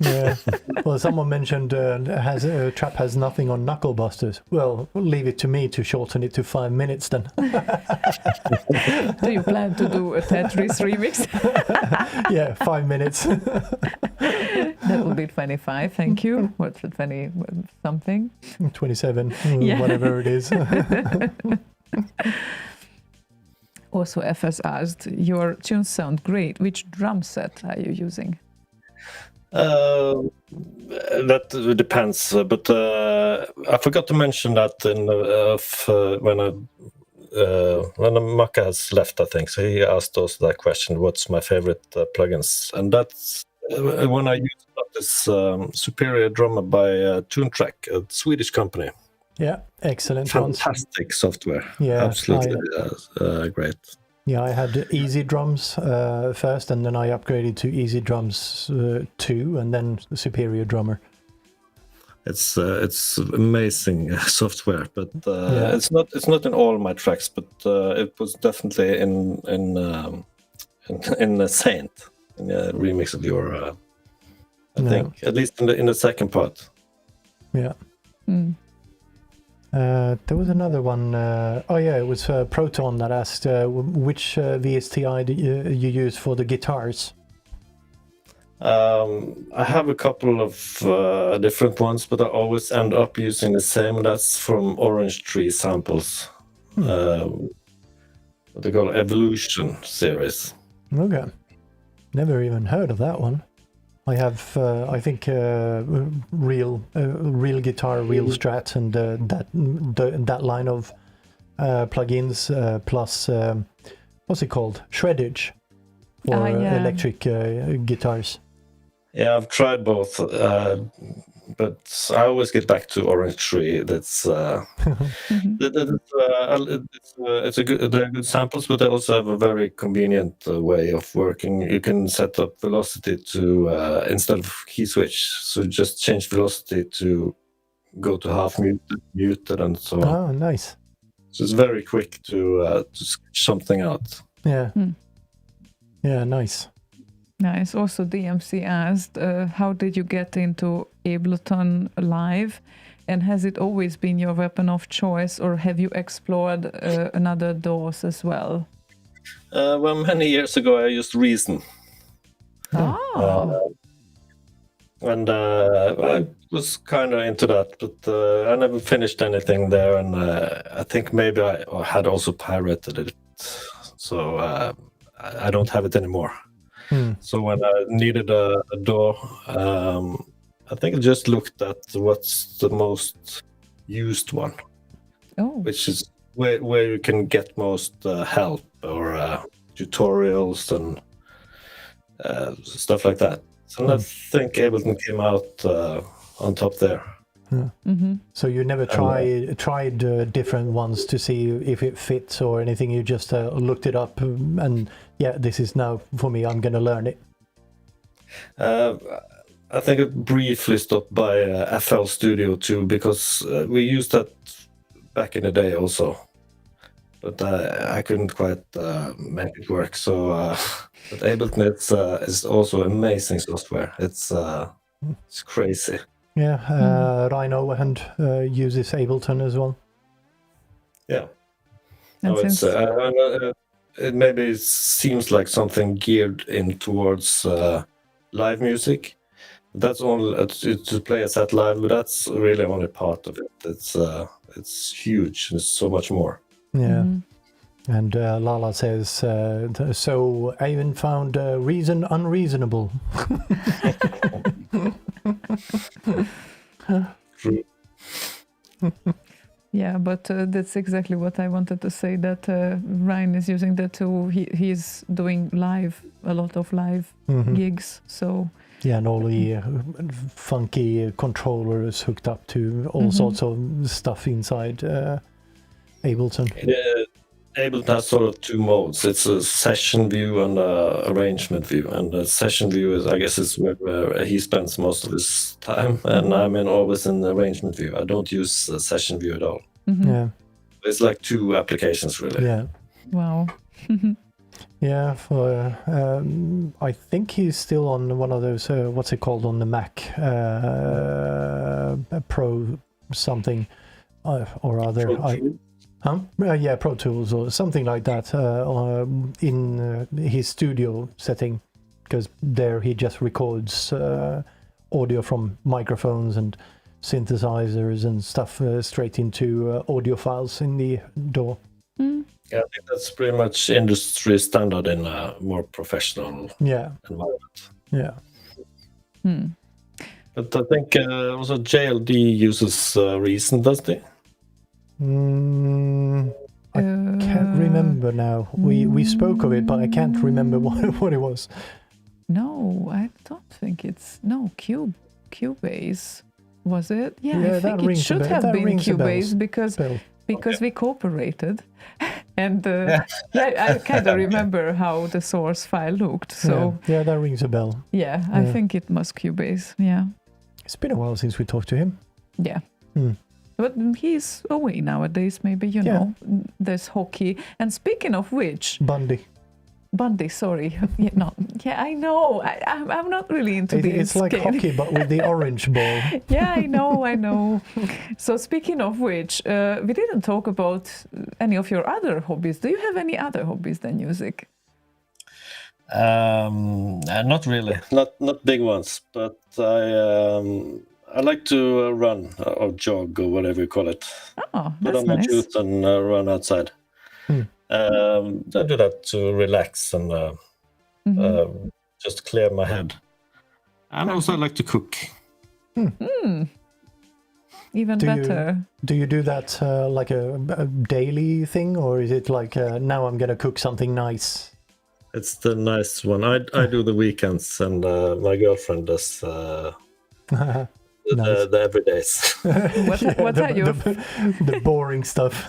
Yeah. Well, someone mentioned Trap has nothing on Knuckle Busters. Well, leave it to me to shorten it to 5 minutes then. Do you plan to do a Tetris remix? Yeah, 5 minutes. That will be 25, thank you. What's the 20 something? 27, Yeah. whatever it is. Also, FS asked, your tunes sound great. Which drum set are you using? That depends, but I forgot to mention that when Maka has left, I think. So he asked us that question: "What's my favorite plugins?" And that's when I use this Superior drummer by Tune Track, a Swedish company. Yeah, excellent ones. Fantastic software. Yeah, Absolutely great. Yeah, I had Easy Drums first, and then I upgraded to Easy Drums 2, and then Superior Drummer. It's amazing software, but Yeah. it's not in all my tracks, but it was definitely in a Saint, in a remix of your I No. think at least in the second part. Yeah. Mm. There was another one. It was Proton that asked which VSTI do you use for the guitars. I have a couple of different ones, but I always end up using the same. That's from Orange Tree Samples. What they call Evolution series. Okay. Never even heard of that one. I have, I think, real guitar, real Strat, and that line of plugins plus what's it called, shreddage for electric guitars. Yeah, I've tried both, but I always get back to Orange Tree. That's they're good samples, but they also have a very convenient way of working. You can set up velocity to instead of key switch, so just change velocity to go to half muted, and so on. Oh, nice. So it's very quick to sketch something out. Yeah. Yeah, nice. Nice. Also, DMC asked, how did you get into Ableton Live? And has it always been your weapon of choice, or have you explored another DAWs as well? Well, many years ago, I used Reason. And I was kind of into that, but I never finished anything there. And I think maybe I had also pirated it. So I don't have it anymore. So when I needed a DAW, I think I just looked at what's the most used one, which is where you can get most help or tutorials and stuff like that. So I think Ableton came out on top there. Yeah. So you never tried different ones to see if it fits or anything. You just looked it up and this is now for me. I'm gonna learn it. I think I briefly stopped by FL Studio too, because we used that back in the day also, but I couldn't quite make it work. So but Ableton is also amazing software. It's crazy. Yeah, Rhino and uses Ableton as well. Yeah. And it maybe seems like something geared in towards live music. That's only to play a set live, but that's really only part of it. It's huge. There's so much more. Yeah. And Lala says, so Eivind found reason unreasonable. True. Yeah, but that's exactly what I wanted to say, that Ryan is using that too. He's doing a lot of live gigs, so... Yeah, and all the funky controllers hooked up to all sorts of stuff inside Ableton. Ableton has sort of two modes. It's a session view and a arrangement view. And the session view is, I guess, is where he spends most of his time. And I'm always in the arrangement view. I don't use the session view at all. Yeah. It's like two applications, really. Yeah. Wow. Yeah, for I think he's still on one of those. What's it called on the Mac? Pro something or other. Yeah, Pro Tools or something like that. In his studio setting, because there he just records audio from microphones and synthesizers and stuff straight into audio files in the DAW. Yeah, I think that's pretty much industry standard in a more professional environment. Yeah. But I think also JLD uses Reason, doesn't he? I can't remember now. We spoke of it, but I can't remember what it was. No, I don't think it's... No, Cubase, was it? Yeah, I think it should have been Cubase because we cooperated. And I kind of remember how the source file looked. So yeah, that rings a bell. Yeah, I think it must Cubase. Yeah. It's been a while since we talked to him. Yeah. But he's away nowadays, maybe, you know. There's hockey. And speaking of which... Bundy, sorry. Yeah, I know. I'm not really into this. It's like hockey, but with the orange ball. Yeah, I know. So speaking of which, we didn't talk about any of your other hobbies. Do you have any other hobbies than music? Not really. Not big ones. But I like to run or jog or whatever you call it. Oh, Put that's on my nice. shoes and run outside. I do that to relax and just clear my head. And also I like to cook. Even better. Do you do that like a daily thing, or is it like now I'm going to cook something nice? It's the nice one. I do the weekends, and my girlfriend does the everydays. What are your... the boring stuff.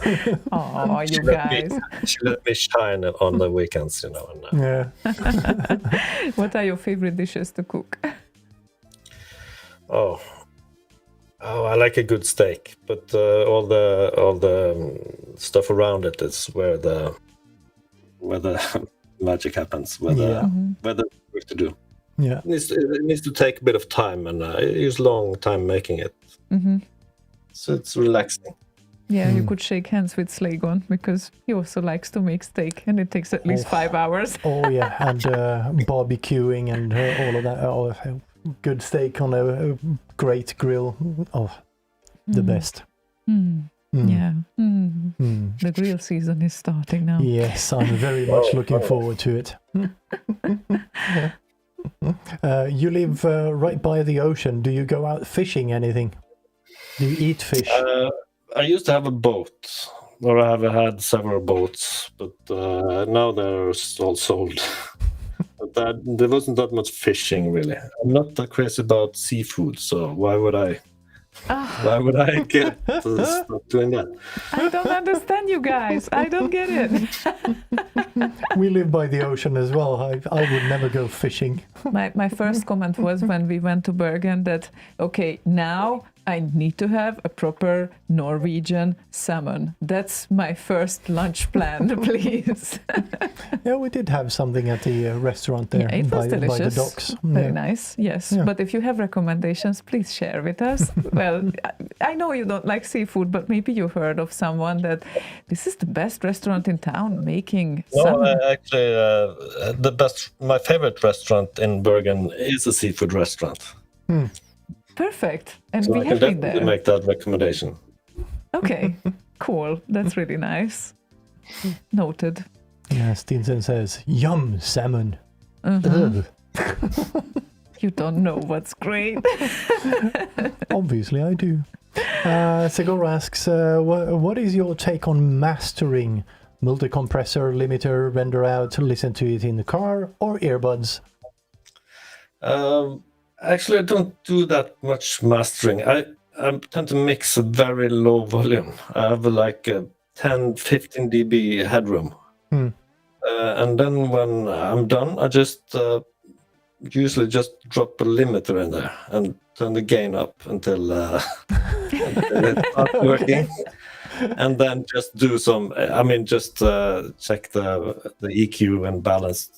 Oh, you guys. She let me shine on the weekends, you know. And, Yeah. What are your favorite dishes to cook? Oh, I like a good steak, but all the stuff around it is where the magic happens. Where the work to do. Yeah. It needs to take a bit of time, and I use long time making it. So it's relaxing. Yeah, you could shake hands with Slaygon because he also likes to make steak, and it takes at least 5 hours. Oh yeah, and barbecuing and all of that. Oh, good steak on a great grill. Oh, the best. Yeah. The grill season is starting now. Yes, I'm very much looking forward to it. Yeah. You live right by the ocean. Do you go out fishing anything? Do you eat fish? I used to have a boat, or I have had several boats, but now they're all sold. But there wasn't that much fishing, really. I'm not that crazy about seafood, so why would I get stop doing that? I don't understand you guys. I don't get it. We live by the ocean as well. I would never go fishing. My first comment was when we went to Bergen that, okay, now I need to have a proper Norwegian salmon. That's my first lunch plan, please. Yeah, we did have something at the restaurant there Yeah, it was by the delicious. docks. Very nice, yes. Yeah. But if you have recommendations, please share with us. Well, I know you don't like seafood, but maybe you've heard of someone that this is the best restaurant in town making No, salmon. actually, my favorite restaurant in Bergen is a seafood restaurant. Perfect. And So we I can have been definitely there. make that recommendation. Okay, cool. That's really nice. Noted. Yeah, Stinson says, yum, salmon. Mhm. Ugh. You don't know what's great. Obviously, I do. Segor asks, what is your take on mastering? Multi-compressor, limiter, render out, listen to it in the car, or earbuds? Actually, I don't do that much mastering. I tend to mix a very low volume. I have like a 10-15 dB headroom. And then when I'm done, I just usually just drop a limiter in there and turn the gain up until it starts working. And then just do some, check the EQ and balance,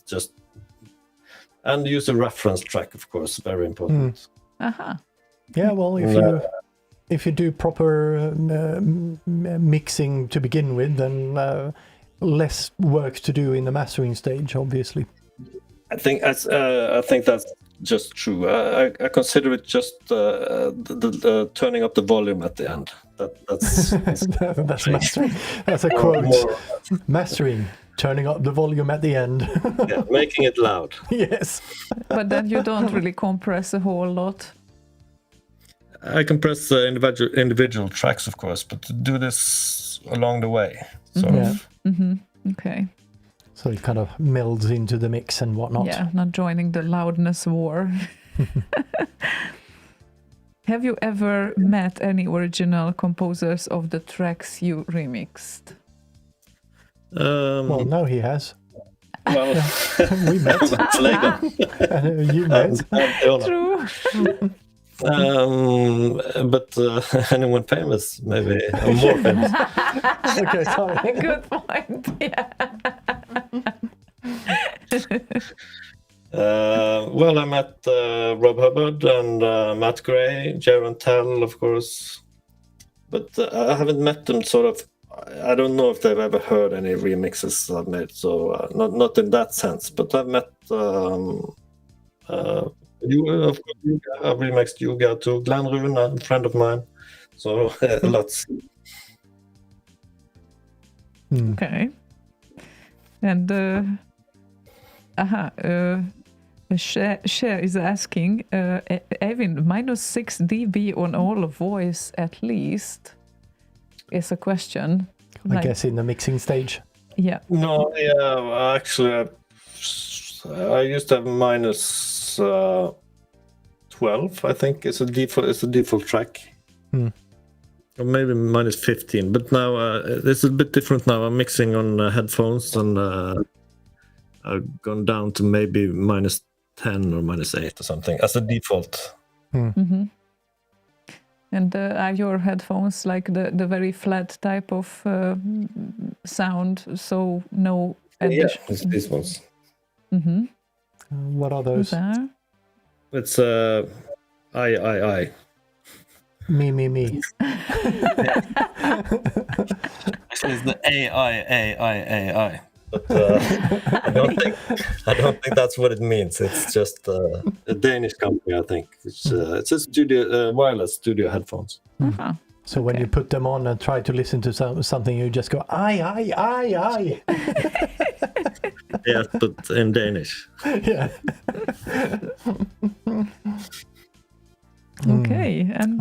and use a reference track, of course, very important. Uh-huh. Yeah, well, if you do proper mixing to begin with, then less work to do in the mastering stage, obviously. I think that's just true. I consider it just the turning up the volume at the end. That's That's mastering. That's a quote. Mastering, turning up the volume at the end. yeah, making it loud. Yes. But then you don't really compress a whole lot. I compress the individual tracks, of course, but to do this along the way. Sort of. Okay. So it kind of melds into the mix and whatnot. Yeah, not joining the loudness war. Have you ever met any original composers of the tracks you remixed? Well, now he has. Well, We met. Slaygon. You met. True. But anyone famous, maybe, or more famous. Okay, sorry. Good point. Yeah. Well, I met Rob Hubbard and Matt Gray, Jaron Tell, of course, but I haven't met them. Sort of, I don't know if they've ever heard any remixes I've made, so not in that sense. But I've met you, of course. I've remixed Yuga too. Glenn Rune, a friend of mine. So lots. Okay. And Cher is asking, Eivind, -6 dB on all voice at least is a question. I guess in the mixing stage. Yeah. No, yeah, actually, I used to have minus 12. I think it's a default track. Or maybe minus 15, but now it's a bit different now. I'm mixing on headphones, and I've gone down to maybe minus 10 or minus 8 or something as a default. And are your headphones like the very flat type of sound, so no Yeah, addition? it's these ones. What are those? There. It's I. Me. Actually, it's the AI. But I don't think that's what it means. It's just a Danish company, I think. It's a studio wireless studio headphones. Uh-huh. So when you put them on and try to listen to something, you just go, I. Yeah, but in Danish. Yeah. Okay, and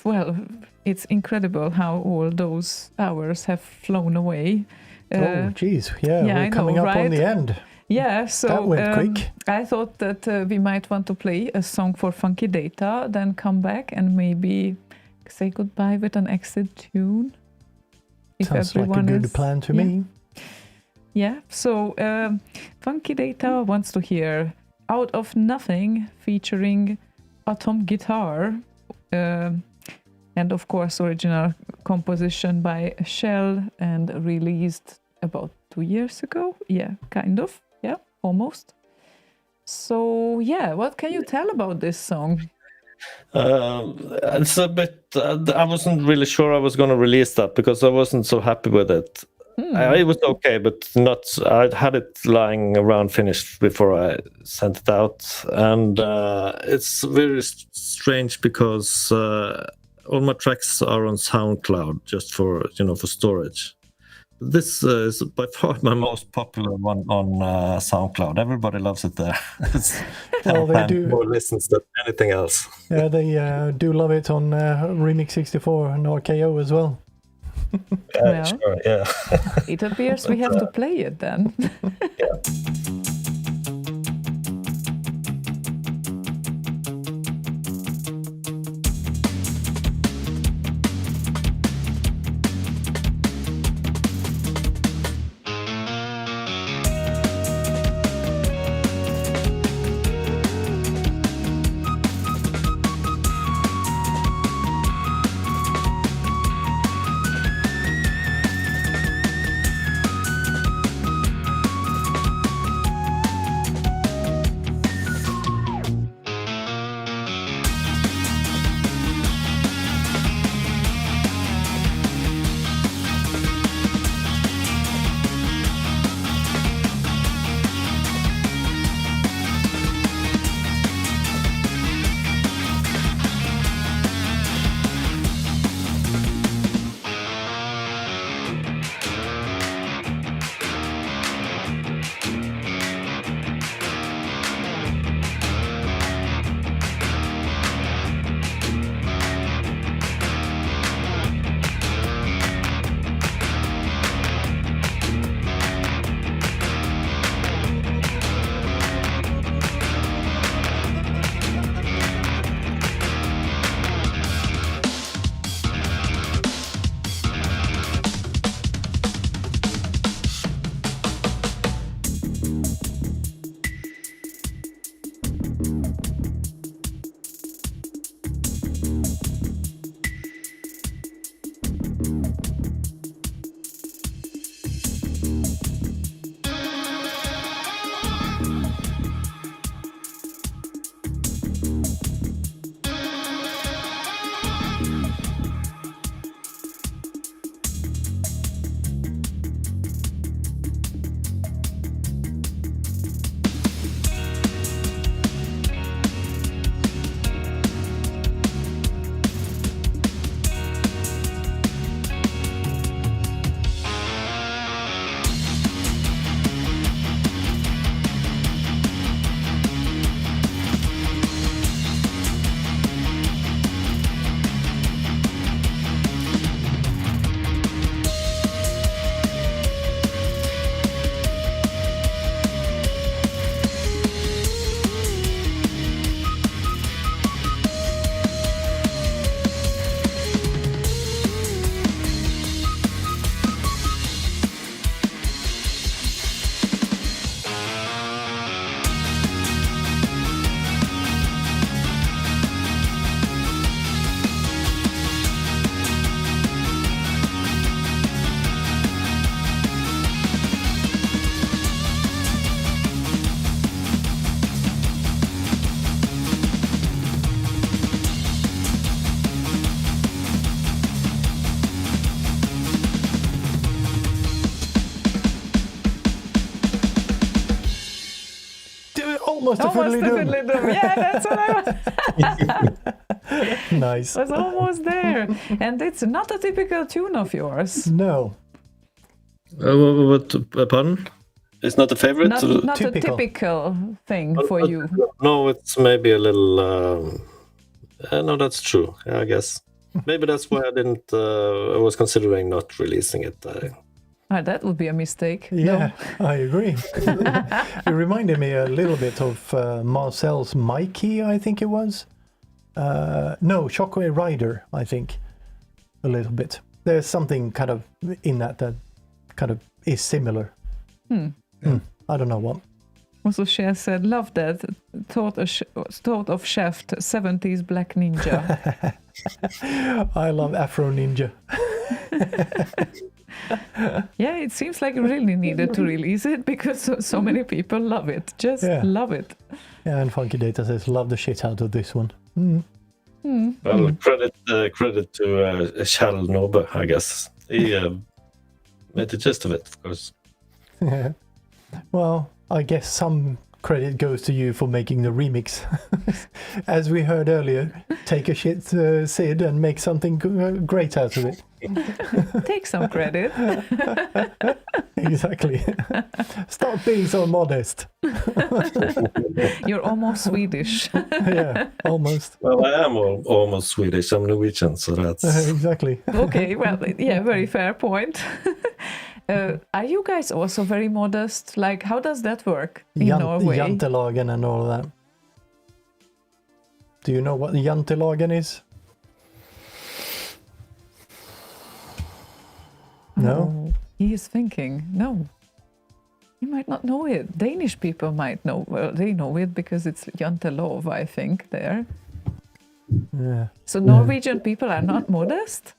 well, it's incredible how all those hours have flown away. Oh, geez. Yeah, yeah, we're I coming know, up on right? the end. Yeah, so That went quick. I thought that we might want to play a song for Funky Data, then come back and maybe say goodbye with an exit tune. If Sounds like a everyone good is- plan to yeah. me. Yeah, so Funky Data wants to hear Out of Nothing featuring Atom Guitar. And of course, original composition by Shell and released about 2 years ago. Yeah, kind of. Yeah, almost. So, yeah, what can you tell about this song? It's a bit. I wasn't really sure I was going to release that because I wasn't so happy with it. It was okay, but not. I had it lying around finished before I sent it out, and it's very strange because all my tracks are on SoundCloud just for for storage. This is by far my most popular one on SoundCloud. Everybody loves it there. It's Well, they do. more listens than anything else. Yeah, they do love it on Remix 64 and RKO as well. Well, Sure, yeah. it appears we have to play it then. Almost a fiddly-doo. Yeah, that's what I was. Nice. Was almost there. And it's not a typical tune of yours. No. Pardon? It's not a favorite? Not a typical thing for you. No, it's maybe a little... no, that's true, I guess. Maybe that's why I didn't... I was considering not releasing it. That would be a mistake. Yeah, I agree. It reminded me a little bit of Marcel's Mikey, I think it was. No, Shockwave Rider, I think. A little bit. There's something kind of in that kind of is similar. I don't know what. Also, Cher said, love that. Thought of Shaft, 70s Black Ninja. I love Afro Ninja. Yeah, it seems like you really needed to release it because so many people love it. Just love it. Yeah, and Funky Data says, love the shit out of this one. Mm. Well, credit to Kjell Norbe, I guess. He made the gist of it, of course. Yeah. Well, I guess some credit goes to you for making the remix. As we heard earlier, take a shit Sid and make something great out of it. Take some credit. Exactly. Stop being so modest. You're almost Swedish. Yeah, almost. Well, I am almost Swedish. I'm Norwegian, so that's... Exactly. Okay, well, yeah, very fair point. Are you guys also very modest? Like, how does that work in Norway? Jantelagen and all that. Do you know what Jantelagen is? No? Oh, he is thinking. No. He might not know it. Danish people might know. Well, they know it because it's jantelov, I think, there. Yeah. So Norwegian people are not modest?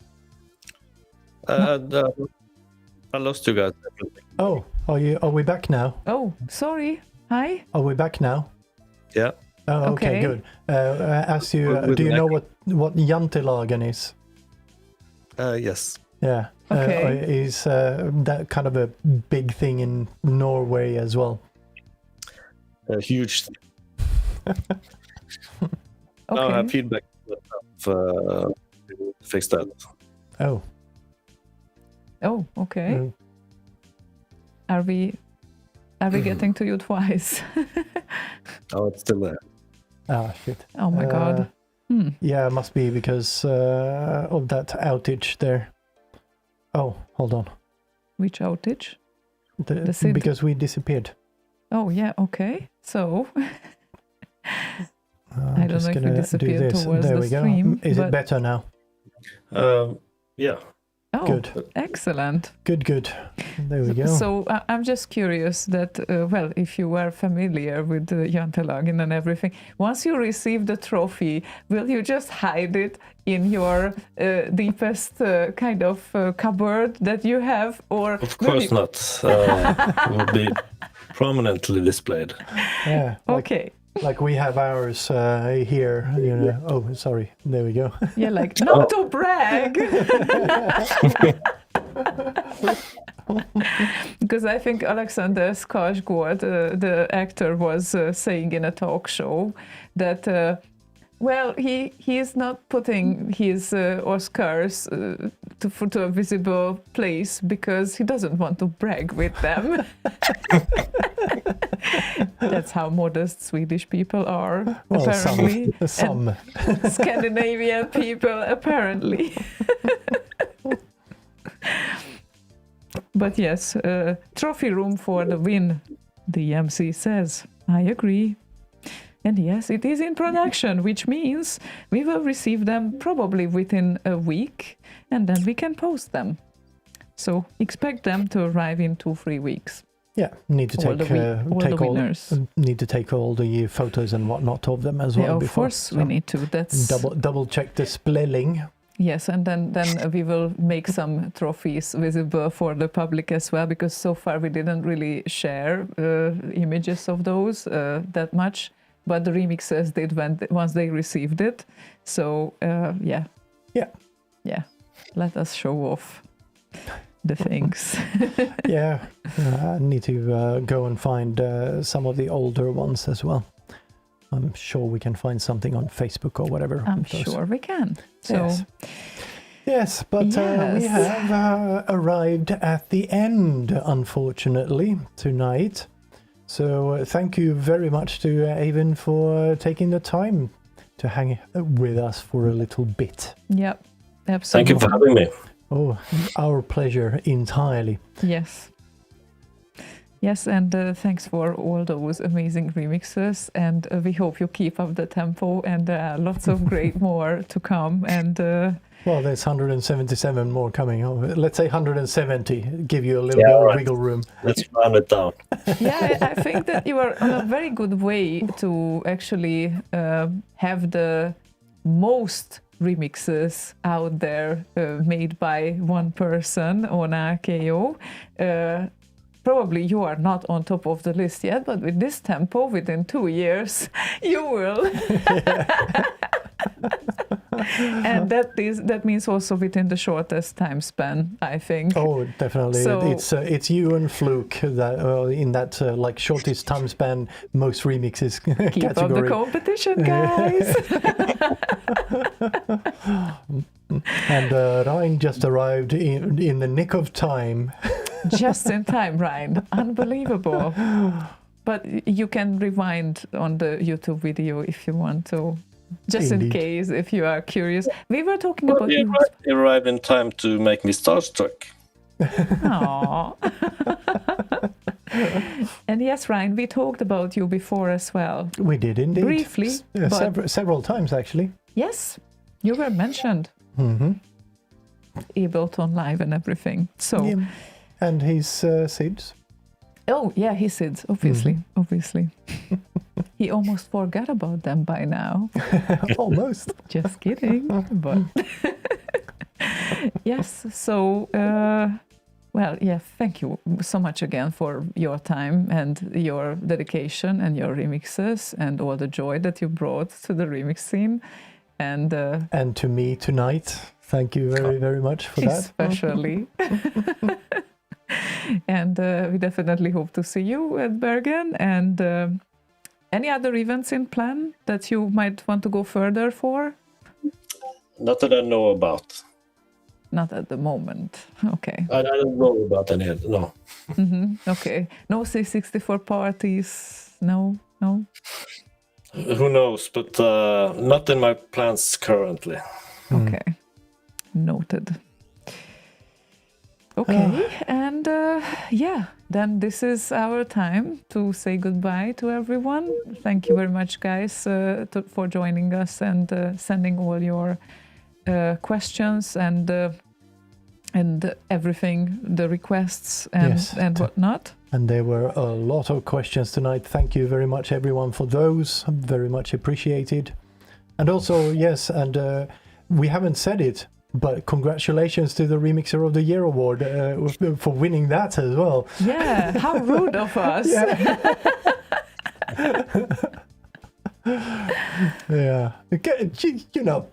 I lost you guys. Oh, are we back now? Oh, sorry. Hi. Are we back now? Yeah. Oh, okay, Okay. good. Do you know what Jantelagen is? Yes. Yeah. Okay. Is that kind of a big thing in Norway as well? A huge thing. Okay. Now I have feedback to fix that. Oh. Oh, okay. Mm. Are we getting to you twice? Oh, it's still there. Ah, shit. Oh my god. Yeah, it must be because of that outage there. Oh, hold on. Which outage? The SID. Because we disappeared. Oh yeah, okay. So I'm I don't just know if we gonna do disappeared this. towards There the we go. stream. Is it but- better now? Yeah. Oh, Good. Excellent. Good. There we go. So I'm just curious that, well, if you were familiar with the Jantelagen and everything, once you receive the trophy, will you just hide it in your deepest kind of cupboard that you have? Or Of course not. It will be prominently displayed. Yeah. Okay. Like we have ours here, you know. Oh, sorry. There we go. Yeah, like, not to brag. Because I think Alexander Skarsgård, the actor, was saying in a talk show that, well, he is not putting his Oscars to a visible place because he doesn't want to brag with them. That's how modest Swedish people are, Well, apparently. some. And Scandinavian people, apparently. But yes, trophy room for the win, the MC says. I agree. And yes, it is in production, which means we will receive them probably within a week, and then we can post them. So expect them to arrive in 2-3 weeks. Yeah, need to All take the winners. need to take all the photos and whatnot of them as well. Yeah, of before. course we need to. That's double check the spelling. Yes, and then we will make some trophies visible for the public as well, because so far we didn't really share images of those that much, but the remixers did once they received it. So yeah, let us show off the things. Yeah, I need to go and find some of the older ones as well. I'm sure we can find something on Facebook or whatever. I'm of those. sure we can. So Yes, but we have arrived at the end, unfortunately, tonight. So thank you very much to Eivind for taking the time to hang with us for a little bit. Yep, absolutely. Thank you for having me. Oh, our pleasure entirely. Yes. Yes, and thanks for all those amazing remixes, and we hope you keep up the tempo, and there are lots of great more to come, and Well, there's 177 more coming. Oh, let's say 170. Give you a little Yeah, bit of right. wiggle room. Let's round it down. Yeah, I think that you are on a very good way to actually have the most remixes out there made by one person on RKO. Probably you are not on top of the list yet, but with this tempo, within 2 years, you will. And that means also within the shortest time span, I think. Oh, definitely. So- It's you and Fluke that in that like shortest time span, most remixes Keep up the category. competition, guys. And Ryan just arrived in the nick of time. Just in time, Ryan. Unbelievable. But you can rewind on the YouTube video if you want to. Just in Indeed. case, if you are curious. We were talking Well, about you arrived in time to make me starstruck. Aww. And yes, Ryan, we talked about you before as well. We did indeed. Briefly, but- several times actually. Yes, you were mentioned. Mm-hmm. Ableton Live and everything. So, Yeah. And his SIDS. oh yeah, he said, obviously. He almost forgot about them by now. Almost. Just kidding. But yes, so well, yeah, thank you so much again for your time and your dedication and your remixes and all the joy that you brought to the remix scene. And And to me tonight. Thank you very, very much for that. especially. And we definitely hope to see you at Bergen. And any other events in plan that you might want to go further for? Not that I know about. Not at the moment. Okay. I don't know about any. No. Okay. No C64 parties. No. Who knows? But not in my plans currently. Okay. Noted. Okay. And yeah, then this is our time to say goodbye to everyone. Thank you very much, guys, for joining us and sending all your questions and everything, the requests and, Yes. and whatnot. And there were a lot of questions tonight. Thank you very much, everyone, for those. Very much appreciated. And also, yes, and we haven't said it, but congratulations to the Remixer of the Year award for winning that as well. Yeah, how rude of us. Yeah, okay,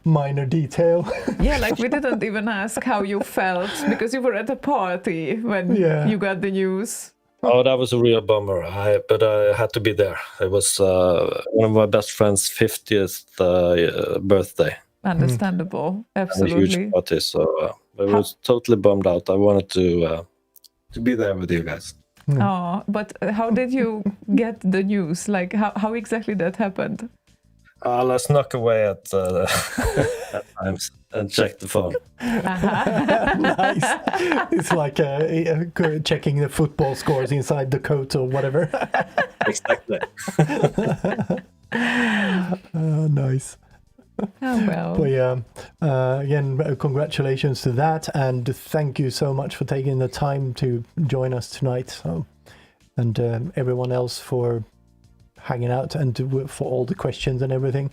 minor detail. Yeah, like we didn't even ask how you felt because you were at a party when Yeah. you got the news. Oh, that was a real bummer. But I had to be there. It was one of my best friend's 50th birthday. Understandable, And a huge absolutely. party, so I was totally bummed out. I wanted to be there with you guys. Oh, but how did you get the news? Like how exactly that happened? I snuck away at times and checked the phone. Nice. It's like checking the football scores inside the coat or whatever. Exactly. Nice. Oh well. But yeah, again, congratulations to that, and thank you so much for taking the time to join us tonight. So, and everyone else for hanging out and for all the questions and everything.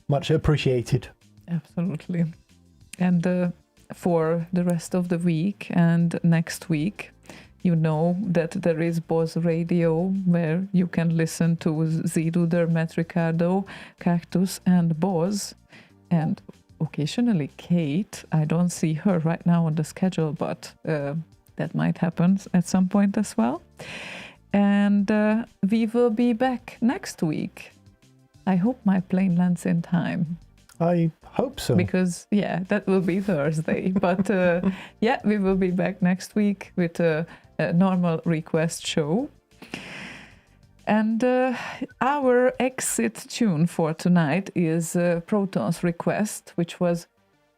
Much appreciated. Absolutely. And for the rest of the week and next week, you know that there is Boz Radio where you can listen to Ziruder, Metricardo, Cactus and Boz. And occasionally Kate. I don't see her right now on the schedule, but that might happen at some point as well. And we will be back next week. I hope my plane lands in time. I hope so. Because, yeah, that will be Thursday. But, yeah, we will be back next week with a normal request show. And our exit tune for tonight is Proton's request, which was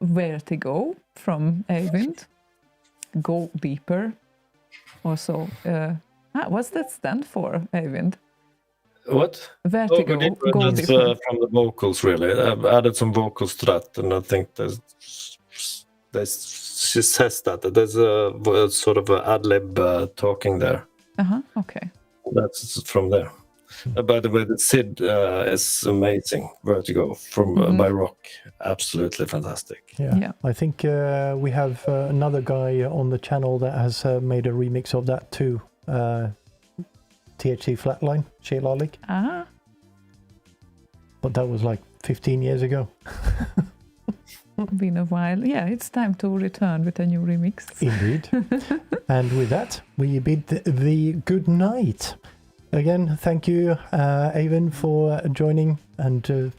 Vertigo from Eivind. Go Deeper. Also, what's that stand for, Eivind? What? Vertigo. Go deeper. Go That's deeper. from the vocals, really. I've added some vocals to that, and I think she says that there's a sort of a ad lib talking there. Okay. That's from there. By the way, the Sid is amazing. Vertigo from by Rock, absolutely fantastic. Yeah. I think we have another guy on the channel that has made a remix of that too. THC Flatline, Shelalik. But that was like 15 years ago. Been a while. Yeah, it's time to return with a new remix. Indeed. And with that, we bid the good night. Again, thank you, Eivind, for joining, and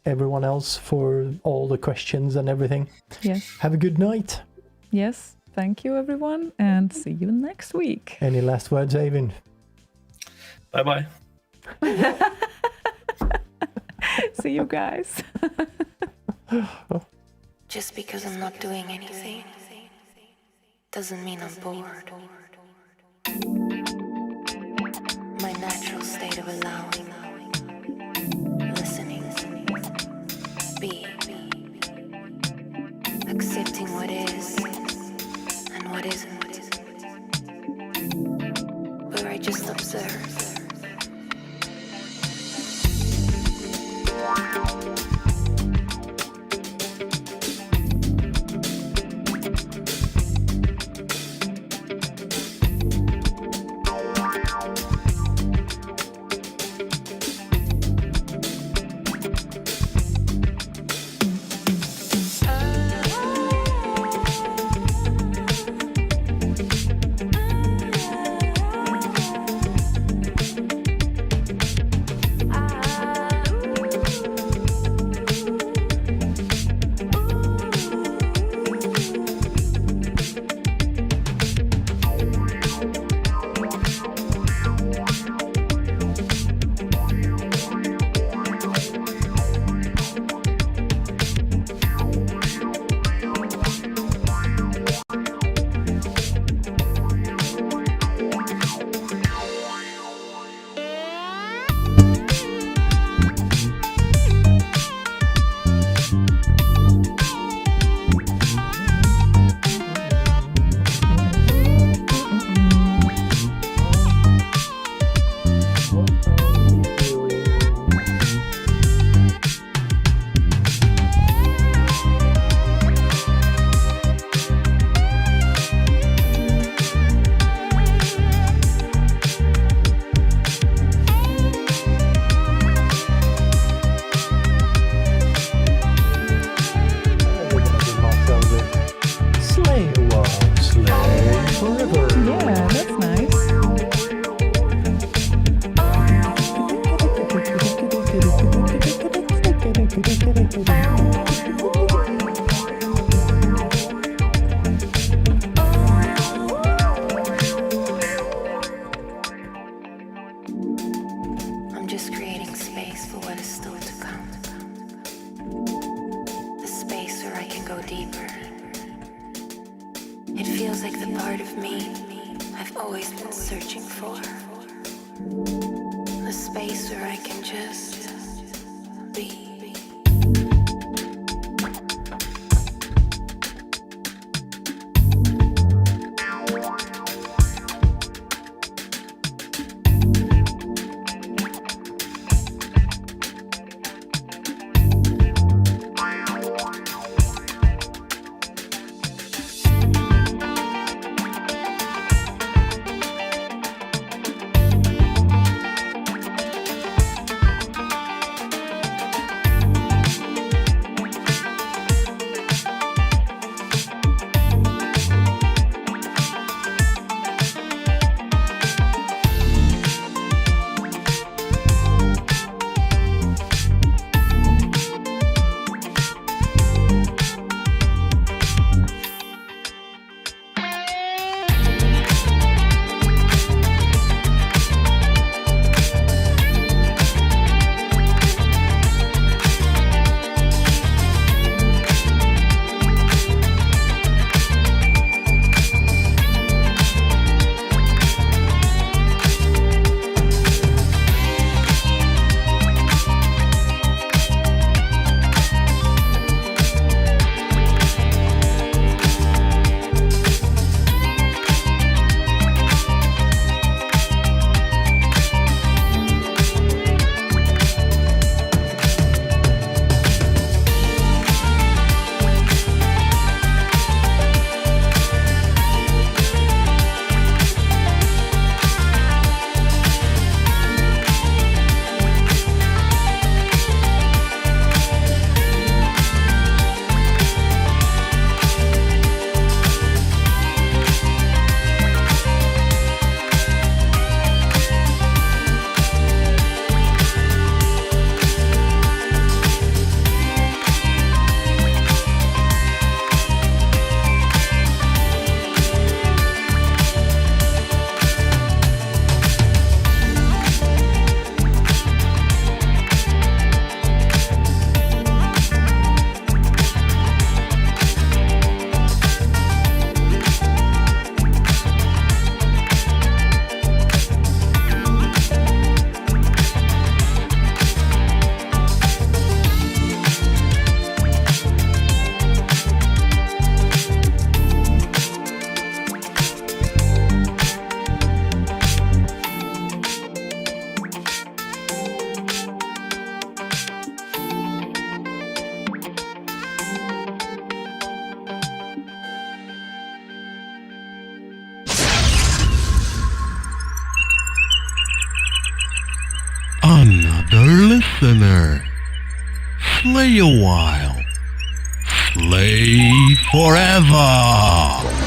everyone else for all the questions and everything. Yes. Have a good night. Yes. Thank you, everyone, and see you next week. Any last words, Eivind? Bye-bye. See you guys. Just because I'm not doing anything doesn't mean I'm bored. My natural state of allowing, listening, being, accepting what is and what isn't, where I just observe. Yeah, that's nice. I'm just creating space for what is still to come. The space where I can go deeper. It feels like the part of me I've always been searching for. The space where I can just be. the listener. Slay a while. Slay forever.